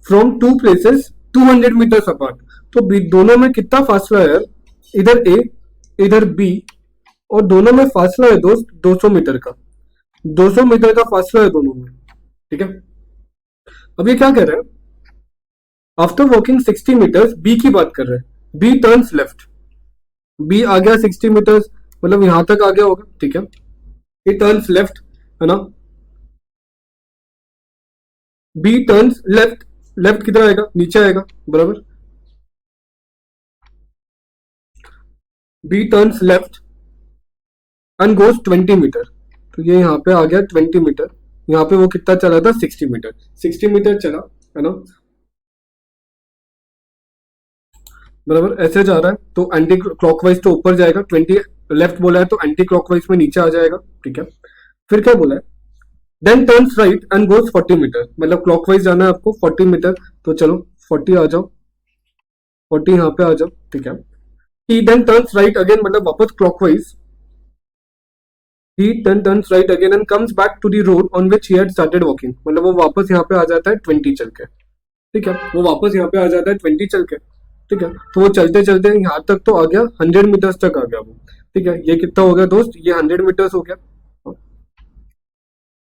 from two places 200 metres apart. तो दोनों में कितना फासला है यार? इधर ए, इधर बी, और दोनों में फासला है दोस्त 200 मीटर का, 200 मीटर का फासला है दोनों में, ठीक है। अब ये क्या कह रहे हैं? आफ्टर वॉकिंग 60 मीटर्स, बी की बात कर रहे हैं, बी टर्न्स लेफ्ट। बी आ गया 60 मीटर्स, मतलब यहां तक आ गया होगा, ठीक है। ये टर्न्स लेफ्ट है ना, बी टर्न्स लेफ्ट, लेफ्ट किधर आएगा? नीचे आएगा, बराबर। B turns left and goes 20 metre, तो ये यहाँ पे आ गया 20 मीटर। यहाँ पे वो कितना चला था? 60 मीटर, 60 मीटर चला है ना, बराबर। ऐसे जा रहा है, तो एंटी क्लॉकवाइज तो ऊपर जाएगा, 20 लेफ्ट बोला है तो एंटी क्लॉकवाइज में नीचे आ जाएगा, ठीक है। फिर क्या बोला है? Then turns right and goes 40 meter, मतलब क्लॉकवाइज जाना है आपको 40 मीटर, तो चलो 40 आ जाओ, 40 यहाँ पे आ जाओ, ठीक है। He then turns right again, मतलब वापस clockwise. He then turns right again and comes back to the road on which he had started walking, मतलब वो वापस यहाँ पे आ जाता है 20 चल के, ठीक है। वो वापस यहाँ पे आ जाता है 20 चल के, ठीक है। तो वो चलते चलते यहाँ तक तो आ गया, 100 मीटर्स तक आ गया वो, ठीक है। ये कितना हो गया दोस्त? ये 100 मीटर्स हो गया।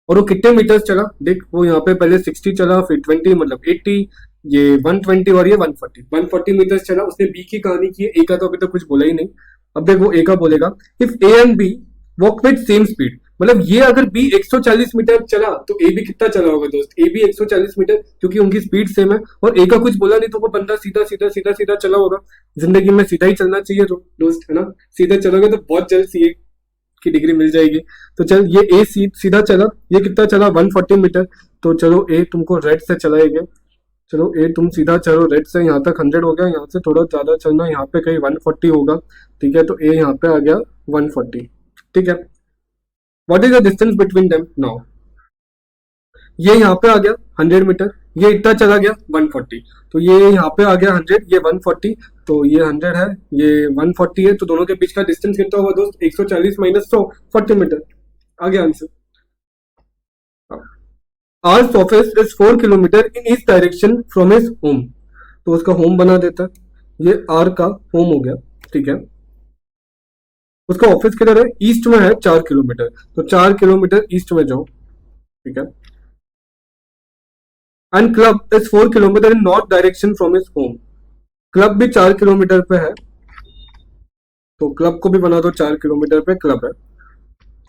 और वो कितने मीटर्स चला देख, वो यहाँ पे पहले 60 चला, फिर 20 मतलब 80, ये 120 और ये 140 मीटर्स चला। उसने बी की कहानी की है, ए का तो अभी तक कुछ बोला ही नहीं। अब देख वो ए का बोलेगा, if A and B walk with same speed, मतलब ये अगर बी 140 मीटर चला तो ए भी कितना चला होगा दोस्त? ए भी 140 मीटर, क्योंकि उनकी स्पीड सेम है। और ए का कुछ बोला नहीं, तो वो बंदा सीधा सीधा सीधा सीधा चला होगा। जिंदगी में सीधा ही चलना चाहिए तो दोस्त, है ना। सीधा चलोगे तो बहुत जल्द सीए की डिग्री मिल जाएगी। तो चल ये ए सीधा चला, ये कितना चला? 140 मीटर। तो चलो ए तुमको रेड से चलाएंगे, चलो ए तुम सीधा चलो रेड से, यहाँ तक 100 हो गया, यहाँ से थोड़ा ज्यादा चलना, यहाँ पे कहीं 140 होगा, ठीक है। तो ए यहाँ पे आ गया 140, ठीक है। What is the distance between them now? ये यहाँ पे आ गया 100 मीटर, ये इतना चला गया 140, तो ये यहाँ पे आ गया 100, ये 140, तो ये 100 है, ये 140 है, तो दोनों के बीच का डिस्टेंस कितना हुआ दोस्त? 140 माइनस 100, 40 मीटर। आ गया answer. R's office is 4 kilometer in east direction from his home, तो उसका होम बना देता है, ये आर का होम हो गया, ठीक है। उसका ऑफिस किधर है, ईस्ट में है 4 किलोमीटर, तो 4 किलोमीटर ईस्ट में जाओ, ठीक है। And club is 4 kilometer in north direction from his home, club भी 4 किलोमीटर पे है, तो क्लब को भी बना दो, 4 किलोमीटर पे क्लब है,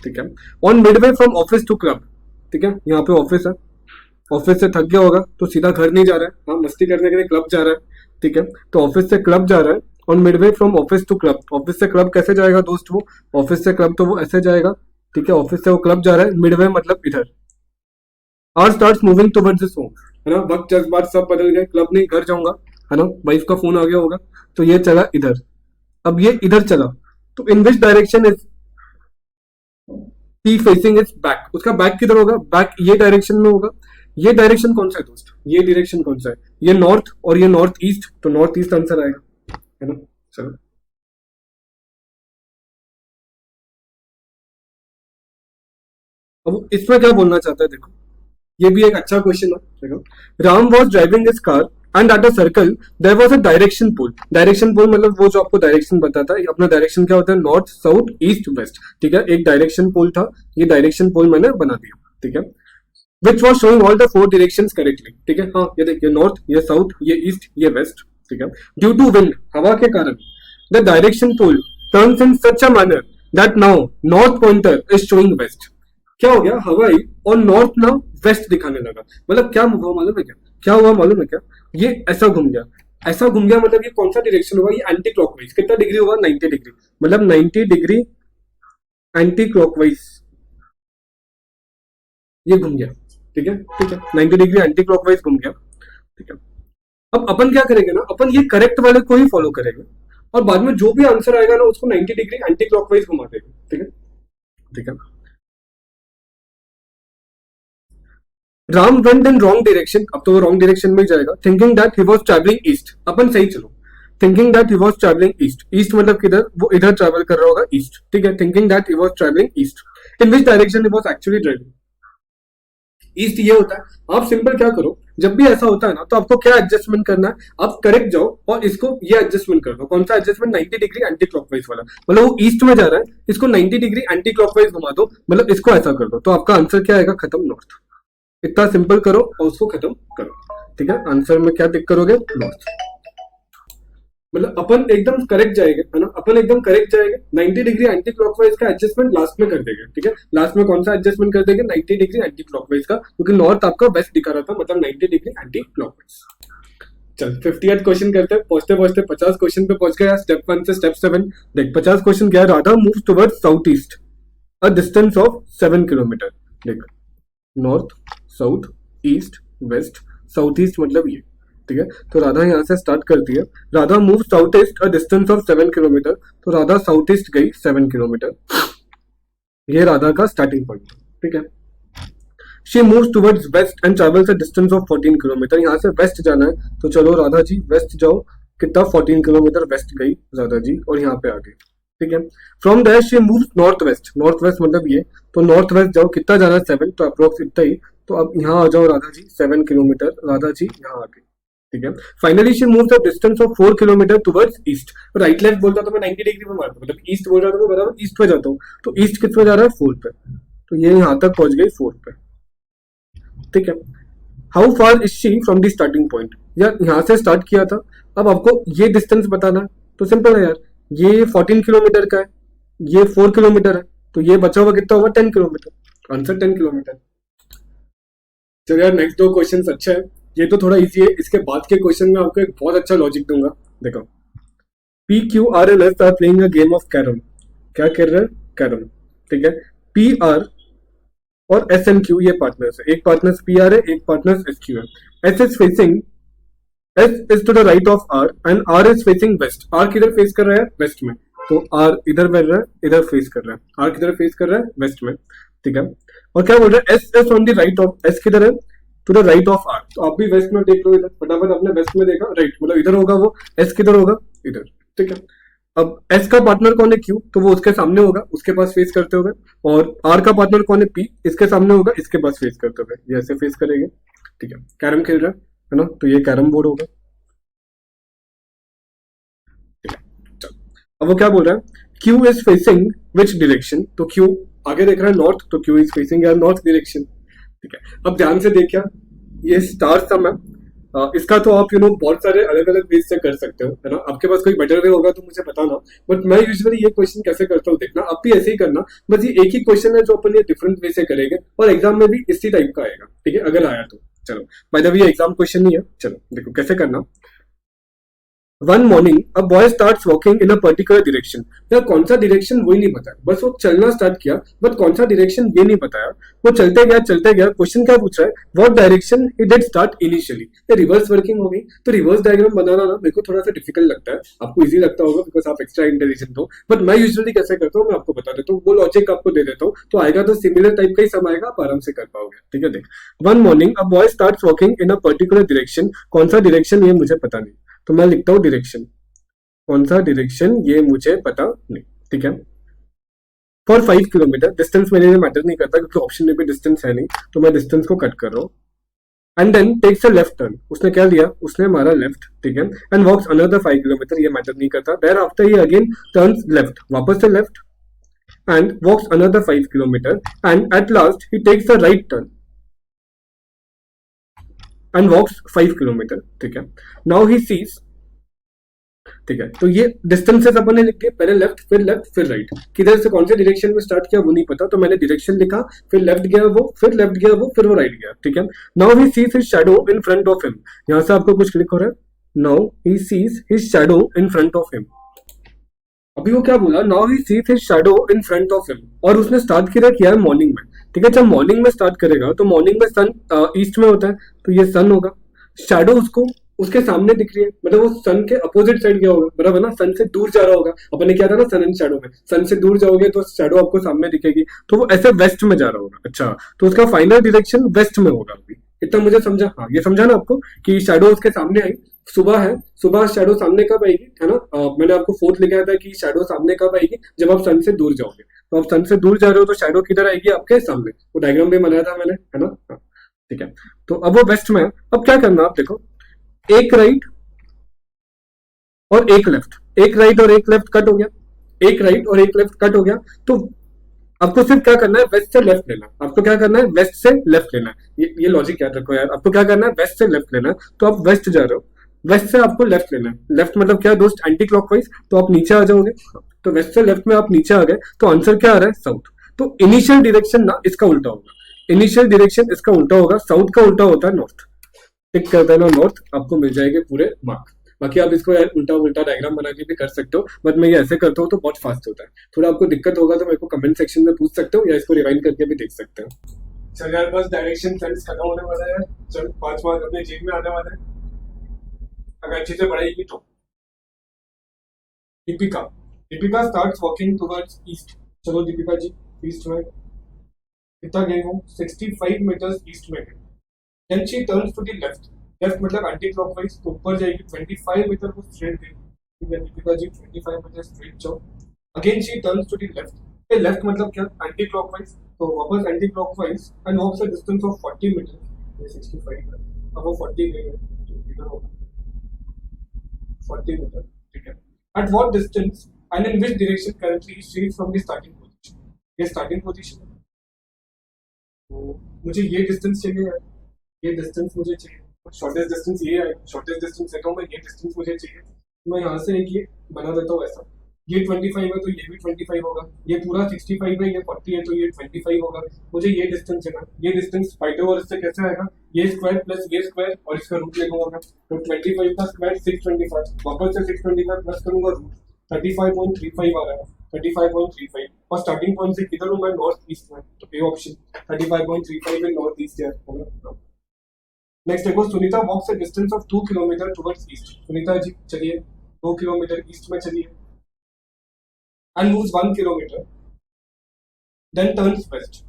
ठीक है। On midway from office to club, ठीक है, यहाँ पे ऑफिस है, ऑफिस से थक गया होगा तो सीधा घर नहीं जा रहा है, हाँ मस्ती करने के लिए क्लब जा रहा है, ठीक है। तो ऑफिस से क्लब जा रहा है, on midway from office to club, office से क्लब कैसे जाएगा दोस्त, वो ऑफिस से क्लब तो वो ऐसे जाएगा, ठीक है। ऑफिस से वो क्लब जा रहा है, मिडवे मतलब इधर। R starts moving towards his home, है ना, वक्त जज्बात सब बदल गए, क्लब नहीं घर जाऊंगा, है ना, वाइफ का फोन आ गया होगा, तो ये चला इधर। अब ये इधर चला, तो in which direction is he facing is back, उसका बैक किधर होगा, बैक ये डायरेक्शन में होगा। ये डायरेक्शन कौन सा है दोस्त, ये डायरेक्शन कौन सा है, ये नॉर्थ और ये नॉर्थ ईस्ट, तो नॉर्थ ईस्ट आंसर आएगा, है ना। चलो अब इसमें क्या बोलना चाहता है देखो, ये भी एक अच्छा क्वेश्चन है, देखो। Ram was driving his car and at a circle there was a direction pole, direction pole मतलब वो जो आपको डायरेक्शन बताता है, अपना डायरेक्शन क्या होता है, नॉर्थ साउथ ईस्ट वेस्ट, ठीक है। एक डायरेक्शन पोल था, ये डायरेक्शन पोल मैंने बना दिया, ठीक है। Which was showing all the 4 directions correctly, ठीक है। हाँ ये देखिए, नॉर्थ, ये साउथ, ये ईस्ट, ये वेस्ट, ठीक है। ड्यू टू विंड, हवा के कारण, the direction pole turns in such a manner that now north pointer is showing west, क्या हो गया, हवा आई और नॉर्थ ना वेस्ट दिखाने लगा, मतलब क्या हुआ मालूम है क्या, क्या हुआ मालूम है क्या, ये ऐसा घूम गया, ऐसा घूम गया, मतलब ये कौन सा डायरेक्शन हुआ, ये एंटी क्लॉकवाइज, कितना डिग्री हुआ, 90 डिग्री, मतलब 90 डिग्री एंटी क्लॉकवाइज ये घूम गया, ठीक है, ठीक है, 90 डिग्री एंटी क्लॉकवाइज घूम गया, ठीक है। अब अपन क्या करेंगे ना, अपन ये करेक्ट वाले को ही फॉलो करेंगे, और बाद में जो भी आंसर आएगा ना उसको 90 डिग्री एंटी क्लॉकवाइज घुमा देंगे, ठीक है, ठीक है। Ram went in wrong direction, अब तो वो रॉन्ग डायरेक्शन में ही जाएगा, thinking that he was travelling east, अपन सही चलो, thinking that he was travelling east, east मतलब किधर, वो इधर ट्रैवल कर रहा होगा ईस्ट, ठीक है। Thinking that he was travelling east, in which direction he was actually driving, east ये होता है। आप सिंपल क्या करो, जब भी ऐसा होता है ना तो आपको क्या एडजस्टमेंट करना है, आप करेक्ट जाओ और इसको ये एडजस्टमेंट कर दो, कौन सा एडजस्टमेंट, 90 डिग्री एंटी क्लॉकवाइज वाला, मतलब वो ईस्ट में जा रहा है, इसको 90 डिग्री एंटी क्लॉकवाइज घुमा दो, मतलब इसको ऐसा कर दो, तो आपका आंसर क्या आएगा, खत्म, नॉर्थ। इतना सिंपल करो और उसको खत्म करो, ठीक है। आंसर में क्या टिक करोगे, नॉर्थ, मतलब अपन एकदम करेक्ट जाएंगे, है ना, अपन एकदम करेक्ट जाएंगे, 90 डिग्री एंटी क्लॉकवाइज का एडजस्टमेंट लास्ट में कर देंगे, ठीक है। लास्ट में कौन सा एडजस्टमेंट कर देंगे, 90 डिग्री एंटी क्लॉकवाइज का, क्योंकि नॉर्थ आपका वेस्ट दिखा रहा था, मतलब 90 डिग्री एंटी क्लॉकवाइज। चल 58 क्वेश्चन करते हैं, पहुंचते पहुंचते 50 क्वेश्चन पे पहुंच गया, स्टेप 1 से स्टेप 7 देख। 50 क्वेश्चन क्या है, Radha move towards south east a distance of 7 kilometre, देख, north south east west, south east मतलब ये, ठीक है। तो राधा यहाँ से स्टार्ट करती है, Radha move south east a distance of 7 kilometre, तो राधा साउथ ईस्ट गई 7 किलोमीटर, ये राधा का स्टार्टिंग पॉइंट, ठीक है। She moves towards waste and travels a distance of 14 kilometre, यहाँ से वेस्ट जाना है, तो चलो राधा जी वेस्ट जाओ, कितना 14 किलोमीटर वेस्ट गई राधा जी और यहाँ पे आ गई, ठीक है। From there she moves north west, north west मतलब ये, तो नॉर्थ वेस्ट जाओ, कितना जाना है 7, तो अप्रोक्स इतना ही, तो अब यहाँ आ जाओ राधा जी 7 किलोमीटर, राधा जी यहाँ आ गई, ठीक है। Finally she moves a distance of 4 kilometre towards east, right left बोलता तो मैं 90 डिग्री में मारता, मतलब ईस्ट बोल रहा था तो बराबर ईस्ट पे जाता हूँ, तो ईस्ट किस पे जा रहा है, 4 पे, तो ये यहाँ तक पहुंच गई 4 पे, ठीक है। How far is she from the starting point, यार यहाँ से स्टार्ट किया था, अब आपको ये डिस्टेंस बताना है, तो सिंपल है यार, ये 14 किलोमीटर का है, ये 4 किलोमीटर है, तो ये बचा हुआ कितना होगा, 10 किलोमीटर, आंसर 10 किलोमीटर। चलो यार नेक्स्ट 2 क्वेश्चन अच्छा है, ये तो थोड़ा इजी है, इसके बाद के क्वेश्चन में आपको एक बहुत अच्छा लॉजिक दूंगा, देखो। P Q R L S are playing a game of carrom, क्या कर रहे हैं, कैरम, ठीक है। पी आर और एस एम क्यू ये पार्टनर्स है, एक पार्टनर्स पी आर है, एक पार्टनर्स एस क्यू है। S is facing, S is to the right of R and R is facing west, R किधर फेस कर रहा है, वेस्ट में, तो आर इधर बढ़ रहा है, इधर फेस कर रहा है, आर किधर फेस कर रहा है, वेस्ट में, ठीक है। और क्या बोल रहा है, S S on the right of, S किधर है, to the right of R, तो आप भी वेस्ट में देख लो, इधर फटाफट आपने वेस्ट में देखा, राइट मतलब इधर होगा वो, एस किधर होगा, इधर, ठीक है। अब एस का पार्टनर कौन है क्यू, तो वो उसके सामने होगा, उसके पास फेस करते हुए। और आर का पार्टनर कौन है पी, इसके सामने होगा, इसके पास फेस करते हुए। ये ऐसे फेस करेंगे, ठीक है। कैरम खेल रहा है ना, तो ये कैरम बोर्ड होगा। अब वो क्या बोल रहा है, Q is facing which direction, तो क्यू आगे देख रहा है नॉर्थ, तो क्यू इज फेसिंग यार नॉर्थ डायरेक्शन, ठीक है। अब ध्यान से देखिए, ये स्टार सम है। इसका तो आप बहुत सारे अलग अलग वेज से कर सकते हो, है ना। आपके पास कोई बेटर वे होगा तो मुझे बताना, बट मैं यूजुअली ये क्वेश्चन कैसे करता हूँ देखना, आप भी ऐसे ही करना। बस ये एक ही क्वेश्चन है जो अपन ये डिफरेंट वे से करेंगे, और एग्जाम में भी इसी टाइप का आएगा, ठीक है, अगर आया तो। चलो, बाय द वे ये एग्जाम क्वेश्चन नहीं है, चलो देखो कैसे करना। One morning a boy starts walking in a particular direction, या कौन सा डायरेक्शन वही नहीं बताया, बस वो चलना स्टार्ट किया, बट कौन सा डायरेक्शन ये नहीं बताया। वो चलते गया चलते गया, क्वेश्चन क्या पूछ रहा है, what direction he did start initially. ये रिवर्स वर्किंग हो गई, तो रिवर्स डायग्राम बनाना ना मेरे को थोड़ा सा डिफिकल्ट लगता है, आपको इजी लगता होगा बिकॉज आप एक्स्ट्रा इंटेलिजेंट हो, बट मैं यूजुअली कैसे करता हूँ मैं आपको बता देता हूँ, वो लॉजिक आपको दे देता हूँ, तो आएगा तो सिमिलर टाइप का ही सम आएगा, आप आराम से कर पाओगे, ठीक है। देख, one morning a boy starts walking in a particular direction, कौन सा डायरेक्शन ये मुझे पता नहीं, तो मैं लिखता हूँ डायरेक्शन, कौन सा डायरेक्शन ये मुझे पता नहीं, ठीक है। फॉर 5 किलोमीटर, डिस्टेंस मेरे लिए मैटर नहीं करता क्योंकि ऑप्शन में भी डिस्टेंस है नहीं, तो मैं डिस्टेंस को कट कर रहा हूँ। And then takes a left turn, उसने क्या लिया, उसने मारा लेफ्ट, ठीक है। एंड वॉक्स अनदर 5 किलोमीटर, ये मैटर नहीं करता। Thereafter he again turns left, वापस से left, and walks another 5 kilometre, and at last he takes a right turn and walks 5 kilometer, ठीक है। नाउ ही सीज, ठीक है। तो ये डिस्टेंसेस अपन ने लिख दिए, पहले लेफ्ट फिर राइट, किधर से कौन से डायरेक्शन में स्टार्ट किया वो नहीं पता, तो मैंने डायरेक्शन लिखा, फिर लेफ्ट गया वो, फिर लेफ्ट गया वो, फिर वो राइट गया, ठीक है। Now he sees his shadow in front of him, यहां से आपको कुछ क्लिक हो रहा है, now he sees his shadow in front of him. अभी वो क्या बोला, now he sees his shadow in front of him, और उसने स्टार्ट किया है मॉर्निंग में, ठीक है। जब मॉर्निंग में स्टार्ट करेगा तो मॉर्निंग में सन ईस्ट में होता है, तो ये सन होगा। शैडो उसको उसके सामने दिख रही है, मतलब वो सन के अपोजिट साइड गया होगा, बराबर ना, सन से दूर जा रहा होगा। अपन ने क्या था ना, सन एंड शैडो में, सन से दूर जाओगे तो शैडो आपको सामने दिखेगी, तो वो ऐसे वेस्ट में जा रहा होगा। अच्छा, तो उसका फाइनल डायरेक्शन वेस्ट में होगा। अभी इतना मुझे समझा, हाँ ये समझा ना आपको कि शैडो उसके सामने आई, सुबह है, सुबह शैडो सामने कब आएगी, है ना। मैंने आपको फोर्थ लिखा था कि शैडो सामने कब आएगी, जब आप सन से दूर जाओगे, तो आप सन से दूर जा रहे हो तो शैडो किधर आएगी, आपके सामने। वो डायग्राम भी बनाया था मैंने, है ना, हाँ, ठीक है। तो अब वो वेस्ट में है। अब क्या करना, आप देखो, एक राइट और एक लेफ्ट, एक राइट और एक लेफ्ट कट हो गया, एक राइट और एक लेफ्ट कट हो गया, तो आपको सिर्फ क्या करना है, वेस्ट से लेफ्ट लेना। आपको क्या करना है, वेस्ट से लेफ्ट लेना है। ये लॉजिक याद रखो यार, आपको क्या करना है, वेस्ट से लेफ्ट लेना है, तो आप वेस्ट जा रहे हो, वेस्ट से आपको लेफ्ट लेना है। लेफ्ट मतलब क्या दोस्त, एंटी क्लॉकवाइज, तो आप नीचे आ जाओगे, तो वेस्ट से लेफ्ट में आप नीचे आ गए, तो आंसर क्या आ रहा है, साउथ। तो इनिशियल डायरेक्शन ना इसका उल्टा होगा, इनिशियल डायरेक्शन इसका उल्टा होगा, साउथ का उल्टा होता है नॉर्थ। टिक कर देना नॉर्थ, आपको मिल जाएंगे पूरे मार्क। बाकी आप इसको यार उल्टा उल्टा डायग्राम बना के भी कर सकते हो, बट मैं ये ऐसे करता हूँ तो बहुत फास्ट होता है। थोड़ा आपको दिक्कत होगा तो मेरे को कमेंट सेक्शन में पूछ सकते हो, या इसको रिवाइंड करके भी देख सकते हो। चल यार, बस डायरेक्शन सेंस खत्म होने वाला है, चल 5 मार्क अपने जेब में आने वाले हैं अगर अच्छे से पढ़ाई की तो। Deepika, Deepika starts walking towards east, चलो दीपिका जी ईस्ट में कितना गए हो, 65 मीटर्स ईस्ट में गए। Then she turns to the left, left मतलब एंटी क्लॉकवाइज, तो ऊपर जाएगी, 25 मीटर को स्ट्रेट गई, ठीक है दीपिका जी 25 मीटर स्ट्रेट जाओ। Again she turns to the left, ये लेफ्ट मतलब क्या, एंटी क्लॉकवाइज, तो वापस anti clockwise, and walks a distance of 40 meter, ये 65 है, अब वो 40 गई है, तो कितना होगा 40 मीटर, ठीक है। At what distance and in which direction currently she is from the starting position, ये स्टार्टिंग पोजीशन है, तो मुझे ये डिस्टेंस चाहिए यार, ये डिस्टेंस मुझे चाहिए, शॉर्टेस्ट डिस्टेंस ये है, शॉर्टेस्ट डिस्टेंस देता हूँ मैं, ये डिस्टेंस मुझे चाहिए, मैं यहाँ से एक ये बना देता हूँ ऐसा, ये 25 है तो ये भी 25 होगा, ये पूरा 65 है, ये 40 है तो ये 25 होगा, मुझे ये डिस्टेंस है ना, ये डिस्टेंस पाइथागोरस से कैसे आएगा, ये स्क्वायर प्लस ये स्क्वायर और इसका रूट लेगा मैं, तो 25 का स्क्वायर 625, वापस से 625 प्लस करूंगा रूट, 35.35 आ रहा है, 35.35, और स्टार्टिंग पॉइंट से किधर हूँ मैं, नॉर्थ ईस्ट में, तो ये ऑप्शन 35.35 में नॉर्थ ईस्ट है। नेक्स्ट देखो, Sunita walks a distance of 2 kilometre towards east, Sunita ji चलिए 2 किलोमीटर ईस्ट में चलिए, and moves 1 kilometre, then turns west,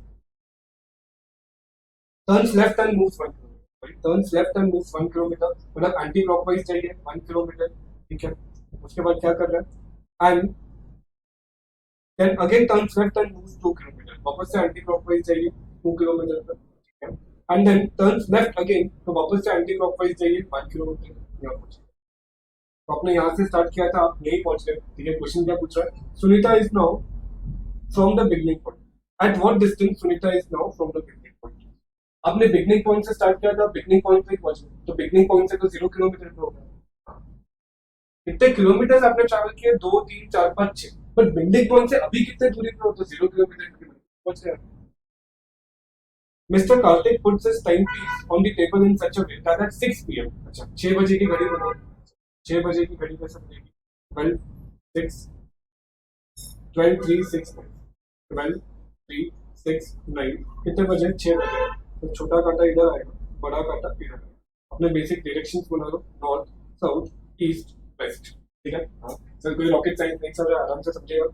turns left and moves 1 kilometre, turns left and moves 1 kilometre, मतलब एंटी क्लॉकवाइज चाहिए 1 kilometre, ठीक है। उसके बाद क्या कर रहा है, and then again turns left and moves 2 kilometer, वापस से एंटी क्लॉकवाइज जाइए 2 किलोमीटर तक, ठीक है, and then turns left again, तो वापस से एंटी क्लॉकवाइज जाइए 5 किलोमीटर, यहाँ पहुंचे। तो आपने यहाँ से स्टार्ट किया था, आप यही पहुंच गए, ठीक है। क्वेश्चन क्या पूछ रहा है, Sunita is now from the beginning point, at what distance Sunita is now from the beginning point. आपने बिगनिंग पॉइंट से स्टार्ट किया था, बिगनिंग पॉइंट पे पहुंचे, तो बिगनिंग पॉइंट से तो 0 किलोमीटर पे होगा। कितने किलोमीटर आपने ट्रैवल किए, 2 3 4 5 6, बट बिगनिंग पॉइंट से अभी कितने दूरी पे हो, तो 0 किलोमीटर पहुंच गया। Mister Karthik puts his time piece on the table in such a way that at 6 PM, अच्छा 6 बजे की घड़ी बनाओ, 6 बजे की घड़ी कैसे बनेगी, 12 6 12 3 6 9, 12 3 6 9, कितने बजे, 6 बजे। तो छोटा कांटा इधर आएगा, बड़ा कांटा इधर आएगा। अपने बेसिक डायरेक्शंस बना लो, नॉर्थ साउथ ईस्ट वेस्ट, ठीक है। हाँ सर, कोई रॉकेट साइंस नहीं चल रहा, आराम से समझेगा।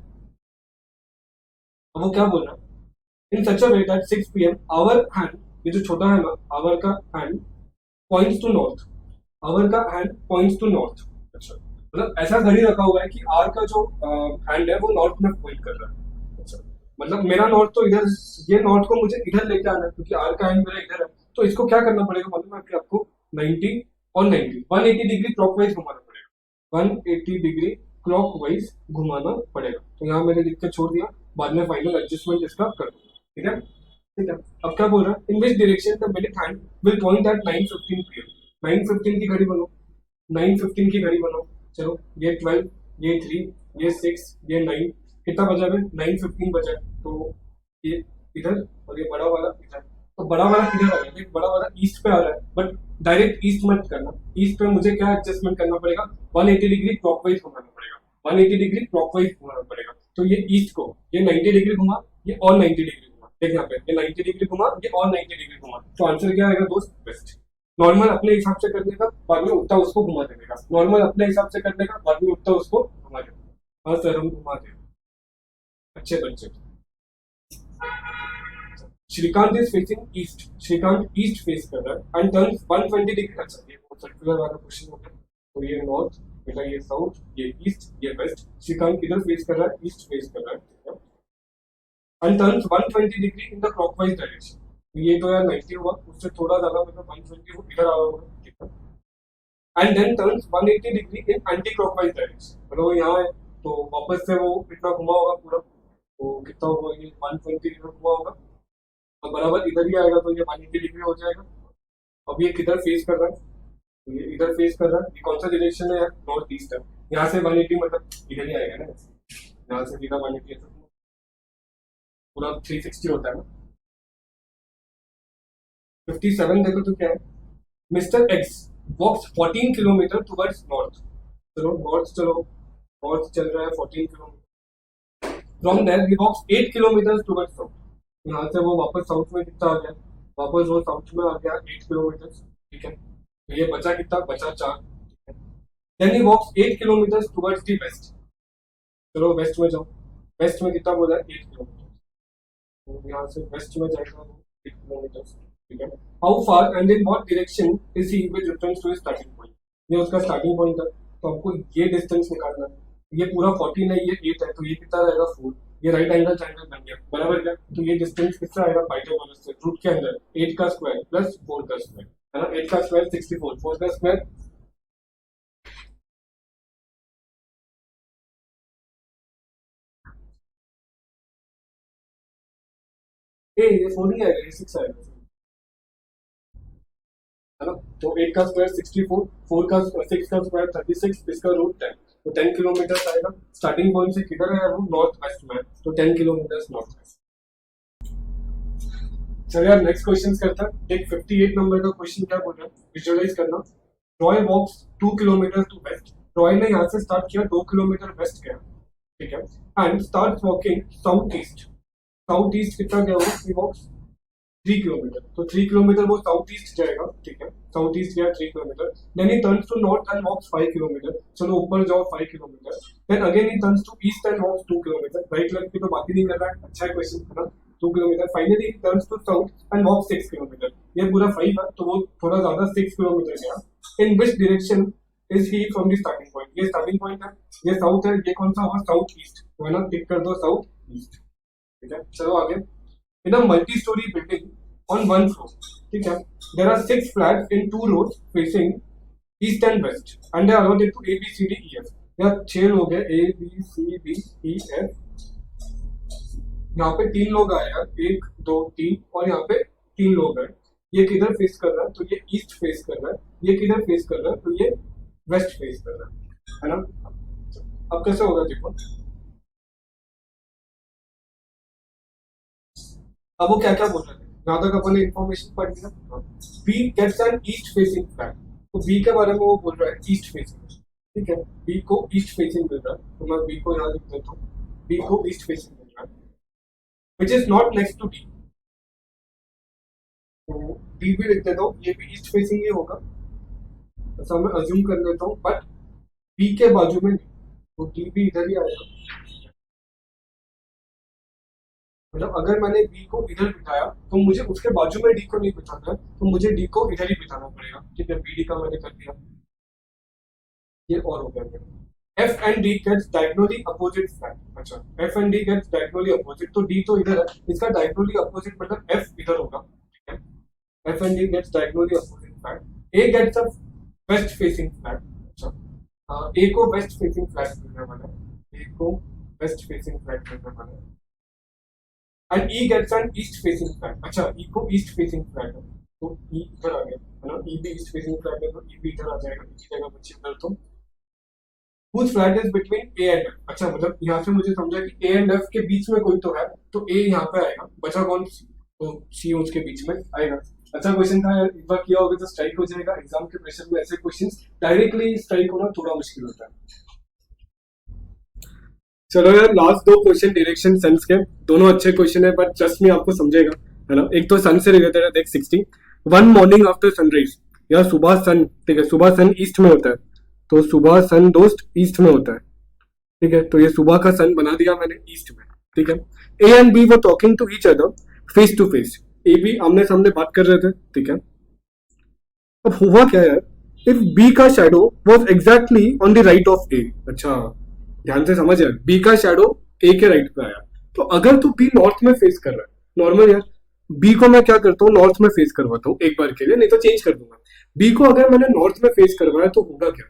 अब वो क्या बोल रहा है, in such a way that 6 PM hour hand, ये जो छोटा है ना, आवर का hand points to north, hour का हैंड पॉइंट्स टू नॉर्थ। अच्छा, मतलब ऐसा घड़ी रखा हुआ है कि आर का जो हैंड है वो नॉर्थ में पॉइंट कर रहा है। अच्छा, मतलब मेरा नॉर्थ तो इधर, ये नॉर्थ को मुझे इधर लेके आना है, क्योंकि आर का हैंड मेरा इधर है। तो इसको क्या करना पड़ेगा मालूम है कि आपको 90 और 90 180 डिग्री क्लॉकवाइज घुमाना पड़ेगा, 180 डिग्री क्लॉकवाइज घुमाना पड़ेगा। तो यहाँ मैंने लिख के छोड़ दिया, बाद में फाइनल एडजस्टमेंट इसका कर दूंगा, ठीक है। ठीक है, अब क्या बोल रहा है, in which direction the minute hand will point at 9:15 PM, 9:15 की घड़ी बनो, 9:15 की घड़ी बनो। चलो, ये 12, ये 3, ये 6, ये 9, कितना बजा है, 9:15 बजा है। तो ये इधर और ये बड़ा वाला इधर, तो बड़ा वाला किधर आ रहा है, बड़ा वाला ईस्ट पे आ रहा है, बट डायरेक्ट ईस्ट मत करना। ईस्ट पे मुझे क्या एडजस्टमेंट करना पड़ेगा, 180 डिग्री क्लॉकवाइज घुमाना पड़ेगा, 180 डिग्री क्लॉकवाइज घुमाना पड़ेगा। तो ये ईस्ट को, ये 90 डिग्री घुमा, ये और 90 डिग्री घुमा, देख यहाँ पे, ये 90 डिग्री घुमा, ये और 90 डिग्री घुमा। तो आंसर क्या आएगा दोस्त, वेस्ट। नॉर्मल अपने हिसाब से करने का, बाद में उल्टा उसको घुमा देने का, नॉर्मल अपने हिसाब से करने का, बाद में उल्टा उसको घुमा देना। हाँ सर, हम घुमा दें, अच्छे बच्चे। Shrikant is facing east, Shrikant east face कर रहा है एंड टर्न्स 120 डिग्री। अच्छा, ये सर्कुलर वाला क्वेश्चन हो गया। तो ये नॉर्थ, बेटा ये साउथ, ये ईस्ट, ये वेस्ट। श्रीकांत इधर फेस कर रहा है, ईस्ट फेस कर रहा है, and turns 120 degree in the clockwise direction. ये तो यार 90 हुआ, उससे थोड़ा ज्यादा, मतलब 120 हो, इधर आ रहा होगा, ठीक है। And then turns 180 degree in anti clockwise direction, मतलब वो यहाँ है, तो वापस से वो इतना घुमा होगा पूरा, तो कितना होगा, ये 120 डिग्री घुमा होगा, और बराबर इधर ही आएगा, तो ये 180 डिग्री हो जाएगा। अब ये किधर फेस कर रहा है, तो ये इधर फेस कर रहा है, ये कौन सा डायरेक्शन है यार, नॉर्थ ईस्ट है। यहाँ से 180 मतलब इधर ही आएगा ना, यहाँ से सीधा 180 है, पूरा 360 होता है ना। 57 देखो तो क्या है, mister X walks 14 kilometer towards north. चलो नॉर्थ, चलो नॉर्थ चल रहा है 14 kilometer. From there he walks 8 kilometer towards south, यहाँ से वो वापस साउथ में कितना आ गया, वापस वो साउथ में आ गया 8 किलोमीटर, ठीक है। तो ये बचा कितना, बचा 4, ठीक है। Then he walks 8 kilometer towards the west, चलो वेस्ट में जाओ, वेस्ट में कितना बोला है, 8 किलोमीटर। तो यहाँ से वेस्ट में जाएगा वो 8 किलोमीटर, ठीक है। How far and in what direction is he with reference to starting point, ये उसका स्टार्टिंग पॉइंट है, तो आपको ये डिस्टेंस निकालना है। ये पूरा 14 है, ये 8 है, तो ये कितना रहेगा 4, ये राइट एंगल ट्रायंगल बन गया, बराबर क्या। तो ये डिस्टेंस कितना आएगा, पाइथागोरस से, रूट के अंदर 8 का स्क्वायर प्लस 4 का स्क्वायर, है ना। 8 का स्क्वायर 64, 4 का स्क्वायर ये 4 ही आएगा, ये 6 आएगा, है ना। तो 8 का स्क्वायर 64, 4 का 6 का स्क्वायर 36, इसका रूट 10, तो 10 किलोमीटर आएगा। स्टार्टिंग पॉइंट से किधर है वो, नॉर्थ वेस्ट में, तो 10 किलोमीटर नॉर्थ वेस्ट। चलो यार नेक्स्ट क्वेश्चन करता है। देख 58 नंबर का क्वेश्चन क्या बोल रहा है, विजुअलाइज करना। रॉय वॉक्स 2 किलोमीटर टू वेस्ट, रॉय ने यहाँ से स्टार्ट किया, 2 किलोमीटर वेस्ट गया, ठीक है। And start walking south east, south east कितना गया वो, ही वॉक्स 3 किलोमीटर, तो 3 किलोमीटर वो साउथ ईस्ट जाएगा, ठीक है। साउथ ईस्ट गया 3 kilometre, then he turns to north and walks 5 kilometre, चलो ऊपर जाओ 5 kilometer. Then again he turns to east and walks 2 kilometer, right left की तो बात ही नहीं कर रहा है, अच्छा है क्वेश्चन, है ना। 2 kilometre, finally turns to south and walk 6 kilometer, ये पूरा 5 है, तो वो थोड़ा ज्यादा 6 किलोमीटर गया। In which direction is he from the starting point, ये स्टार्टिंग पॉइंट है, ये साउथ है, ये कौन सा होगा, साउथ ईस्ट, तो है ना, टिक कर दो साउथ ईस्ट, ठीक है। चलो आगे, in a multi storey building on one floor, ठीक है, there are 6 flats in 2 rows facing east and west and they are allotted to A B C D E F. यहाँ 6 लोग हैं, A B C D E F, यहाँ पे 3 लोग आए हैं, 1 2 3, और यहाँ पे 3 लोग हैं, ये किधर फेस कर रहा है, तो ये ईस्ट फेस कर रहा है, ये किधर फेस कर रहा है, तो ये वेस्ट फेस कर रहा है ना। अब कैसे होगा देखो, अब वो क्या क्या बोल रहे थे, यहाँ तक अपन ने इन्फॉर्मेशन पढ़ लिया। B gets an east facing flat, तो बी के बारे में वो बोल रहा है ईस्ट फेसिंग, ठीक है, बी को ईस्ट फेसिंग मिल रहा है, तो मैं बी को यहाँ लिख देता हूँ, बी को ईस्ट फेसिंग मिल रहा है, which is not next to D, तो डी भी लिख देता हूँ, ये भी ईस्ट फेसिंग ही होगा, ऐसा मैं अज्यूम कर लेता हूँ, बट बी के बाजू में नहीं, तो डी भी इधर ही आएगा, मतलब अगर मैंने बी को इधर बिठाया तो मुझे उसके बाजू में डी को नहीं बिठाना है, तो मुझे डी को इधर ही बिठाना पड़ेगा, ठीक है, बी डी का मैंने कर दिया, ये और हो गया मेरा। F and D gets diagonally opposite flat, अच्छा F and D gets diagonally opposite, तो डी तो इधर है, इसका डायगोनली अपोजिट मतलब एफ इधर होगा, ठीक है, F and D gets diagonally opposite flat, A gets a west facing flat, अच्छा ए को वेस्ट फेसिंग फ्लैट मिलने वाला है, ए को वेस्ट फेसिंग फ्लैट मिलने वाला है, and E gets an east facing flat, अच्छा ई को ईस्ट फेसिंग फ्लैट है, तो ई इधर आ गया है ना, ई भी ईस्ट फेसिंग फ्लैट है, तो ई भी इधर आ जाएगा, इसी जगह बच्चे इधर, तो whose flat is between A and F, अच्छा मतलब यहाँ से मुझे समझा कि A and F के बीच में कोई तो है, तो A यहाँ पे आएगा, बचा कौन, तो C उसके बीच में आएगा। अच्छा क्वेश्चन था यार, एक बार किया होगा तो स्ट्राइक हो जाएगा, एग्जाम के प्रेशर में ऐसे क्वेश्चंस डायरेक्टली स्ट्राइक होना थोड़ा मुश्किल होता है। चलो यार, लास्ट 2 क्वेश्चन डायरेक्शन सेंस के, दोनों अच्छे क्वेश्चन है, बट जस्ट में आपको समझेगा, है ना। एक तो सन से रिलेटेड है, देख 60, वन मॉर्निंग आफ्टर सनराइज, या सुबह सन, ठीक है, सुबह सन ईस्ट में होता है, तो सुबह सन दोस्त ईस्ट में होता है, ठीक है, तो ये सुबह का सन बना दिया मैंने ईस्ट में, ठीक है। A and B were talking to each other face to face, A B आमने सामने बात कर रहे थे, ठीक है। अब हुआ क्या यार, इफ बी का shadow was exactly on the right of A, अच्छा ध्यान से समझ यार, बी का शैडो ए के राइट पे आया, तो अगर तू बी नॉर्थ में फेस कर रहा है, नॉर्मल यार, बी को मैं क्या करता हूँ, नॉर्थ में फेस करवाता हूँ एक बार के लिए, नहीं तो चेंज कर दूंगा। बी को अगर मैंने नॉर्थ में फेस करवाया तो होगा क्या,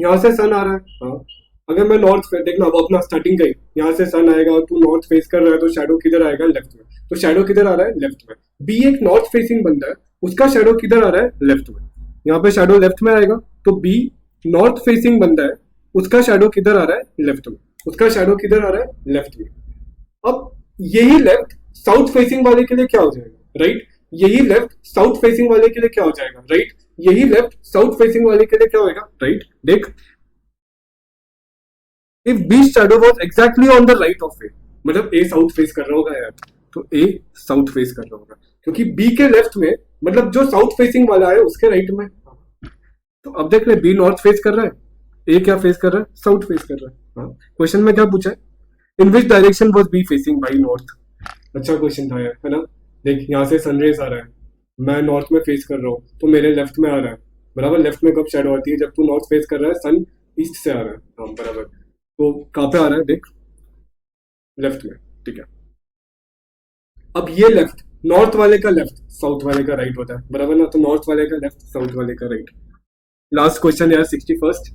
यहाँ से सन आ रहा है, हाँ, अगर मैं नॉर्थ फेस, देखना वो अपना स्टार्टिंग का, यहाँ से सन आएगा, तू नॉर्थ फेस कर रहा है, तो शैडो किधर आएगा, लेफ्ट में, तो शैडो किधर आ रहा है, लेफ्ट में। बी एक नॉर्थ फेसिंग बंदा है, उसका शैडो किधर आ रहा है, लेफ्ट में, यहाँ पे शैडो लेफ्ट में आएगा, तो बी नॉर्थ फेसिंग बंदा है, उसका शैडो किधर आ रहा है, लेफ्ट में, उसका शैडो किधर आ रहा है, लेफ्ट में। अब यही लेफ्ट साउथ फेसिंग वाले के लिए क्या हो जाएगा, राइट, यही लेफ्ट साउथ फेसिंग वाले के लिए क्या हो जाएगा, राइट, यही लेफ्ट साउथ फेसिंग वाले के लिए क्या होगा, राइट। देख, if B shadow was exactly on the right of A, मतलब ए साउथ फेस कर रहा होगा यार, तो ए साउथ फेस कर रहा होगा, क्योंकि बी के लेफ्ट में, मतलब जो साउथ फेसिंग वाला है उसके राइट में, तो अब देख ले, बी नॉर्थ फेस कर रहा है, ए क्या फेस कर रहा है, साउथ फेस कर रहा है। क्वेश्चन में क्या पूछा है, in which direction was B facing by north, अच्छा क्वेश्चन था यार, है ना। देख यहाँ से सनराइज आ रहा है, मैं नॉर्थ में फेस कर रहा हूँ, तो मेरे लेफ्ट में आ रहा है, बराबर, लेफ्ट में कब शैडो आती है, जब तू नॉर्थ फेस कर रहा है, सन ईस्ट से आ रहा है, हाँ बराबर, तो कहाँ पे आ रहा है, देख लेफ्ट में, ठीक है। अब ये लेफ्ट, नॉर्थ वाले का लेफ्ट साउथ वाले का राइट होता है, बराबर ना, तो नॉर्थ वाले का लेफ्ट साउथ वाले का राइट। लास्ट क्वेश्चन यार, 61st,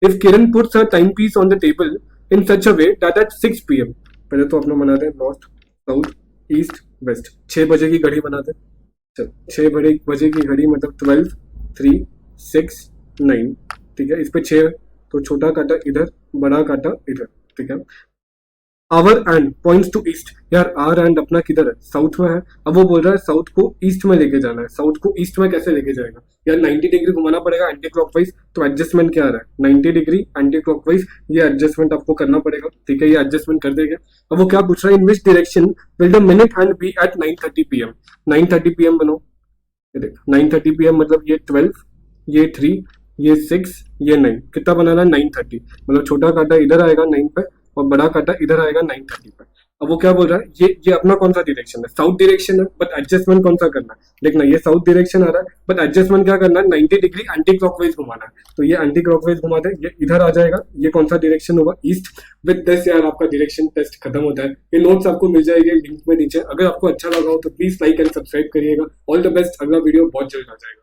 if Kiran puts her time piece on the table in such a way that at 6 PM, पहले तो अपना बनाते हैं नॉर्थ साउथ ईस्ट वेस्ट, 6 बजे की घड़ी बनाते हैं, चल 6 बजे की घड़ी, मतलब 12 3 6 9, ठीक है, इस पे 6, तो छोटा काटा इधर, बड़ा काटा इधर, ठीक है। Hour hand points to east, यार आर एंड अपना किधर है, साउथ में है, अब वो बोल रहा है साउथ को ईस्ट में लेके जाना है, साउथ को ईस्ट में कैसे लेके जाएगा यार, 90 डिग्री घुमाना पड़ेगा एंटी क्लॉकवाइज, तो एडजस्टमेंट क्या आ रहा है, 90 डिग्री एंटी क्लॉकवाइज, ये एडजस्टमेंट आपको करना पड़ेगा, ठीक है, ये एडजस्टमेंट कर देगा। अब वो क्या पूछ रहा है, in which direction will the minute hand be at 9:30 PM, 9:30 PM बनो, ये देख 9:30 PM मतलब ये 12, ये 3, ये 6, ये 9, कितना बनाना है, 9:30, मतलब छोटा काटा इधर आएगा 9 पे और बड़ा काटा इधर आएगा 9:30 पे। अब वो क्या बोल रहा है, ये अपना कौन सा डायरेक्शन है, साउथ डायरेक्शन है, बट एडजस्टमेंट कौन सा करना है, देखना ये साउथ डायरेक्शन आ रहा है, बट एडजस्टमेंट क्या करना है, 90 डिग्री एंटी क्लॉकवाइज घुमाना है। तो ये एंटी क्लॉकवाइज घुमाते हैं, ये इधर आ जाएगा, ये कौन सा डायरेक्शन होगा, ईस्ट। विद दिस यार आपका डायरेक्शन टेस्ट खत्म होता है। ये नोट्स आपको मिल जाएंगे लिंक में नीचे। अगर आपको अच्छा लगा हो तो प्लीज लाइक एंड सब्सक्राइब करिएगा। ऑल द बेस्ट, अगला वीडियो बहुत जल्द आ जाएगा।